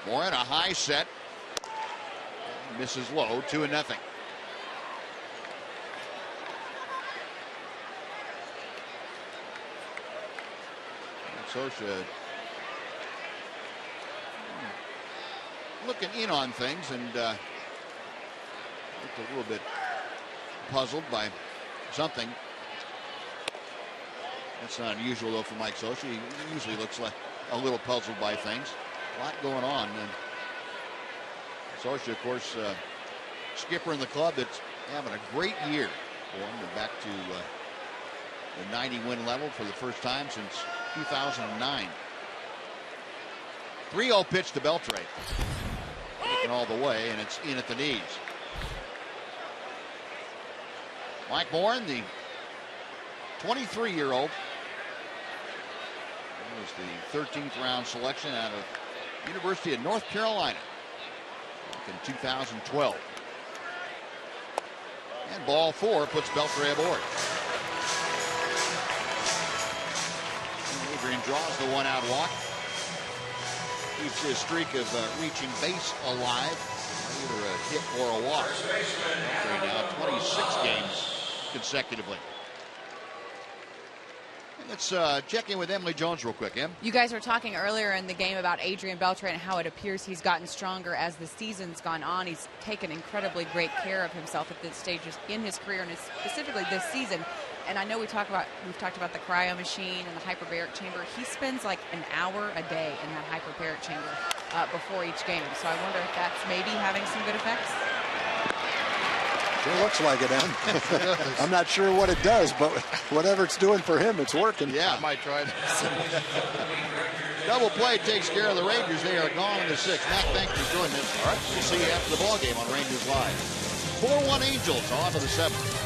Morin, a high set. Misses low, 2-0. Scioscia looking in on things and looked a little bit puzzled by something. That's not unusual though for Mike Scioscia. He usually looks like a little puzzled by things. A lot going on. And Scioscia, of course, skipper in the club that's having a great year for him. They're back to the 90-win level for the first time since 2009. 3-0 pitch to Beltre. Taken all the way, and it's in at the knees. Mike Morin, the 23-year-old, was the 13th round selection out of University of North Carolina back in 2012. And ball four puts Beltre aboard. And Adrian draws the one-out walk. Keeps his streak of reaching base alive. Either a hit or a walk. Beltre now 26 games consecutively. Let's check in with Emily Jones real quick, Em. You guys were talking earlier in the game about Adrian Beltre and how it appears he's gotten stronger as the season's gone on. He's taken incredibly great care of himself at this stage in his career, and specifically this season. And I know we've talked about the cryo machine and the hyperbaric chamber. He spends like an hour a day in that hyperbaric chamber before each game. So I wonder if that's maybe having some good effects. It looks like it, Em. I'm not sure what it does, but whatever it's doing for him, it's working. Yeah, I might try it. Double play takes care of the Rangers. They are gone in the sixth. Matt, thanks for joining us. All right, we'll see you after the ball game on Rangers Live. 4-1 Angels on to the seventh.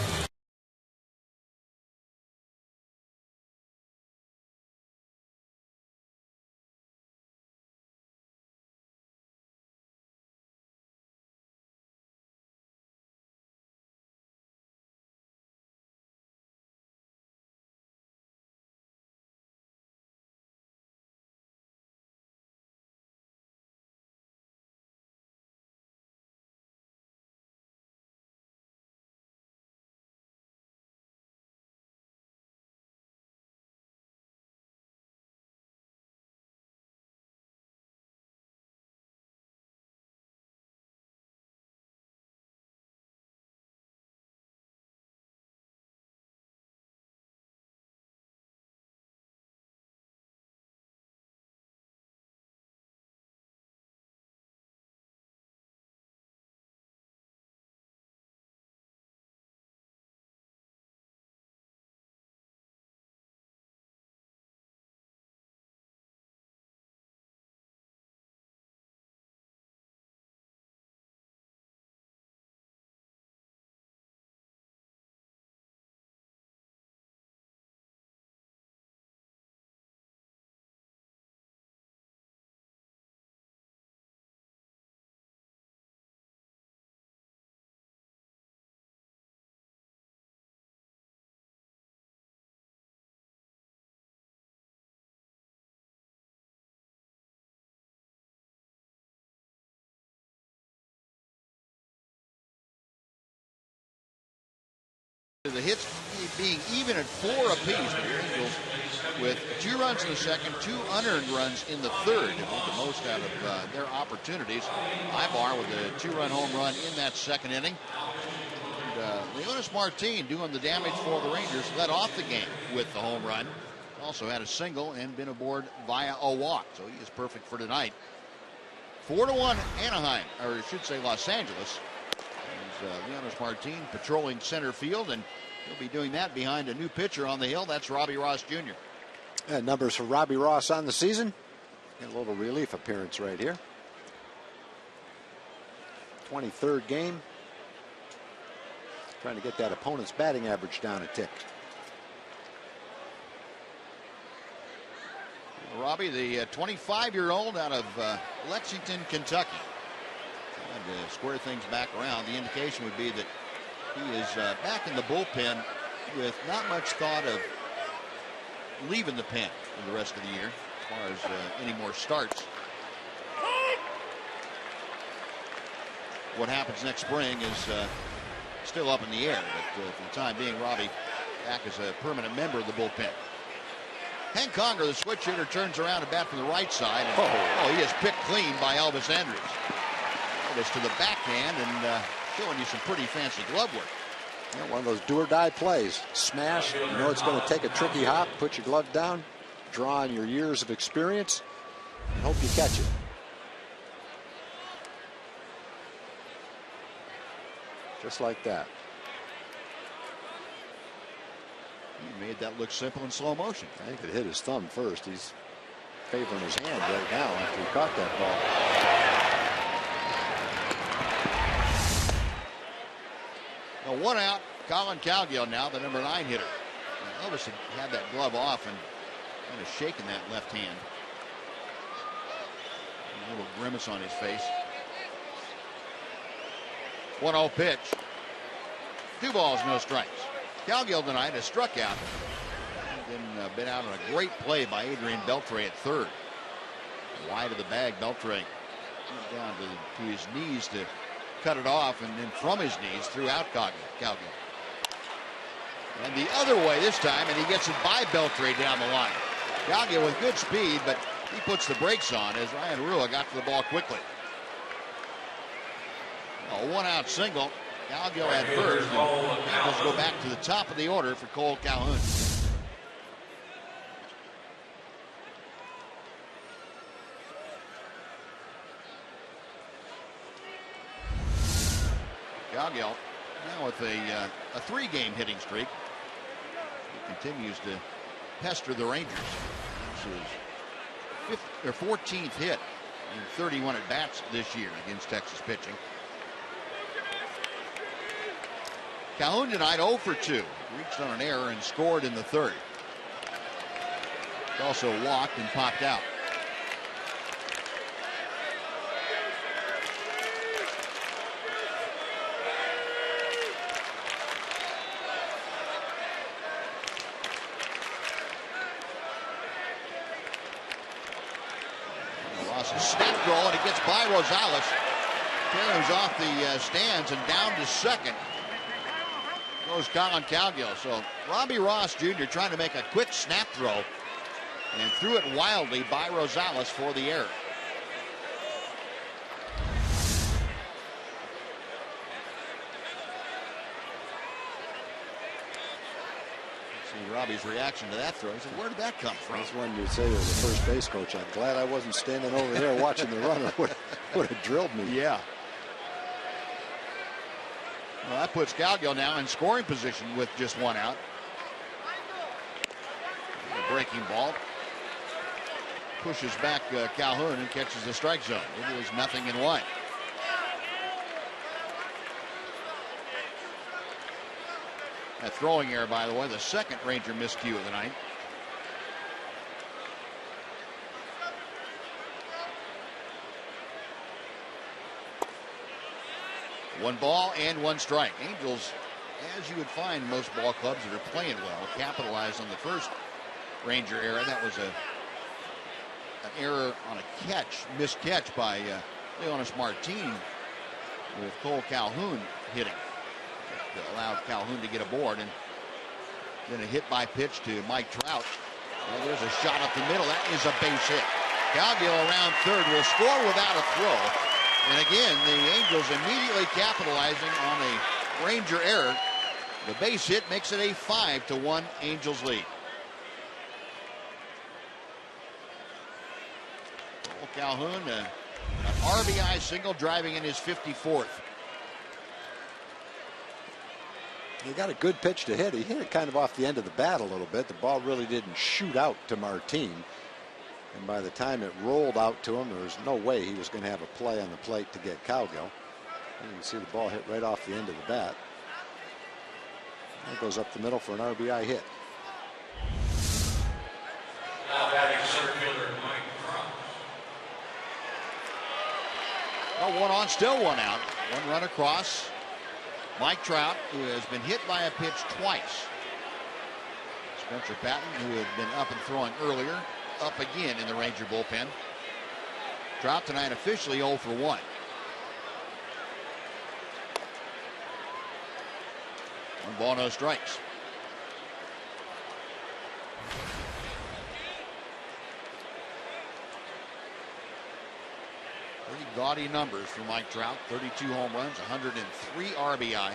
The hits being even at 4 apiece. The Angels with 2 runs in the second, 2 unearned runs in the third. They made the most out of their opportunities. Ibar with a 2-run home run in that second inning. And Leonis Martin doing the damage for the Rangers, led off the game with the home run. Also had a single and been aboard via a walk, so he is perfect for tonight. 4-1 Anaheim, or I should say Los Angeles. Leonis Martin patrolling center field, and he'll be doing that behind a new pitcher on the hill. That's Robbie Ross Jr. And numbers for Robbie Ross on the season. Get a little relief appearance right here. 23rd game. Trying to get that opponent's batting average down a tick. Robbie, the 25-year-old out of Lexington, Kentucky. To square things back around, the indication would be that he is back in the bullpen with not much thought of leaving the pen for the rest of the year as far as any more starts. What happens next spring is still up in the air, but for the time being, Robbie back as a permanent member of the bullpen. Hank Conger, the switch hitter, turns around and bat from the right side, and he is picked clean by Elvis Andrews. Elvis to the backhand and showing you some pretty fancy glove work. Yeah, one of those do-or-die plays. Smash, you know it's going to take a tricky hop, put your glove down, draw on your years of experience, and hope you catch it. Just like that. He made that look simple in slow motion. I think it hit his thumb first. He's favoring his hand right now after he caught that ball. Now 1 out. Colin Cowgill now, the number 9 hitter. Now, Elvis had that glove off and kind of shaking that left hand. A little grimace on his face. 1-0 pitch. 2 balls, no strikes. Cowgill tonight has struck out. And then been out on a great play by Adrian Beltre at third. Wide of the bag, Beltre went down to his knees to cut it off, and then from his knees threw out Cowgill. And the other way this time, and he gets it by Beltre down the line. Cowgill with good speed, but he puts the brakes on as Ryan Rua got to the ball quickly. A 1-out single. Cowgill at first. Angels go back to the top of the order for Cole Calhoun. Cowgill now with a 3-game hitting streak. He continues to pester the Rangers. This is 14th hit in 31 at bats this year against Texas pitching. Calhoun tonight 0 for 2. Reached on an error and scored in the third. He also walked and popped out. Lost a snap throw, and it gets by Rosales. Carries off the stands and down to second. Goes Colin Cowgill. So Robbie Ross Jr. trying to make a quick snap throw and threw it wildly by Rosales for the error. See Robbie's reaction to that throw. He said, where did that come from? That's one you'd say as a first base coach. I'm glad I wasn't standing over there watching the runner. Would have drilled me. Yeah. Well, that puts Cowgill now in scoring position with just 1 out. A breaking ball. Pushes back Calhoun and catches the strike zone. It is 0-1. That throwing error, by the way, the second Ranger miscue of the night. One ball and 1 strike. Angels, as you would find most ball clubs that are playing well, capitalized on the first Ranger error. That was an error on a catch, missed catch by Leonis Martin with Cole Calhoun hitting. allowed Calhoun to get aboard. And then a hit by pitch to Mike Trout. And there's a shot up the middle. That is a base hit. Cowgill around third will score without a throw. And again, the Angels immediately capitalizing on a Ranger error. The base hit makes it a 5-1 Angels lead. Calhoun, an RBI single, driving in his 54th. He got a good pitch to hit. He hit it kind of off the end of the bat a little bit. The ball really didn't shoot out to Martin. And by the time it rolled out to him, there was no way he was going to have a play on the plate to get Cowgill. And you can see the ball hit right off the end of the bat. It goes up the middle for an RBI hit. Now batting center fielder Mike Trout. Well, one on, still one out. One run across. Mike Trout, who has been hit by a pitch twice. Spencer Patton, who had been up and throwing earlier, up again in the Ranger bullpen. Trout tonight officially 0 for 1. One ball, no strikes. Pretty gaudy numbers for Mike Trout. 32 home runs, 103 RBI.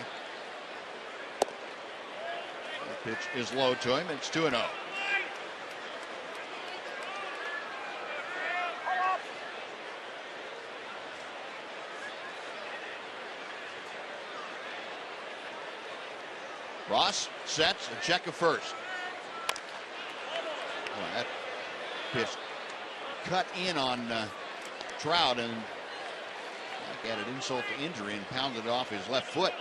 The pitch is low to him. It's 2-0. Ross sets a check of first. Well, that pitch cut in on Trout and like added insult to injury and pounded it off his left foot.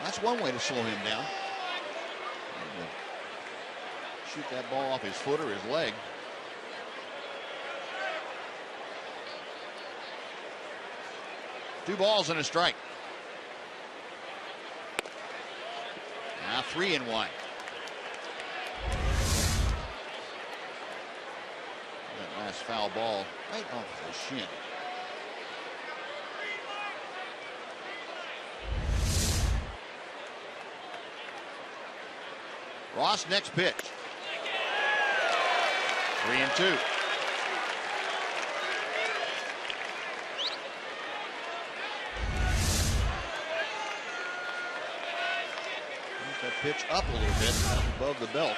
That's one way to slow him down. Shoot that ball off his foot or his leg. Two balls and a strike. Now 3-1. That last foul ball right off the shin. Ross, next pitch. 3-2. That pitch up a little bit above the belt.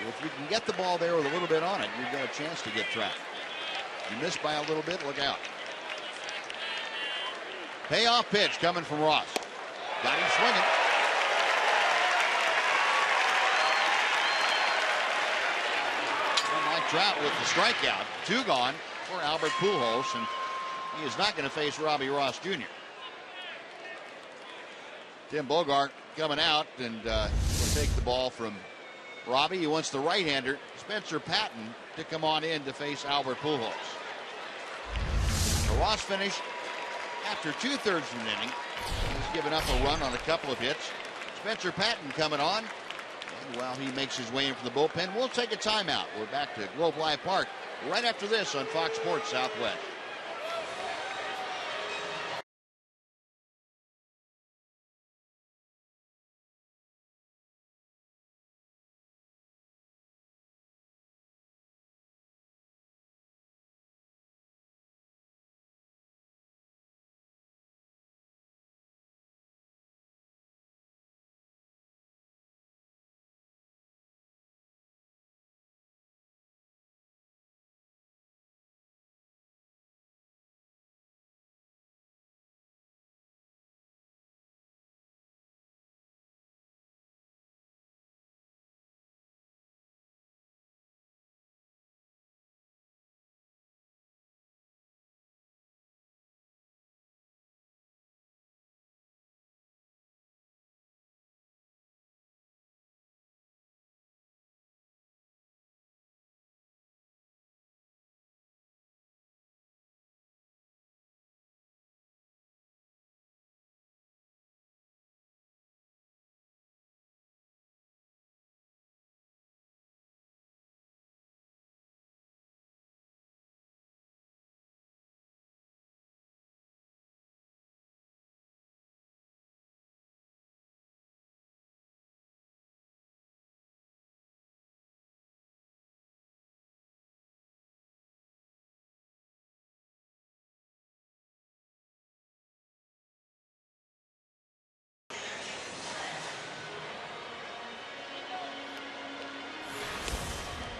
If you can get the ball there with a little bit on it, you've got a chance to get trapped. You miss by a little bit, look out. Payoff pitch coming from Ross. Got him swinging. Mike Trout with the strikeout. 2 gone for Albert Pujols, and he is not going to face Robbie Ross Jr. Tim Bogart coming out and will take the ball from Robbie. He wants the right-hander, Spencer Patton, to come on in to face Albert Pujols. The Ross finish after 2/3 of an inning. He's given up a run on a couple of hits. Spencer Patton coming on. And while he makes his way in from the bullpen, we'll take a timeout. We're back to Globe Life Park right after this on Fox Sports Southwest.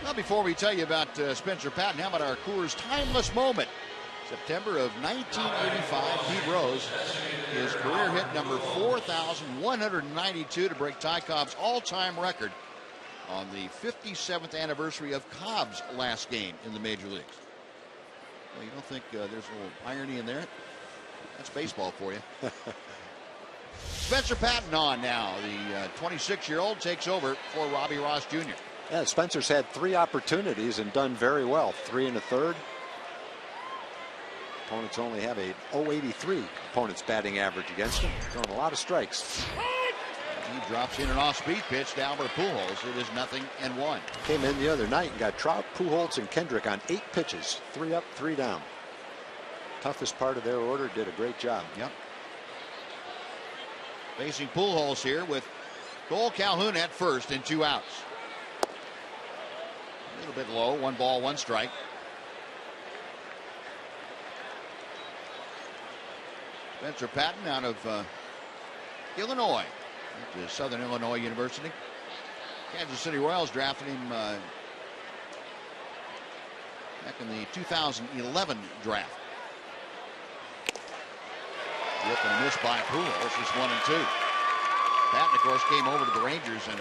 Well, before we tell you about Spencer Patton, how about our Coors Timeless Moment? September of 1985, Pete Rose, his career hit number 4,192 to break Ty Cobb's all-time record on the 57th anniversary of Cobb's last game in the major leagues. Well, you don't think there's a little irony in there? That's baseball for you. Spencer Patton on now. The 26-year-old takes over for Robbie Ross Jr. Yeah, Spencer's had 3 opportunities and done very well. 3 1/3. Opponents only have a .083 opponent's batting average against him. Throwing a lot of strikes. He drops in an off-speed pitch to Albert Pujols. It is 0-1. Came in the other night and got Trout, Pujols, and Kendrick on 8 pitches. 3 up, 3 down. Toughest part of their order, did a great job. Yep. Facing Pujols here with Cole Calhoun at first and 2 outs. A little bit low. 1 ball, 1 strike. Spencer Patton out of Illinois, to Southern Illinois University. Kansas City Royals drafted him back in the 2011 draft. Whip and a miss by Pujols. It's 1-2. Patton, of course, came over to the Rangers in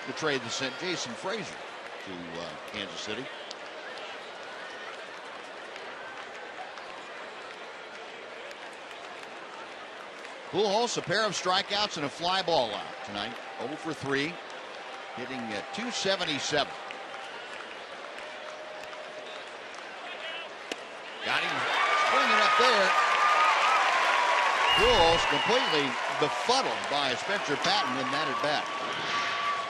the trade that sent Jason Frazier to Kansas City. Pujols, a pair of strikeouts and a fly ball out tonight. 0 for 3, hitting at .277. Got him swinging up there. Pujols completely befuddled by Spencer Patton in that at bat.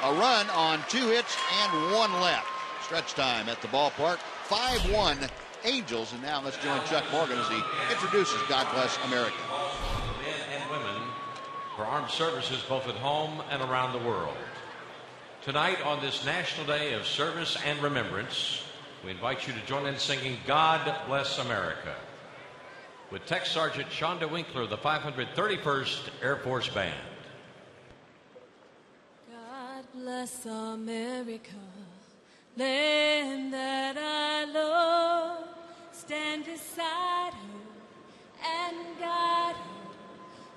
A run on 2 hits and 1 left. Stretch time at the ballpark. 5-1 Angels, and now let's join Chuck Morgan as he introduces God Bless America. For armed services both at home and around the world. Tonight on this National Day of Service and Remembrance, we invite you to join in singing God Bless America with Tech Sergeant Shonda Winkler, the 531st Air Force Band. God bless America, land that I love, stand beside her and guide her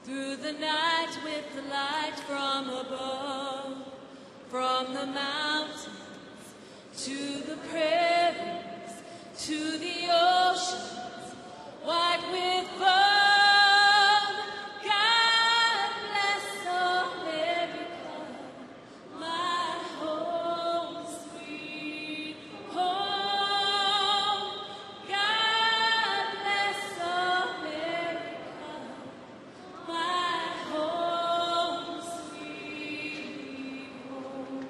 through the night with the light from above, from the mountains to the prairies, to the oceans, white with foam. God bless America, my home, sweet home. God bless America, my home, sweet home.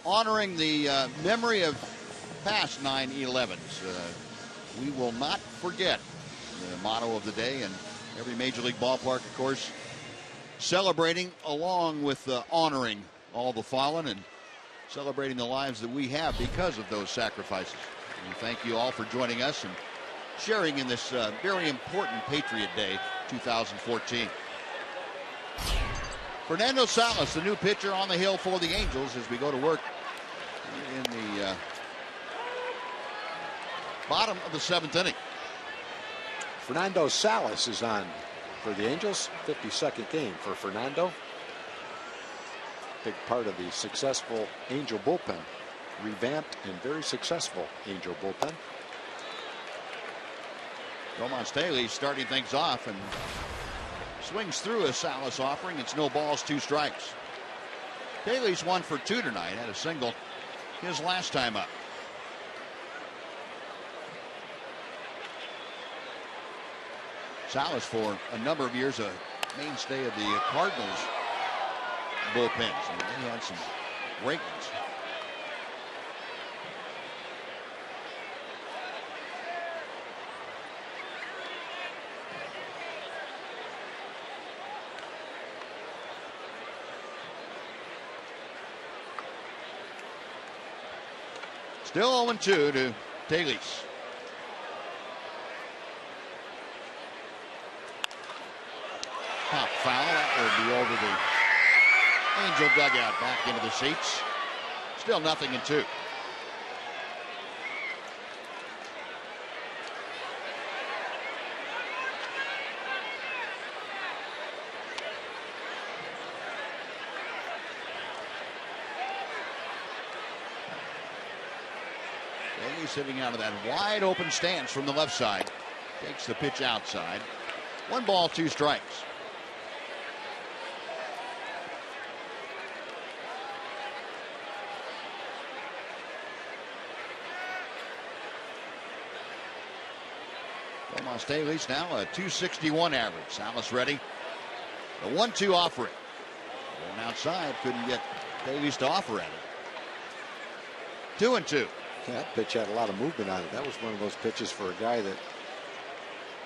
honoring the memory of past 9/11s. We will not forget, the motto of the day, and every Major League ballpark, of course, celebrating along with honoring all the fallen and celebrating the lives that we have because of those sacrifices. And thank you all for joining us and sharing in this very important Patriot Day 2014. Fernando Salas, the new pitcher on the hill for the Angels, as we go to work in the bottom of the 7th inning. Fernando Salas is on for the Angels. 52nd game for Fernando. Big part of the successful Angel bullpen. Revamped and very successful Angel bullpen. Roman Staley starting things off and swings through a Salas offering. It's no balls, 2 strikes. Staley's 1 for 2 tonight. Had a single his last time up. Salas for a number of years a mainstay of the Cardinals bullpens. And he had some great ones. Still 0-2 to Taylor. Pop foul. That will be over the Angel dugout, back into the seats. Still 0-2. Sitting out of that wide open stance from the left side. Takes the pitch outside. 1 ball, 2 strikes. Roman Staley's now a .261 average. Salas ready. The 1-2 offering. Going outside, couldn't get Staley's to offer at it. 2-2. That pitch had a lot of movement on it. That was one of those pitches for a guy that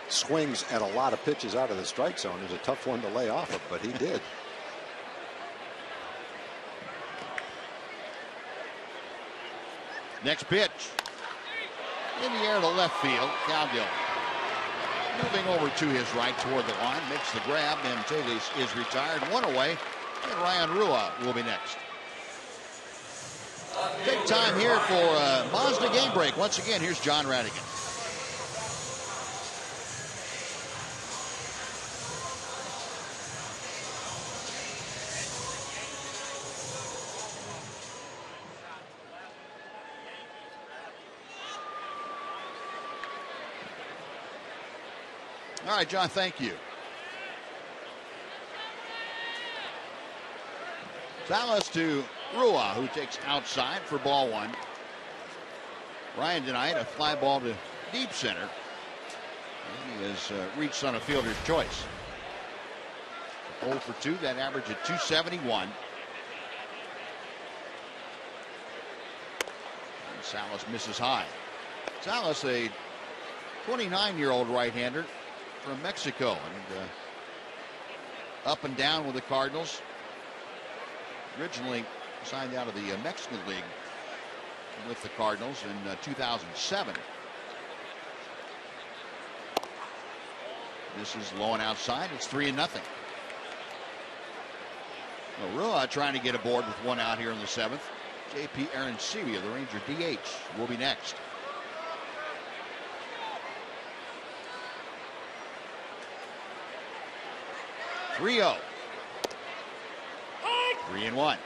swings at a lot of pitches out of the strike zone. It was a tough one to lay off of, but he did. Next pitch. In the air to left field. Cowgill moving over to his right toward the line. Makes the grab, and Taylor is retired. 1 away, and Ryan Rua will be next. Take time here for Mazda game break. Once again, here's John Radigan. All right, John, thank you. Salas to Rua, who takes outside for ball 1. Ryan tonight, a fly ball to deep center. He has reached on a fielder's choice. 0 for 2, that average at .271. And Salas misses high. Salas, a 29-year-old right-hander from Mexico, and up and down with the Cardinals. Originally signed out of the Mexican League with the Cardinals in 2007. This is low and outside. It's 3-0. Rua trying to get aboard with 1 out here in the 7th. J.P. Arancibia, the Ranger DH, will be next. .30. 3-1.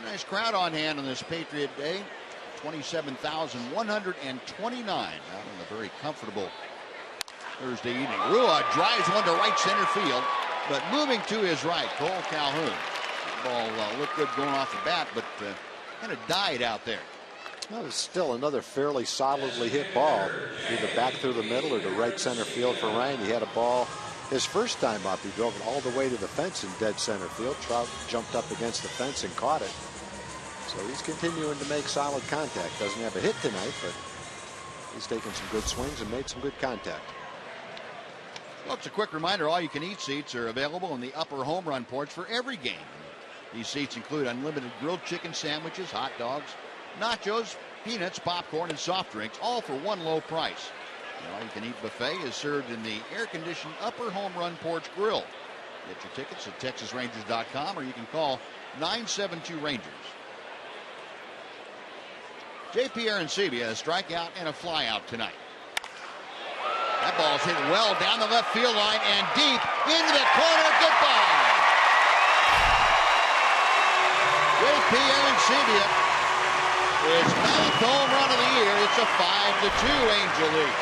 Nice crowd on hand on this Patriot Day. 27,129 out on a very comfortable Thursday evening. Rua drives one to right center field, but moving to his right, Cole Calhoun. The ball looked good going off the bat, but kind of died out there. Well, it's still another fairly solidly hit ball, either back through the middle or to right center field for Ryan. He had a ball his first time up. He drove it all the way to the fence in dead center field. Trout jumped up against the fence and caught it. So he's continuing to make solid contact. Doesn't have a hit tonight, but he's taken some good swings and made some good contact. Well, it's a quick reminder, all-you-can-eat seats are available in the upper home run porch for every game. These seats include unlimited grilled chicken sandwiches, hot dogs, nachos, peanuts, popcorn, and soft drinks, all for one low price. The all-you-can-eat buffet is served in the air-conditioned upper home run porch grill. Get your tickets at TexasRangers.com, or you can call 972-RANGERS. J.P. Arancibia, a strikeout and a flyout tonight. That ball's hit well down the left field line and deep into the corner. Goodbye. J.P. Arancibia, his 9th home run of the year. It's a 5-2 Angel lead.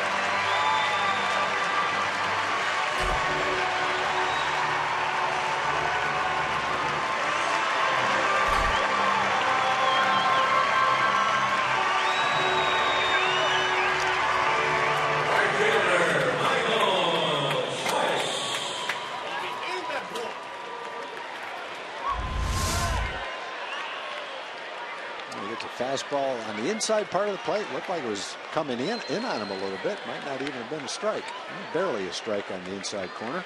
Fastball on the inside part of the plate. Looked like it was coming in on him a little bit. Might not even have been a strike. Barely a strike on the inside corner.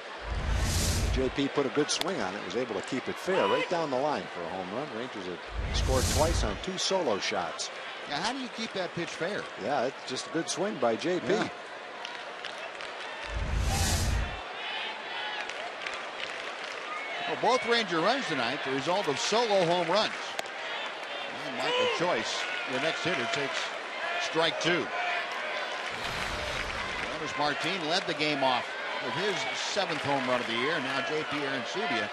JP put a good swing on it. Was able to keep it fair right down the line for a home run. Rangers have scored twice on 2 solo shots. Yeah, how do you keep that pitch fair? Yeah, it's just a good swing by JP. Yeah. Well, both Ranger runs tonight, the result of solo home runs. And Michael Choice, the next hitter, takes strike 2. Leonard Martin led the game off with his 7th home run of the year. Now J.P. Arancibia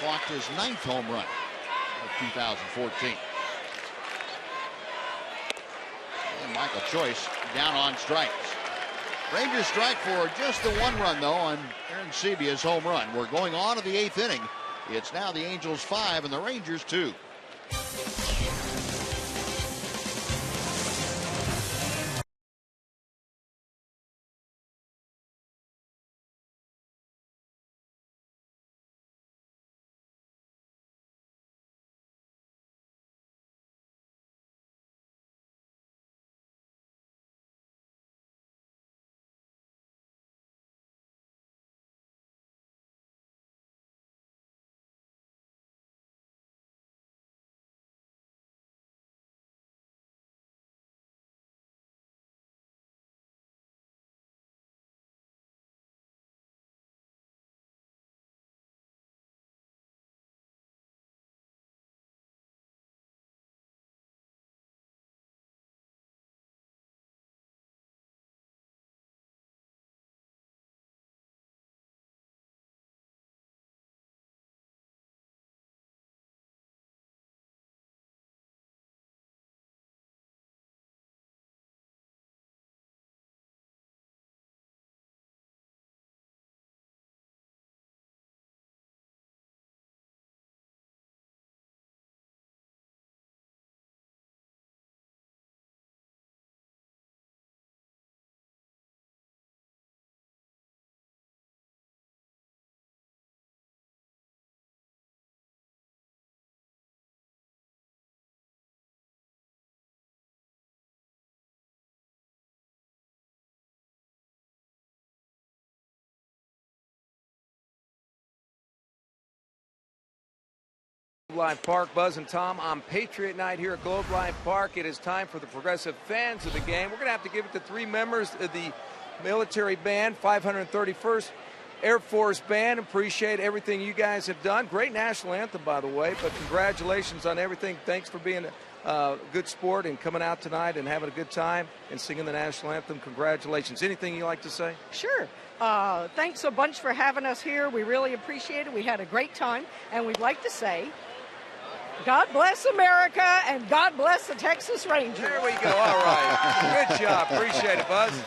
clocked his 9th home run of 2014. And Michael Choice down on strikes. Rangers strike for just the 1 run, though, on Arancibia's home run. We're going on to the 8th inning. It's now the Angels 5 and the Rangers 2. Line Park, Buzz and Tom on Patriot Night here at Globe Life Park. It is time for the progressive fans of the game. We're going to have to give it to 3 members of the military band, 531st Air Force Band. Appreciate everything you guys have done. Great national anthem, by the way, but congratulations on everything. Thanks for being a good sport and coming out tonight and having a good time and singing the national anthem. Congratulations. Anything you like to say? Sure. Thanks a bunch for having us here. We really appreciate it. We had a great time, and we'd like to say, God bless America, and God bless the Texas Rangers. There we go. All right. Good job. Appreciate it, Buzz.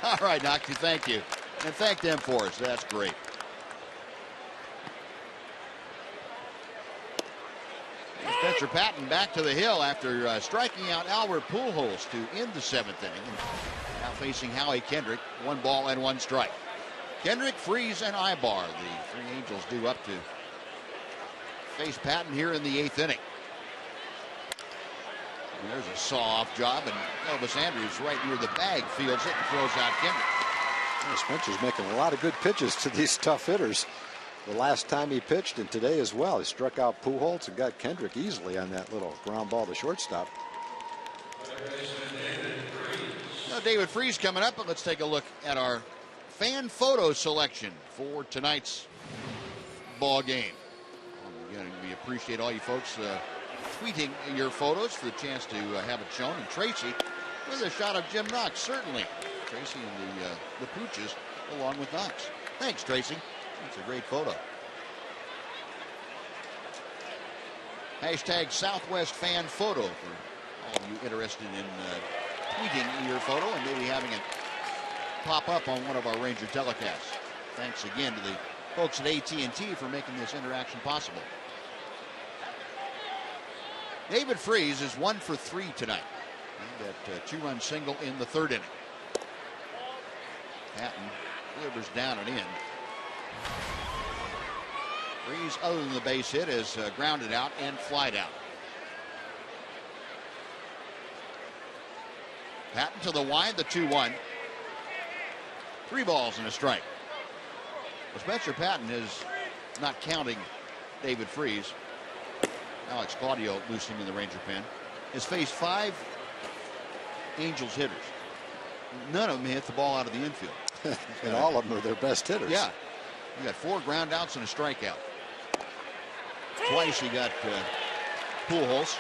All right, Noxie, thank you. And thank them for us. That's great. Spencer Patton back to the hill after striking out Albert Pujols to end the 7th inning. Now facing Howie Kendrick, 1 ball and 1 strike. Kendrick, Freese, and Ibar, the 3 Angels due up to face Patton here in the 8th inning. And there's a saw-off job, and Elvis Andrews right near the bag fields it and throws out Kendrick. Well, Spencer's making a lot of good pitches to these tough hitters. The last time he pitched, and today as well, he struck out Pujols and got Kendrick easily on that little ground ball to shortstop. Now David Freese coming up, but let's take a look at our fan photo selection for tonight's ball game. Again, we appreciate all you folks tweeting your photos for the chance to have it shown. And Tracy with a shot of Jim Knox, certainly. Tracy and the Pooches along with Knox. Thanks, Tracy. That's a great photo. Hashtag Southwest Fan Photo for all of you interested in tweeting your photo and maybe having it pop up on one of our Ranger telecasts. Thanks again to the folks at AT&T for making this interaction possible. David Freese is 1 for 3 tonight. And that 2-run single in the 3rd inning. Patton delivers down and in. Freese, other than the base hit, is grounded out and flied out. Patton to the wide, the 2-1. 3 balls and a strike. Well, Spencer Patton is not counting David Freese. Alex Claudio losing in the Ranger pen. Has faced 5 Angels hitters. None of them hit the ball out of the infield. And all of them are their best hitters. Yeah. He got 4 ground outs and a strikeout. Twice he got Pujols.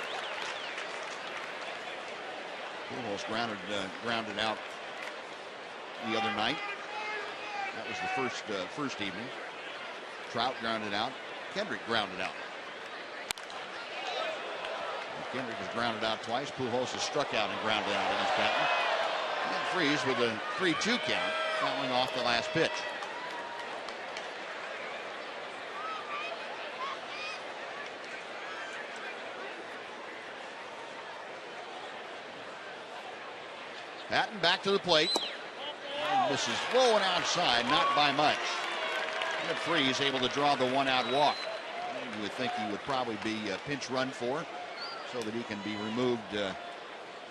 Pujols grounded out the other night. That was the first evening. Trout grounded out. Kendrick grounded out. Kendrick has grounded out twice. Pujols has struck out and grounded out against Patton. And Freese with a 3-2 count, fouling off the last pitch. Patton back to the plate. And misses low and outside, not by much. And Freese able to draw the 1-out walk. You would think he would probably be pinch run for, so that he can be removed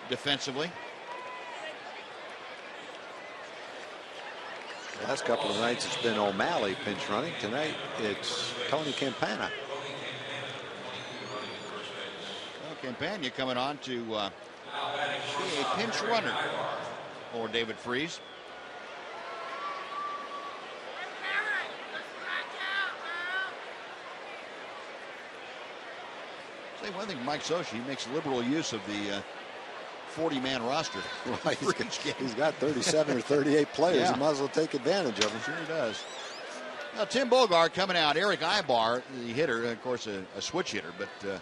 defensively. The last couple of nights it's been O'Malley pinch running. Tonight it's Tony Campana. Well, Campana coming on to be a pinch runner for David Freese. Say one thing, Mike Socha, he makes liberal use of the 40-man roster. Well, he's got 37 or 38 players. Yeah. He might as well take advantage of them. Sure does. Now, Tim Bogart coming out. Eric Ibar, the hitter, of course, a switch hitter, but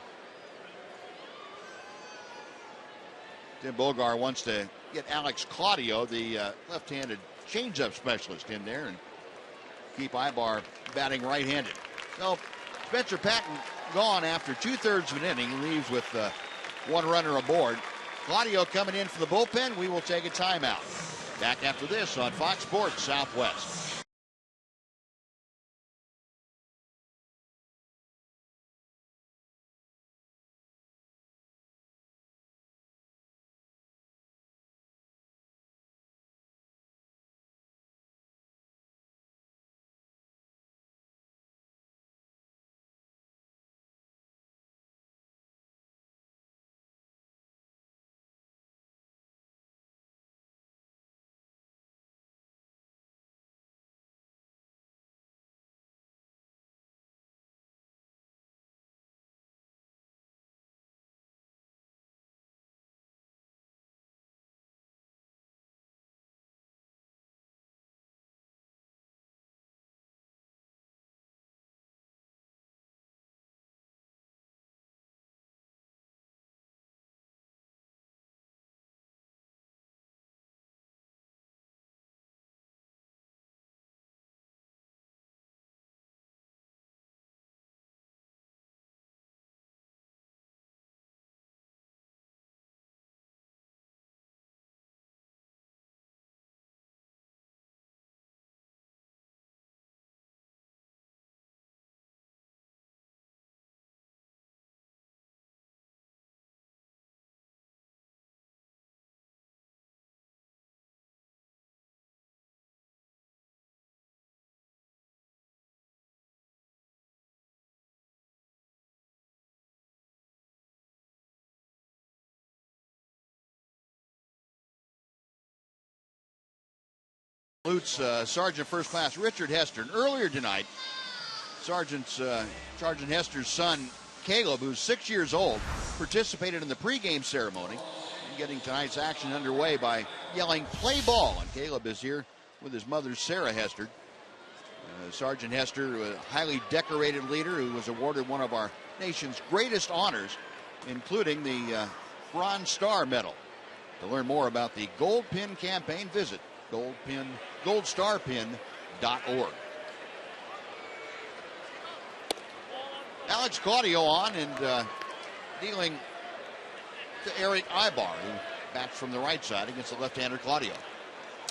Tim Bogart wants to get Alex Claudio, the left-handed changeup specialist, in there and keep Ibar batting right-handed. So Spencer Patton gone after 2/3 of an inning, leaves with 1 runner aboard. Claudio coming in for the bullpen. We will take a timeout. Back after this on Fox Sports Southwest. Salutes Sergeant First Class Richard Hester. Earlier tonight, Sergeant Hester's son, Caleb, who's 6 years old, participated in the pregame ceremony, getting tonight's action underway by yelling, "Play ball!" And Caleb is here with his mother, Sarah Hester. Sergeant Hester, a highly decorated leader who was awarded one of our nation's greatest honors, including the Bronze Star Medal. To learn more about the Gold Pin campaign, visit goldstarpin.org. Alex Claudio on and dealing to Eric Ibar, who bats from the right side against the left-hander Claudio.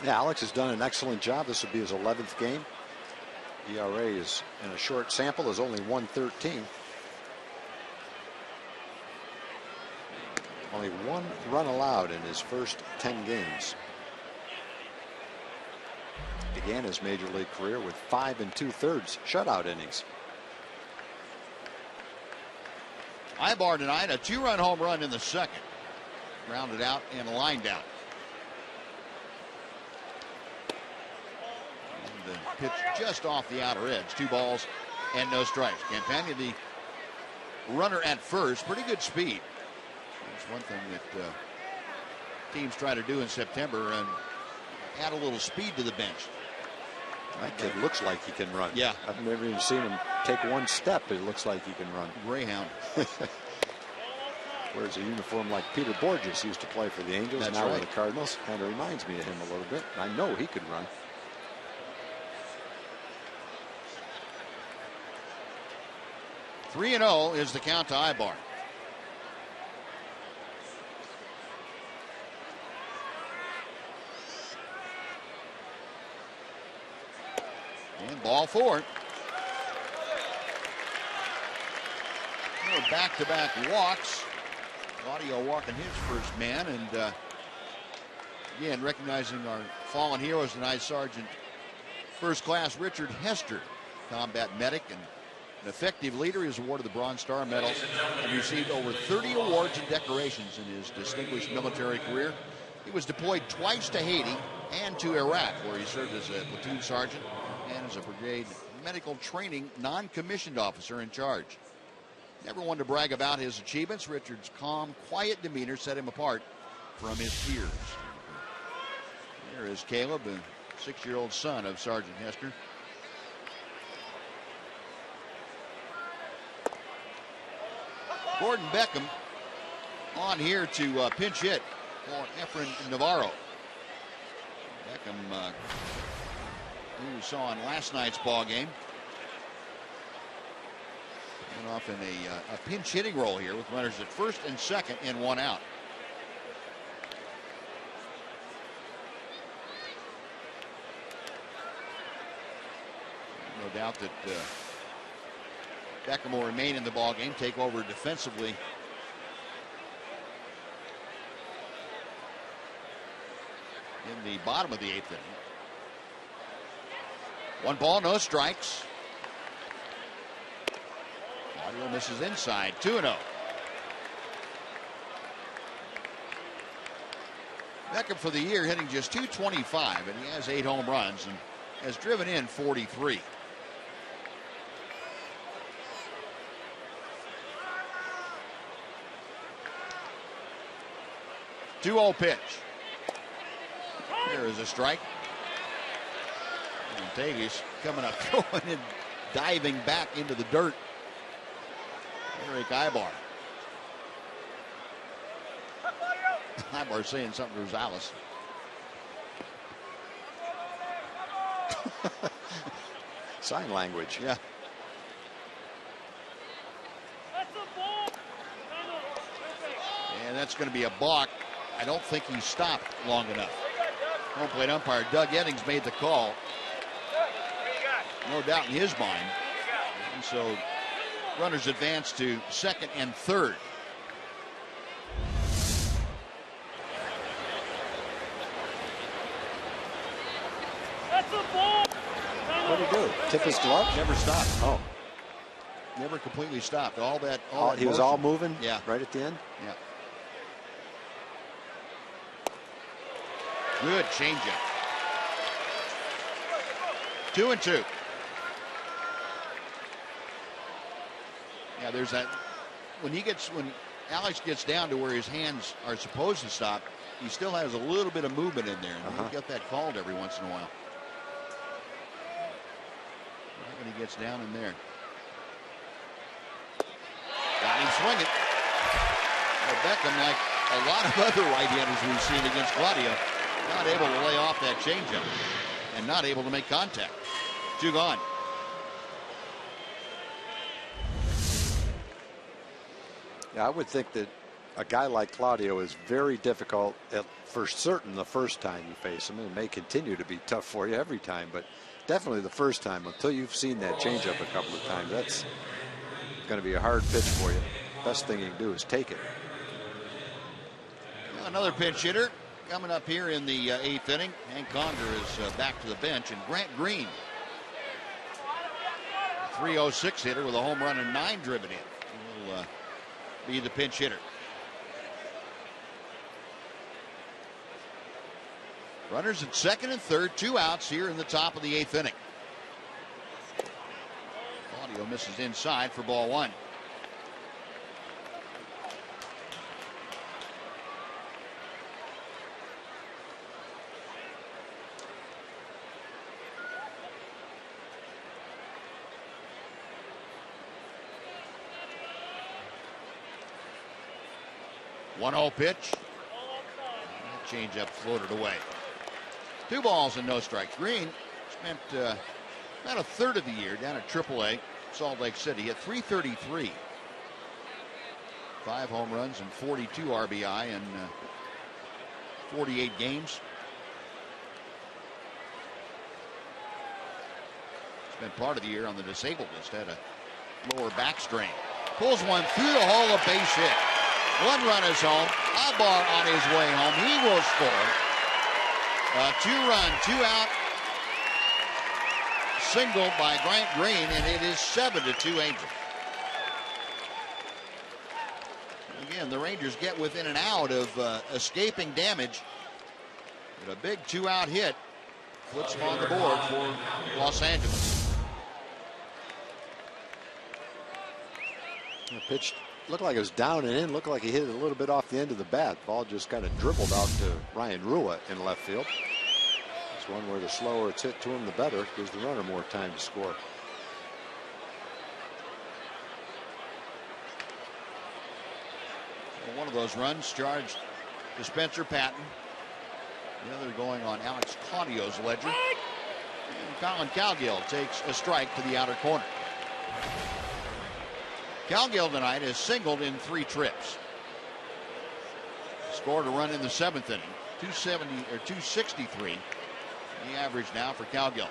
Yeah, Alex has done an excellent job. This will be his 11th game. ERA is, in a short sample, is only 1.13. Only one run allowed in his first 10 games. Began his major league career with 5 2/3 shutout innings. Ibar tonight, a 2-run home run in the second. Grounded out and lined out. And the pitch just off the outer edge. 2 balls and no strikes. Campagna, the runner at first, pretty good speed. That's one thing that teams try to do in September, and add a little speed to the bench. That kid looks like he can run. Yeah. I've never even seen him take one step. It looks like he can run. Greyhound. Wears a uniform like Peter Borges used to play for the Angels. That's now right. with the Cardinals. Kind of reminds me of him a little bit. I know he could run. "3-0 is the count to Ibar. And ball 4. Back-to-back walks. Claudio walking his first man, and again recognizing our fallen heroes tonight, Sergeant First Class Richard Hester, combat medic and an effective leader. He was awarded the Bronze Star Medal and received over 30 awards and decorations in his distinguished military career. He was deployed twice to Haiti and to Iraq, where he served as a platoon sergeant and as a brigade medical training non-commissioned officer in charge. Never one to brag about his achievements. Richard's calm, quiet demeanor set him apart from his peers. There is Caleb, the 6-year-old son of Sergeant Hester. Gordon Beckham on here to pinch hit for Efren Navarro. Beckham, who we saw in last night's ball game, went off in a pinch hitting role here with runners at first and second and 1 out. No doubt that Beckham will remain in the ball game, take over defensively. In the bottom of the 8th inning. 1 ball, no strikes. Claudio misses inside. 2-0. Beckham for the year hitting just .225, and he has 8 home runs and has driven in 43. Two-0 pitch. There is a strike. And Tagus coming up, throwing and diving back into the dirt. Eric Ibar. Ibar saying something to Rosales. Sign language. Yeah. And that's going to be a balk. I don't think he stopped long enough. Home plate umpire Doug Eddings made the call. No doubt in his mind. And so runners advance to second and third. What did he do? Tip his glove? Never stopped. Oh. Never completely stopped. All that he was all moving? Yeah. Right at the end? Yeah. Good changeup. 2-2. Yeah, there's that. When Alex gets down to where his hands are supposed to stop, he still has a little bit of movement in there. And you get that called every once in a while. Right when he gets down in there. Got him swinging. Well, Beckham, like a lot of other right-handers we've seen against Claudio, not able to lay off that changeup and not able to make contact. 2 gone. Yeah, I would think that a guy like Claudio is very difficult for certain the first time you face him. It may continue to be tough for you every time, but definitely the first time until you've seen that changeup a couple of times. That's going to be a hard pitch for you. Best thing you can do is take it. Another pinch hitter coming up here in the 8th inning. Hank Conger is back to the bench, and Grant Green, 306 hitter with a home run and 9 driven in, will be the pinch hitter. Runners at second and third, 2 outs here in the top of the 8th inning. Claudio misses inside for ball 1. One-oh pitch. Changeup floated away. 2 balls and no strikes. Green spent about a third of the year down at AAA, Salt Lake City, at .333. 5 home runs and 42 RBI in 48 games. Spent part of the year on the disabled list. Had a lower back strain. Pulls one through the hole, a base hit. 1 run is home. Abar on his way home. He will score. A 2-run, 2-out single by Grant Green, and it is 7-2 Angels. Again, the Rangers get within an out of escaping damage. But a big 2-out hit puts them on the board for Los Angeles. The pitch looked like it was down and in. Looked like he hit it a little bit off the end of the bat. Ball just kind of dribbled out to Ryan Rua in left field. It's one where the slower it's hit to him, the better. Gives the runner more time to score. Well, one of those runs charged to Spencer Patton. The other going on Alex Claudio's ledger. And Colin Cowgill takes a strike to the outer corner. Cowgill tonight has singled in 3 trips. Scored a run in the 7th inning. 263. The average now for Cowgill.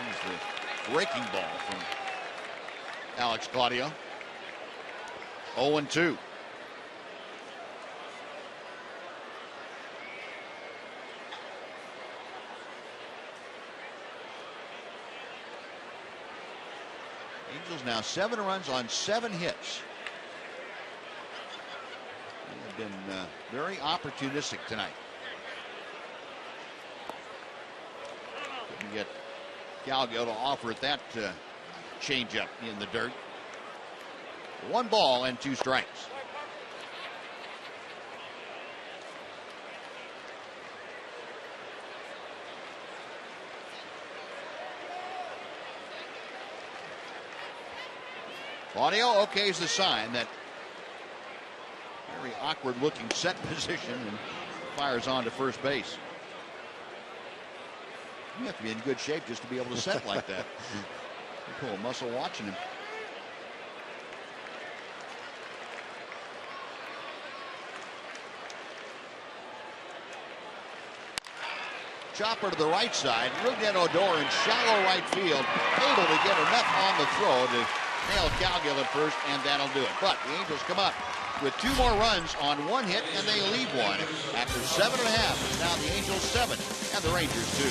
Here's the breaking ball from Alex Claudio. 0-2. Angels now 7 runs on 7 hits. They have been very opportunistic tonight. Couldn't get Cowgill to offer it that changeup in the dirt. 1 ball and 2 strikes. Claudio okays the sign, that very awkward looking set position, and fires on to first base. You have to be in good shape just to be able to set like that. You pull a muscle watching him. Chopper to the right side. Rougned Odor in shallow right field, able to get enough on the throw to nail Cowgill at first, and that'll do it. But the Angels come up with 2 more runs on 1 hit, and they lead 1 after 7.5. It's now the Angels 7 and the Rangers 2.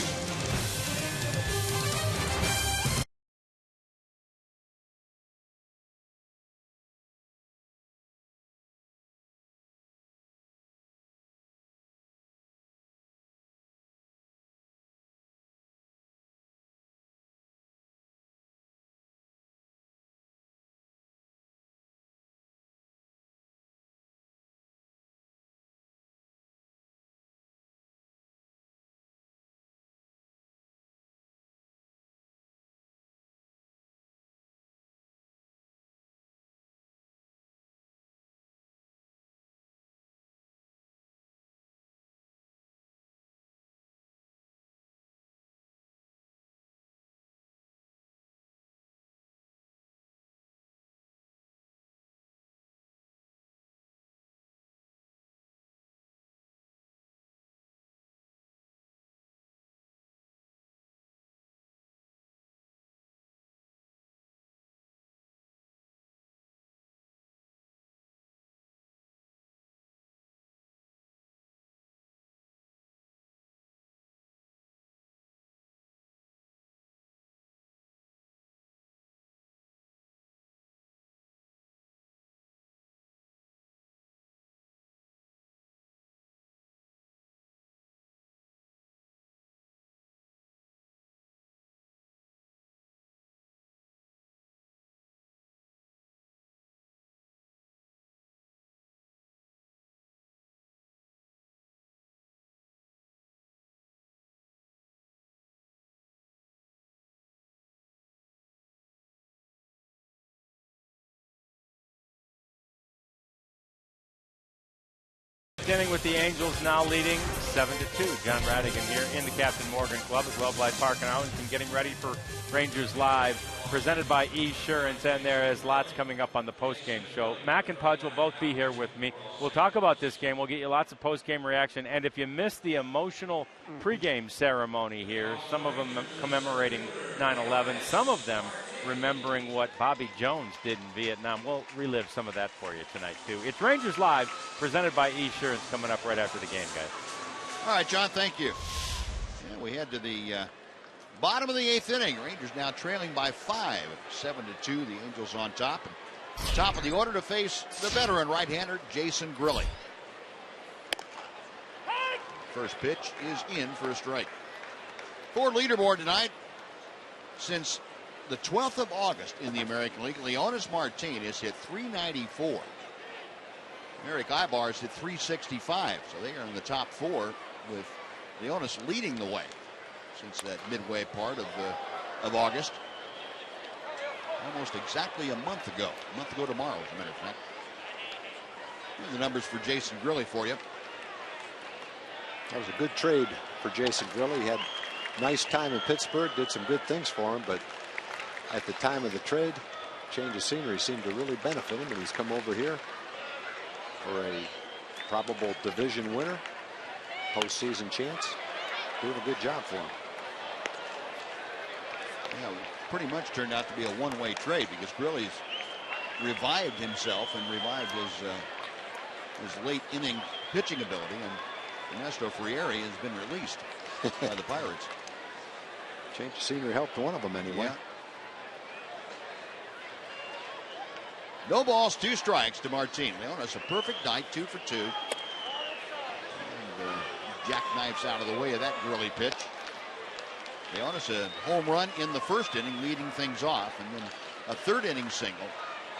6th inning with the Angels now leading 7-2. John Radigan here in the Captain Morgan Club at Globe Life Park in Arlington, getting ready for Rangers Live, presented by Esurance, and there is lots coming up on the postgame show. Mac and Pudge will both be here with me. We'll talk about this game. We'll get you lots of postgame reaction, and if you missed the emotional pregame ceremony here, some of them commemorating 9/11, some of them remembering what Bobby Jones did in Vietnam. We'll relive some of that for you tonight, too. It's Rangers Live, presented by Esurance, coming up right after the game, guys. All right, John, thank you. Yeah, we head to the bottom of the 8th inning. Rangers now trailing by 5, 7-2. The Angels on top. And top of the order to face the veteran right-hander, Jason Grilli. First pitch is in for a strike. Ford leaderboard tonight. Since the 12th of August in the American League, Leonis Martinez hit .394. Eric Ibar's hit .365. So they are in the top 4 with Leonis leading the way since that midway part of August. Almost exactly a month ago. A month ago tomorrow, as a matter of fact. Here's the numbers for Jason Grilli for you. That was a good trade for Jason Grilli. He had a nice time in Pittsburgh, did some good things for him, but at the time of the trade, change of scenery seemed to really benefit him, and he's come over here for a probable division winner, postseason chance. Doing a good job for him. Yeah, pretty much turned out to be a one-way trade because Grilli's revived himself and revived his late inning pitching ability, and Ernesto Frieri has been released by the Pirates. Change of scenery helped one of them anyway. Yeah. No balls, 2 strikes to Martin. Leonis a perfect night, 2 for 2. And jackknifes out of the way of that Grilli pitch. Leonis a home run in the 1st inning, leading things off, and then a 3rd inning single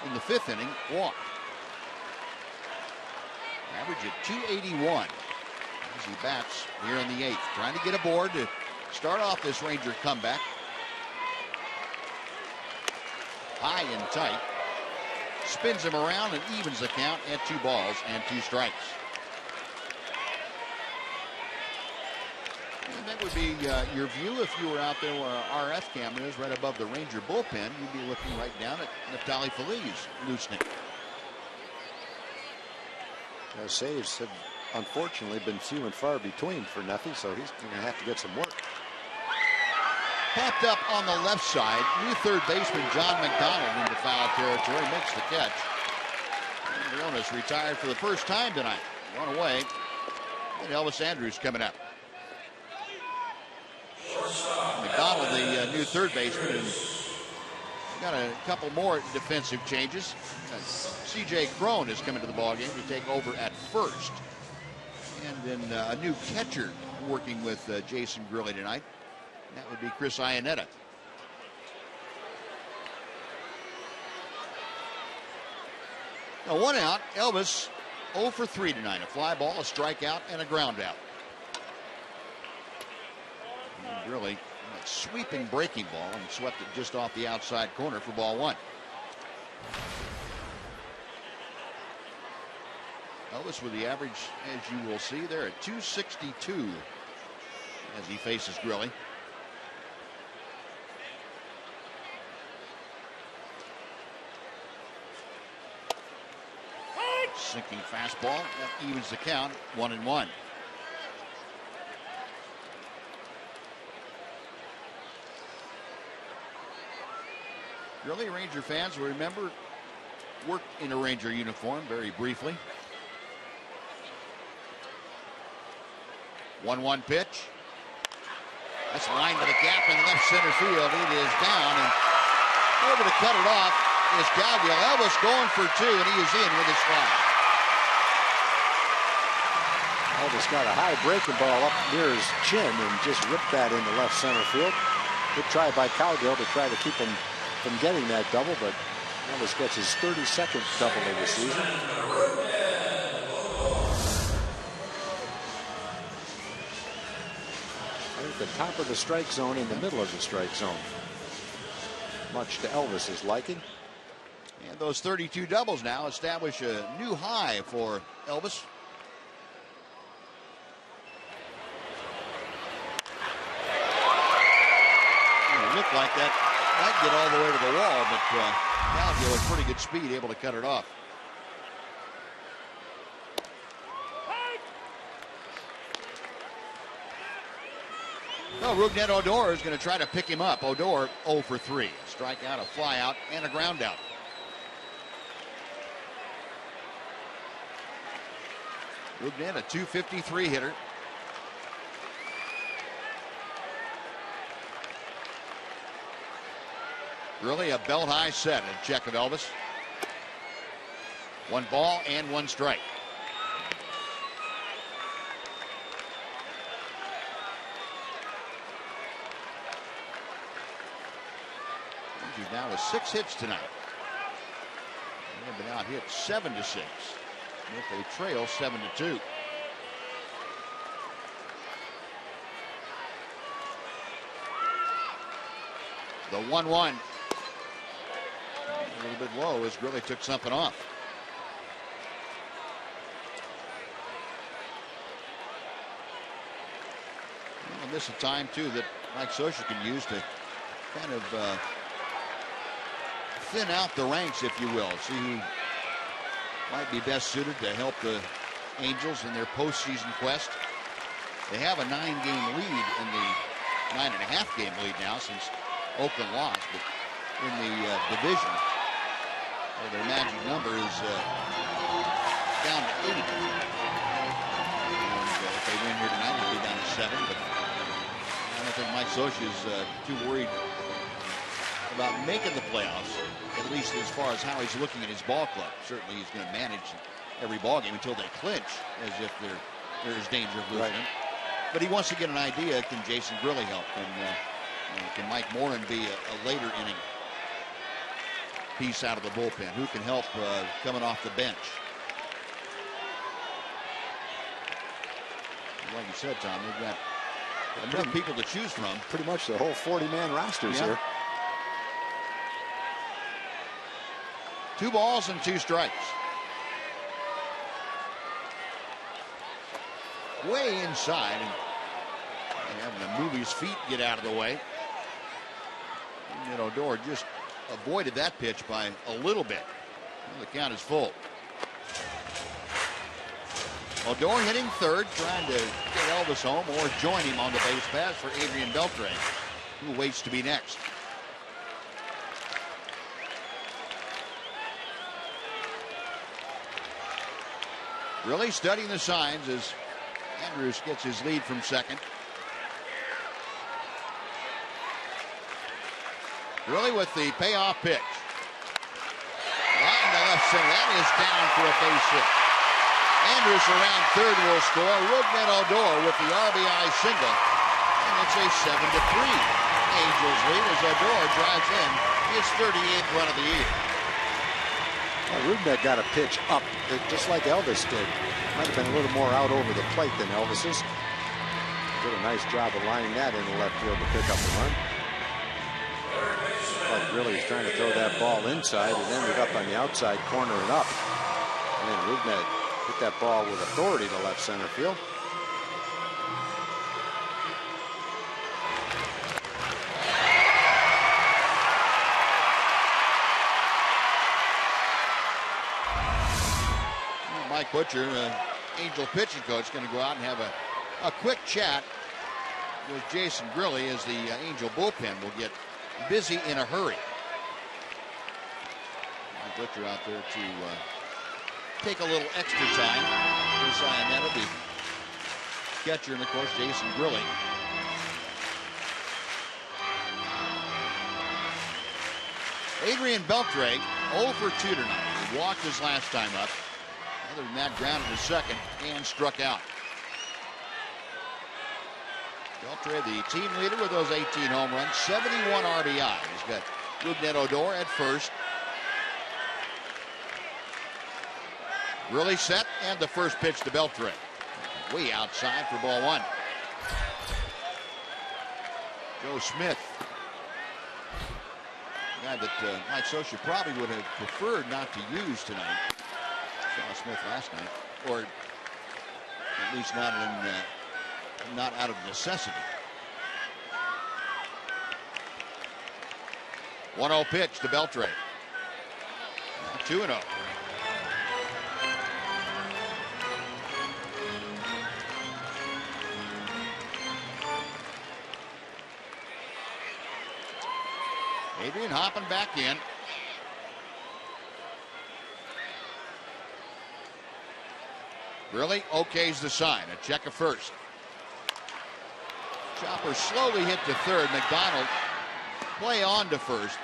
in the 5th inning, walk. Average at .281 as he bats here in the 8th, trying to get aboard to start off this Ranger comeback. High and tight. Spins him around and evens the count at 2 balls and 2 strikes. And that would be your view if you were out there where our RF cam is, right above the Ranger bullpen. You'd be looking right down at Neftali Feliz loosening. Saves have unfortunately been few and far between for Neffy, so he's going to have to get some work. Popped up on the left side. New 3rd baseman John McDonald into foul territory. Makes the catch. And Leonis retired for the first time tonight. Run away. And Elvis Andrus coming up. McDonald, the new 3rd baseman, and got a couple more defensive changes. C.J. Crone is coming to the ballgame to take over at first. And then a new catcher working with Jason Grilli tonight. That would be Chris Iannetta. Now 1 out. Elvis 0 for 3 tonight. A fly ball, a strikeout, and a ground out. And Grilli, that sweeping breaking ball, and swept it just off the outside corner for ball 1. Elvis with the average, as you will see there, at .262 as he faces Grilli. Sinking fastball, that evens the count, 1-1. Grilli, Ranger fans will remember, worked in a Ranger uniform very briefly. 1-1 pitch. That's lined to the gap in left center field. It is down, and over to cut it off is Gabriel. Elvis going for 2, and he is in with his fly. Elvis got a high breaking ball up near his chin and just ripped that into left center field. Good try by Cowgill to try to keep him from getting that double, but Elvis gets his 32nd double of the season. At the top of the strike zone, in the middle of the strike zone. Much to Elvis's liking. And those 32 doubles now establish a new high for Elvis. like that. Might get all the way to the wall, but Gallagher with pretty good speed able to cut it off. No, Rougned Odor is going to try to pick him up. Odor 0 for 3. A strikeout, a fly out, and a ground out. Rougned, a .253 hitter. Really a belt high set. A check of Elvis. 1 ball and 1 strike. He's now with 6 hits tonight. They've been out hit 7-6. With a trail 7-2. The 1-1. A little bit low as Grilly took something off. And this is a time too that Mike Scioscia can use to kind of thin out the ranks, if you will. See who might be best suited to help the Angels in their postseason quest. They have a 9-game lead in the 9.5-game lead now since Oakland lost, but in the division, their magic number is down to 8. And if they win here tonight, they'll be down to 7. But I don't think Mike Scioscia is too worried about making the playoffs, at least as far as how he's looking at his ball club. Certainly he's going to manage every ball game until they clinch, as if there is danger of losing it. But he wants to get an idea, can Jason Grilly help? Can Mike Morin be a later inning piece out of the bullpen? Who can help coming off the bench? Like you said, Tom, they've got enough people to choose from. Pretty much the whole 40-man roster's here. 2 balls and 2 strikes. Way inside, and having to move his feet, get out of the way. And Odor just avoided that pitch by a little bit. Well, the count is full. Odor hitting third, trying to get Elvis home or join him on the base pass for Adrian Beltre, who waits to be next. Really studying the signs as Andrews gets his lead from second. Really with the payoff pitch. Line to left center. That is down for a base hit. Andrews around third will score. Rougned Odor with the RBI single. And it's a 7-3 Angels lead as Odor drives in his 38th run of the year. Well, Rougned got a pitch up, just like Elvis did. Might have been a little more out over the plate than Elvis's. Did a nice job of lining that in the left field to pick up the run. But really was trying to throw that ball inside. It ended up on the outside corner and up. And Rougned hit that ball with authority to left center field. Mike Butcher, Angel pitching coach, going to go out and have a quick chat with Jason Grilly as the Angel bullpen will get busy in a hurry. Mike Butcher out there to take a little extra time. Chris Iannetta, the catcher, and of course Jason Grilly. Adrian Beltre 0 for 2 tonight. He walked his last time up. Other than that, grounded to second and struck out. Beltre, the team leader with those 18 home runs, 71 RBI. He's got Rougned Odor at first. Really set, and the first pitch to Beltre. Way outside for ball 1. Joe Smith. A guy that Mike Scioscia probably would have preferred not to use tonight. Saw Smith last night, or at least not out of necessity. 1-0 pitch to Beltre. 2-0. Adrian hopping back in. Really? Okay's the sign. A check of first. Chopper slowly hit to third. McDonald play on to first.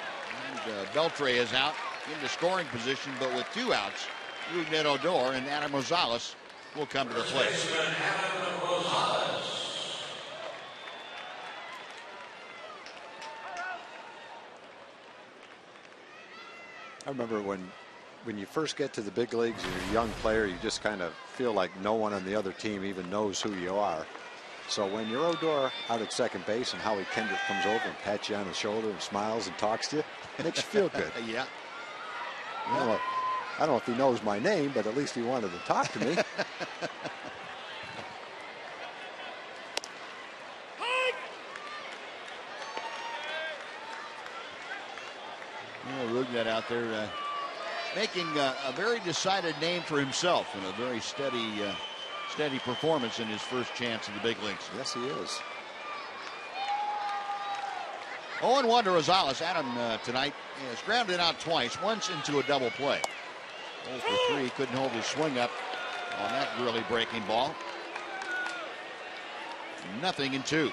And Beltre is out into scoring position, but with 2 outs, Rougned Odor and Adam Rosales will come to the plate. I remember when you first get to the big leagues and you're a young player, you just kind of feel like no one on the other team even knows who you are. So when you're Odor out at second base and Howie Kendrick comes over and pats you on the shoulder and smiles and talks to you, it makes you feel good. Yeah. I don't know if he knows my name, but at least he wanted to talk to me. Rougned out there making a very decided name for himself and a very steady performance in his first chance in the big leagues. Yes, he is. 0-1 to Rosales. Adam tonight has grounded out twice, once into a double play. 0 for 3, couldn't hold his swing up on that really breaking ball. 0-2.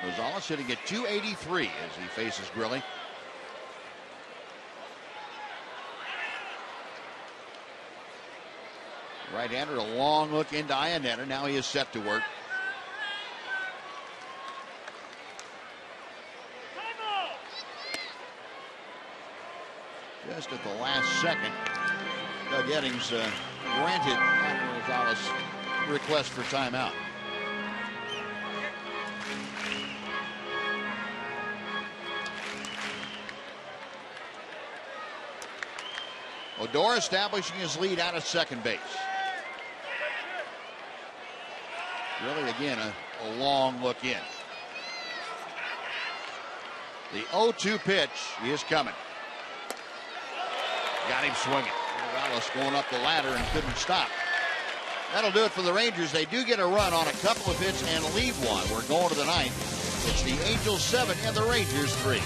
Rosales hitting at .283 as he faces Grilli. Right-hander, a long look into Iannetta. Now he is set to work. Just at the last second, Doug Eddings granted Adam Rosales' request for timeout. Odor establishing his lead out of second base. Really, again, a long look in. The 0-2 pitch is coming. Got him swinging. Rosales going up the ladder and couldn't stop. That'll do it for the Rangers. They do get a run on a couple of hits and leave one. We're going to the ninth. It's the Angels 7 and the Rangers 3.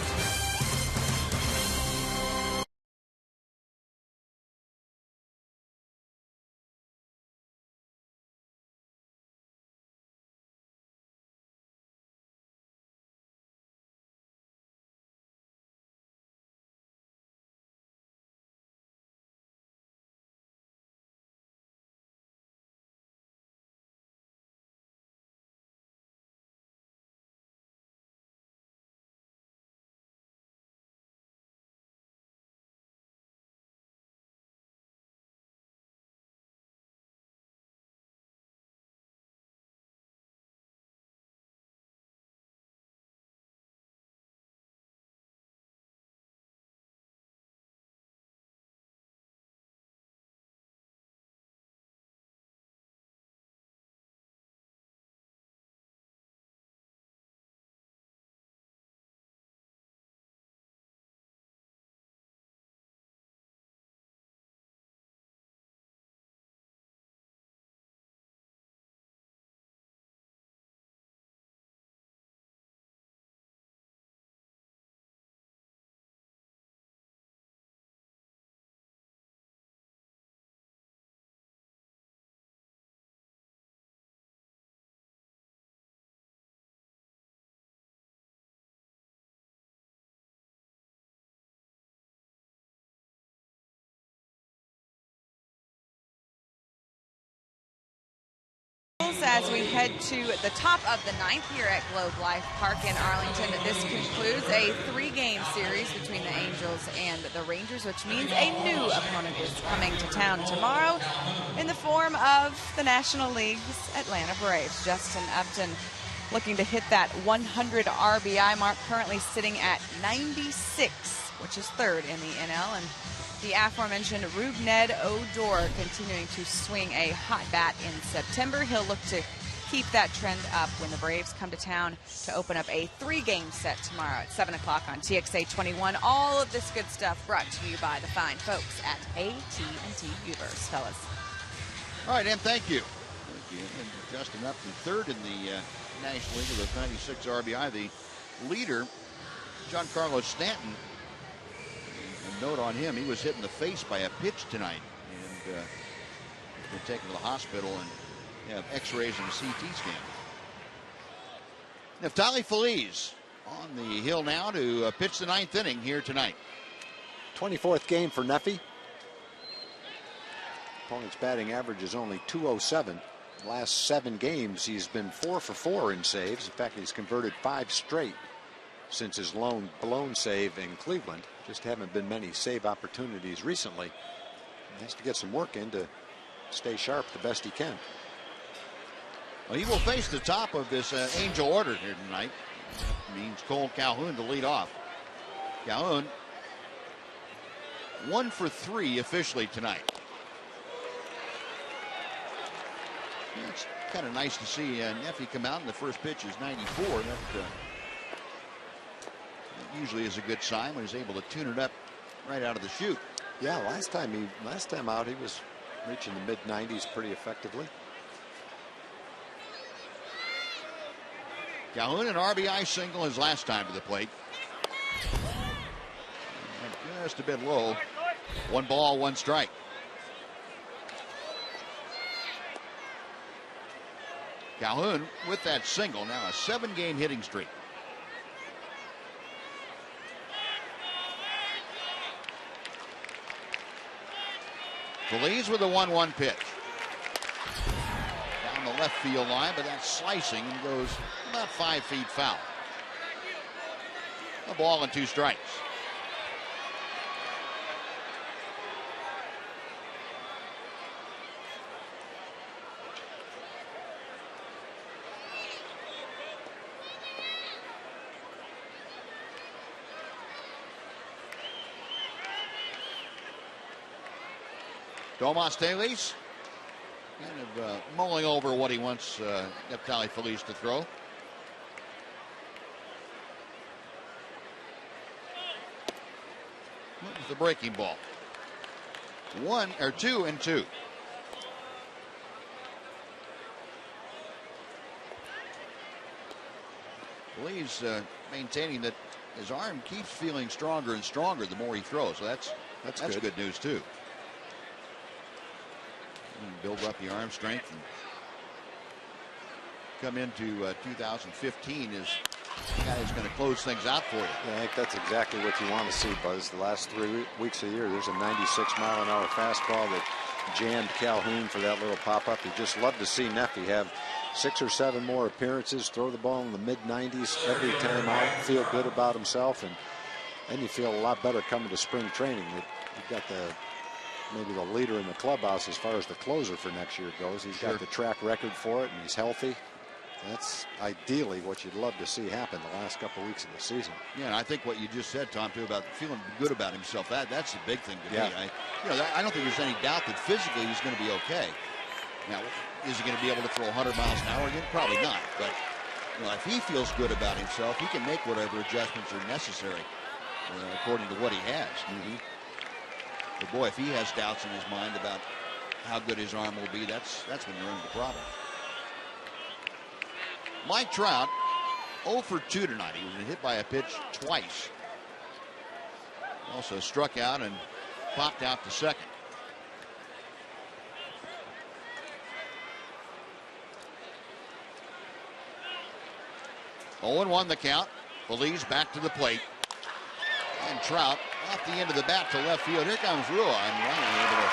As we head to the top of the ninth here at Globe Life Park in Arlington, this concludes a 3-game series between the Angels and the Rangers, which means a new opponent is coming to town tomorrow in the form of the National League's Atlanta Braves. Justin Upton looking to hit that 100 RBI mark, currently sitting at 96, which is third in the NL, and the aforementioned Rougned Odor continuing to swing a hot bat in September. He'll look to keep that trend up when the Braves come to town to open up a 3-game set tomorrow at 7 o'clock on TXA 21. All of this good stuff brought to you by the fine folks at AT&T Uverse, fellas. All right, and thank you. Thank you. And Justin up to third in the National League with 96 RBI. The leader, Giancarlo Stanton. A note on him, he was hit in the face by a pitch tonight. And he's been taken to the hospital and have x-rays and a CT scan. Neftali Feliz on the hill now to pitch the 9th inning here tonight. 24th game for Neffy. Opponent's batting average is only .207. Last 7 games, he's been 4 for 4 in saves. In fact, he's converted 5 straight since his blown save in Cleveland. Just haven't been many save opportunities recently. He has to get some work in to stay sharp the best he can. Well, he will face the top of this Angel order here tonight. That means Cole Calhoun to lead off. Calhoun 1 for 3 officially tonight. Yeah, it's kind of nice to see Neffy come out, and the first pitch is 94. That usually is a good sign when he's able to tune it up right out of the chute. Yeah, last time out he was reaching the mid-90s pretty effectively. Calhoun an RBI single his last time to the plate. Just a bit low. 1 ball, 1 strike. Calhoun with that single, now a 7-game hitting streak. Feliz with a 1-1 pitch. Down the left field line, but that's slicing and goes about 5 feet foul. A ball and 2 strikes. Tomas Teles kind of mulling over what he wants Neftali Feliz to throw. With the breaking ball. 2 and 2. Feliz maintaining that his arm keeps feeling stronger and stronger the more he throws. So that's good news too. Build up the arm strength and come into 2015 as the guy who's going to close things out for you. Yeah, I think that's exactly what you want to see, Buzz. The last 3 weeks of the year, there's a 96-mile-an-hour fastball that jammed Calhoun for that little pop-up. You just love to see Neffy have 6 or 7 more appearances, throw the ball in the mid-90s every time out, feel good about himself, and then you feel a lot better coming to spring training. You've got maybe the leader in the clubhouse as far as the closer for next year goes. He's got the track record for it, and he's healthy. That's ideally what you'd love to see happen the last couple weeks of the season. Yeah, and I think what you just said, Tom, too, about feeling good about himself, that's the big thing to me. I don't think there's any doubt that physically he's going to be okay. Now, is he going to be able to throw 100 miles an hour again? Probably not. But if he feels good about himself, he can make whatever adjustments are necessary according to what he has. But boy, if he has doubts in his mind about how good his arm will be, that's when you're into the problem. Mike Trout 0 for 2 tonight. He was hit by a pitch twice. Also struck out and popped out to second. Oh, 0-1 the count. Feliz back to the plate. And Trout off the end of the bat to left field. Here comes Rua, and Ryan able to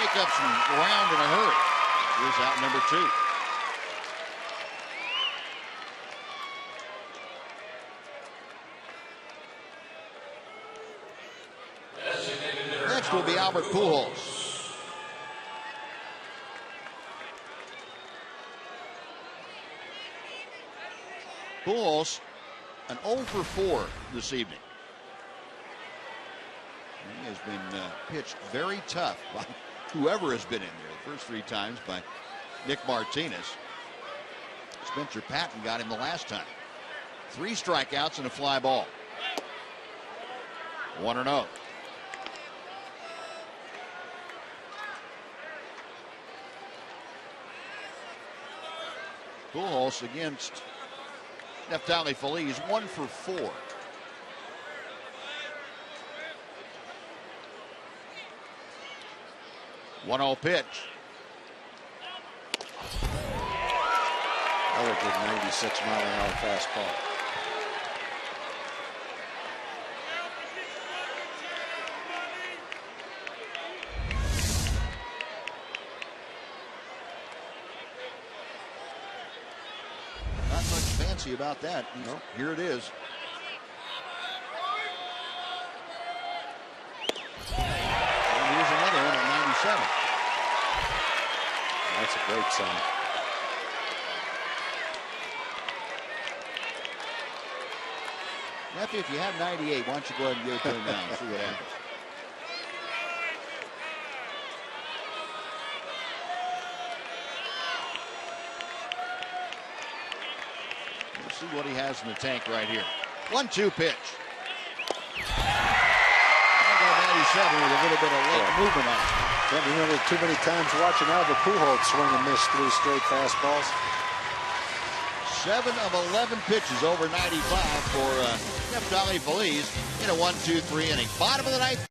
make up some ground in a hurry. Here's out number 2. Next will be Albert Pujols. Pujols an 0 for 4 this evening. has been pitched very tough by whoever has been in there. The first 3 times by Nick Martinez. Spencer Patton got him the last time. 3 strikeouts and a fly ball. 1-0. Pujols against Neftali Feliz, 1 for 4. One-0 pitch. That was a 96-mile-an-hour fastball. Not much fancy about that. Nope. Here it is. And here's another one at 97. That's a great sign. Matthew, if you have 98, why don't you go ahead and give it to him now and see what happens. Let's see what he has in the tank right here. 1-2 pitch. 97 with a little bit of late movement on it. Can't remember too many times watching Albert Pujols swing and miss 3 straight fastballs. 7 of 11 pitches over 95 for Neftali Feliz in a 1-2-3 inning. Bottom of the ninth.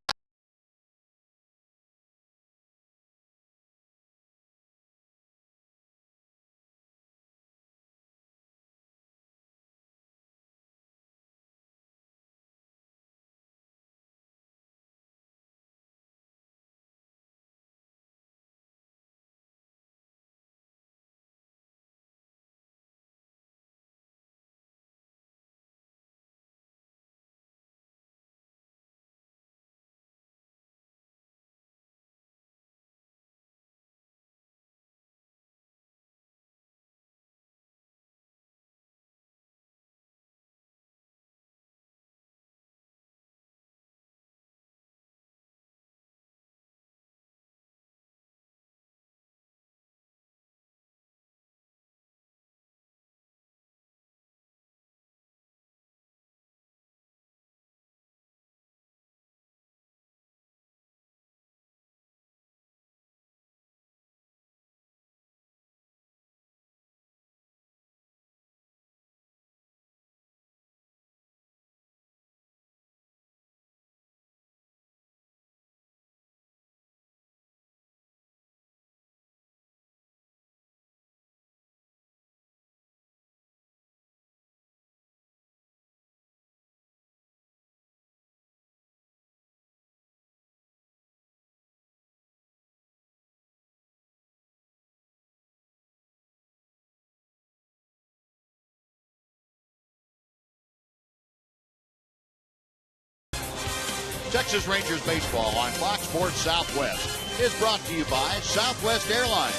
Texas Rangers baseball on Fox Sports Southwest is brought to you by Southwest Airlines.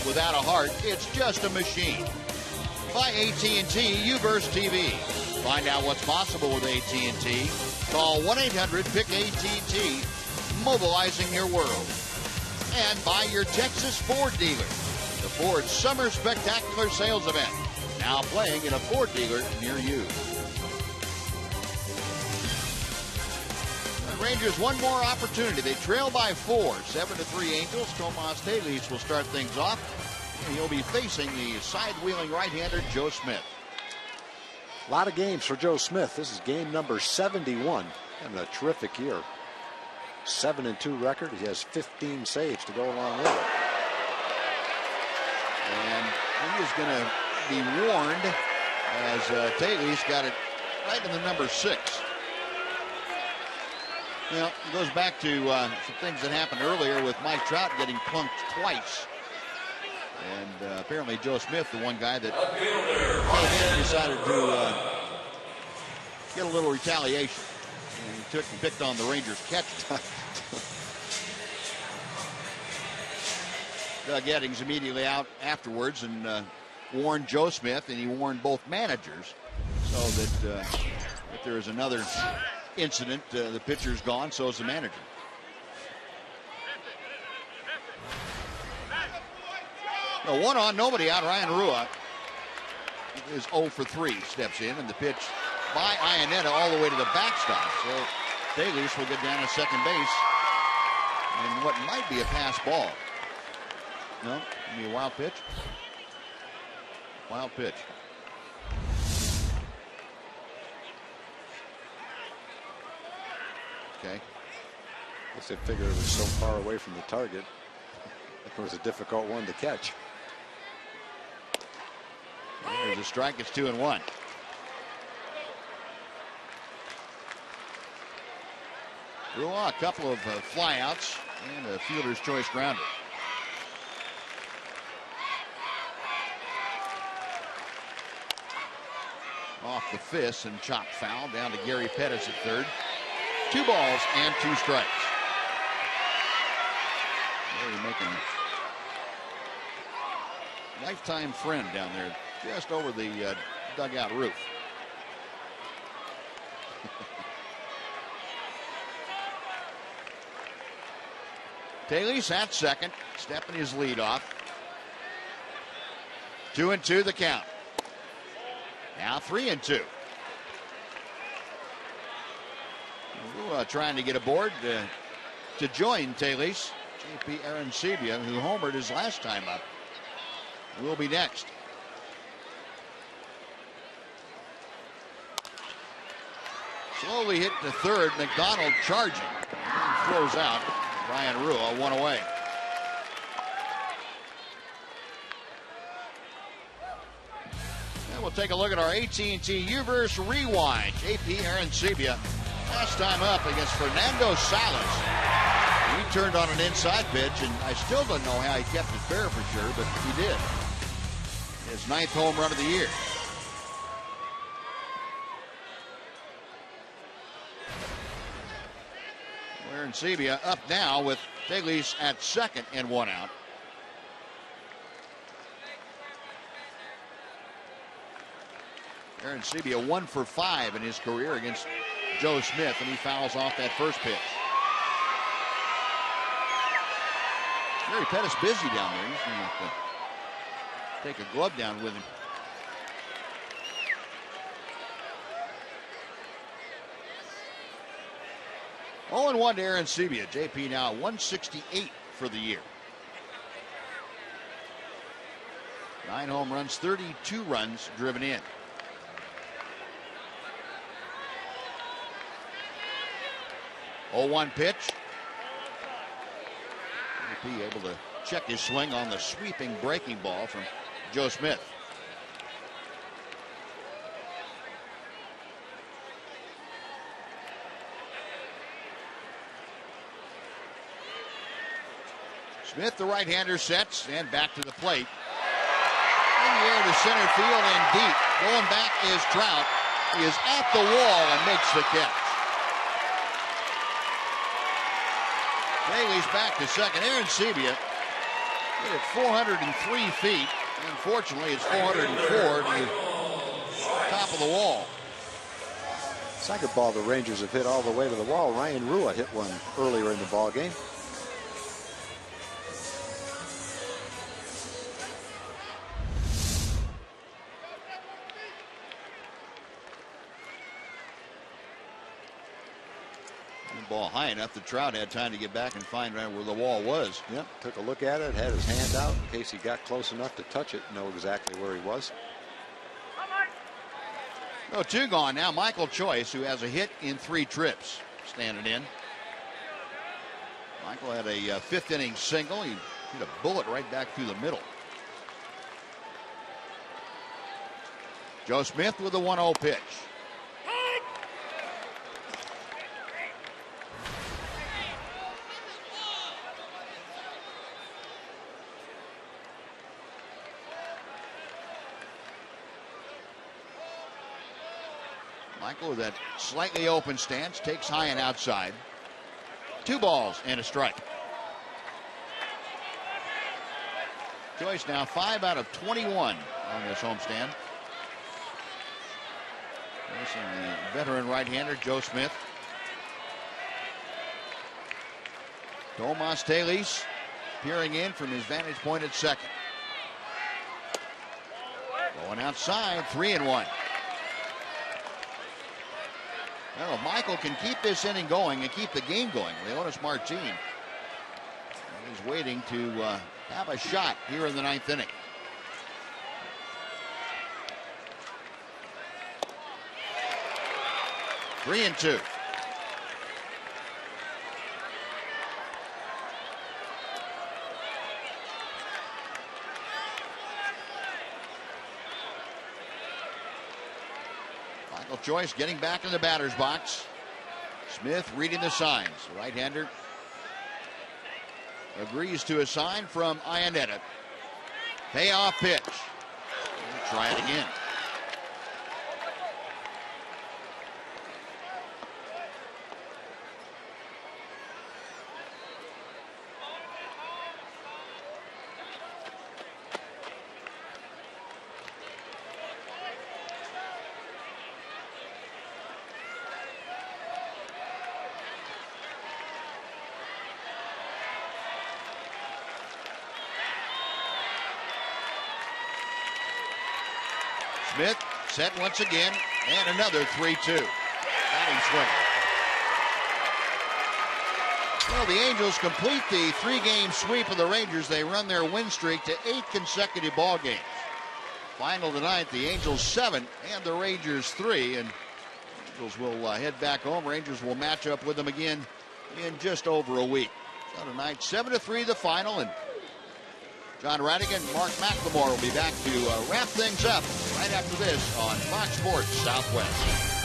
Without a heart, it's just a machine. By AT&T UVerse TV. Find out what's possible with AT&T. Call 1-800-PICK-ATT, mobilizing your world. And by your Texas Ford dealer. The Ford Summer Spectacular Sales Event. Now playing in a Ford dealer near you. Rangers one more opportunity. They trail by 4, 7-3 Angels. Tomas Taylor will start things off. And he'll be facing the side-wheeling right-hander Joe Smith. A lot of games for Joe Smith. This is game number 71. Having a terrific year. 7-2 record. He has 15 saves to go along with it. And he is going to be warned as Taylor's got it right in the number 6. Well, it goes back to some things that happened earlier with Mike Trout getting plunked twice. And apparently Joe Smith, the one guy that came in and decided to get a little retaliation. And he took and picked on the Rangers catcher. Doug Eddings immediately out afterwards and warned Joe Smith, and he warned both managers so that if there is another incident, the pitcher's gone, so is the manager. No, 1 on, nobody out. Ryan Rua is 0 for 3. Steps in, and the pitch by Iannetta all the way to the backstop. So Taylor will get down to second base. And what might be a pass ball. No, maybe a wild pitch. Wild pitch. Okay. I guess they figured it was so far away from the target. It was a difficult one to catch. There's a strike. It's 2-1. Rua, a couple of flyouts and a fielder's choice grounder. Off the fist and chopped foul down to Gary Pettis at third. 2 balls and 2 strikes. Gary making lifetime friend down there just over the dugout roof. Taylor's at second, stepping his lead off. 2-2 the count. Now 3-2. Trying to get aboard to join Taylor's. JP Arancibia, who homered his last time up, will be next. Slowly hit to third. McDonald charging. And throws out. Brian Rua 1 away. And we'll take a look at our AT&T Uverse Rewind. JP Arancibia last time up against Fernando Salas. He turned on an inside pitch, and I still don't know how he kept it fair for sure, but he did. His 9th home run of the year. Arancibia up now with Taylor's at second and 1 out. Arancibia 1 for 5 in his career against Joe Smith, and he fouls off that first pitch. Gary Pettis busy down there. He's going to have to take a glove down with him. Oh, and 1 to Arancibia. JP now 168 for the year. 9 home runs, 32 runs driven in. Oh, 1 pitch. JP able to check his swing on the sweeping breaking ball from Joe Smith. Smith, the right-hander, sets and back to the plate. In the air to center field and deep. Going back is Trout. He is at the wall and makes the catch. Bailey's back to second. Arancibia hit it 403 feet. Unfortunately, it's 404 to the top of the wall. Second ball the Rangers have hit all the way to the wall. Ryan Rua hit one earlier in the ball game. Ball high enough that Trout had time to get back and find right where the wall was. Yep, took a look at it, had his hand out in case he got close enough to touch it, know exactly where he was. Oh, 2 gone now. Michael Choice, who has a hit in 3 trips, standing in. Michael had a 5th inning single. He hit a bullet right back through the middle. Joe Smith with a 1-0 pitch. Michael with that slightly open stance takes high and outside. 2 balls and a strike. Joyce now 5 out of 21 on this homestand. Facing the veteran right-hander Joe Smith. Tomas Taylor peering in from his vantage point at second. Going outside, 3-1. Well, if Michael can keep this inning going and keep the game going, Leonis Martin is waiting to have a shot here in the 9th inning. Three and two. Michael Joyce getting back in the batter's box. Smith reading the signs. The right-hander agrees to a sign from Iannetta. Payoff pitch. We'll try it again. Smith set once again, and another 3-2. Batting swing. Well, the Angels complete the 3-game sweep of the Rangers. They run their win streak to 8 consecutive ball games. Final tonight, the Angels 7 and the Rangers 3. And Angels will head back home. Rangers will match up with them again in just over a week. So tonight, 7-3 the final. And John Radigan and Mark McLemore will be back to wrap things up right after this on Fox Sports Southwest.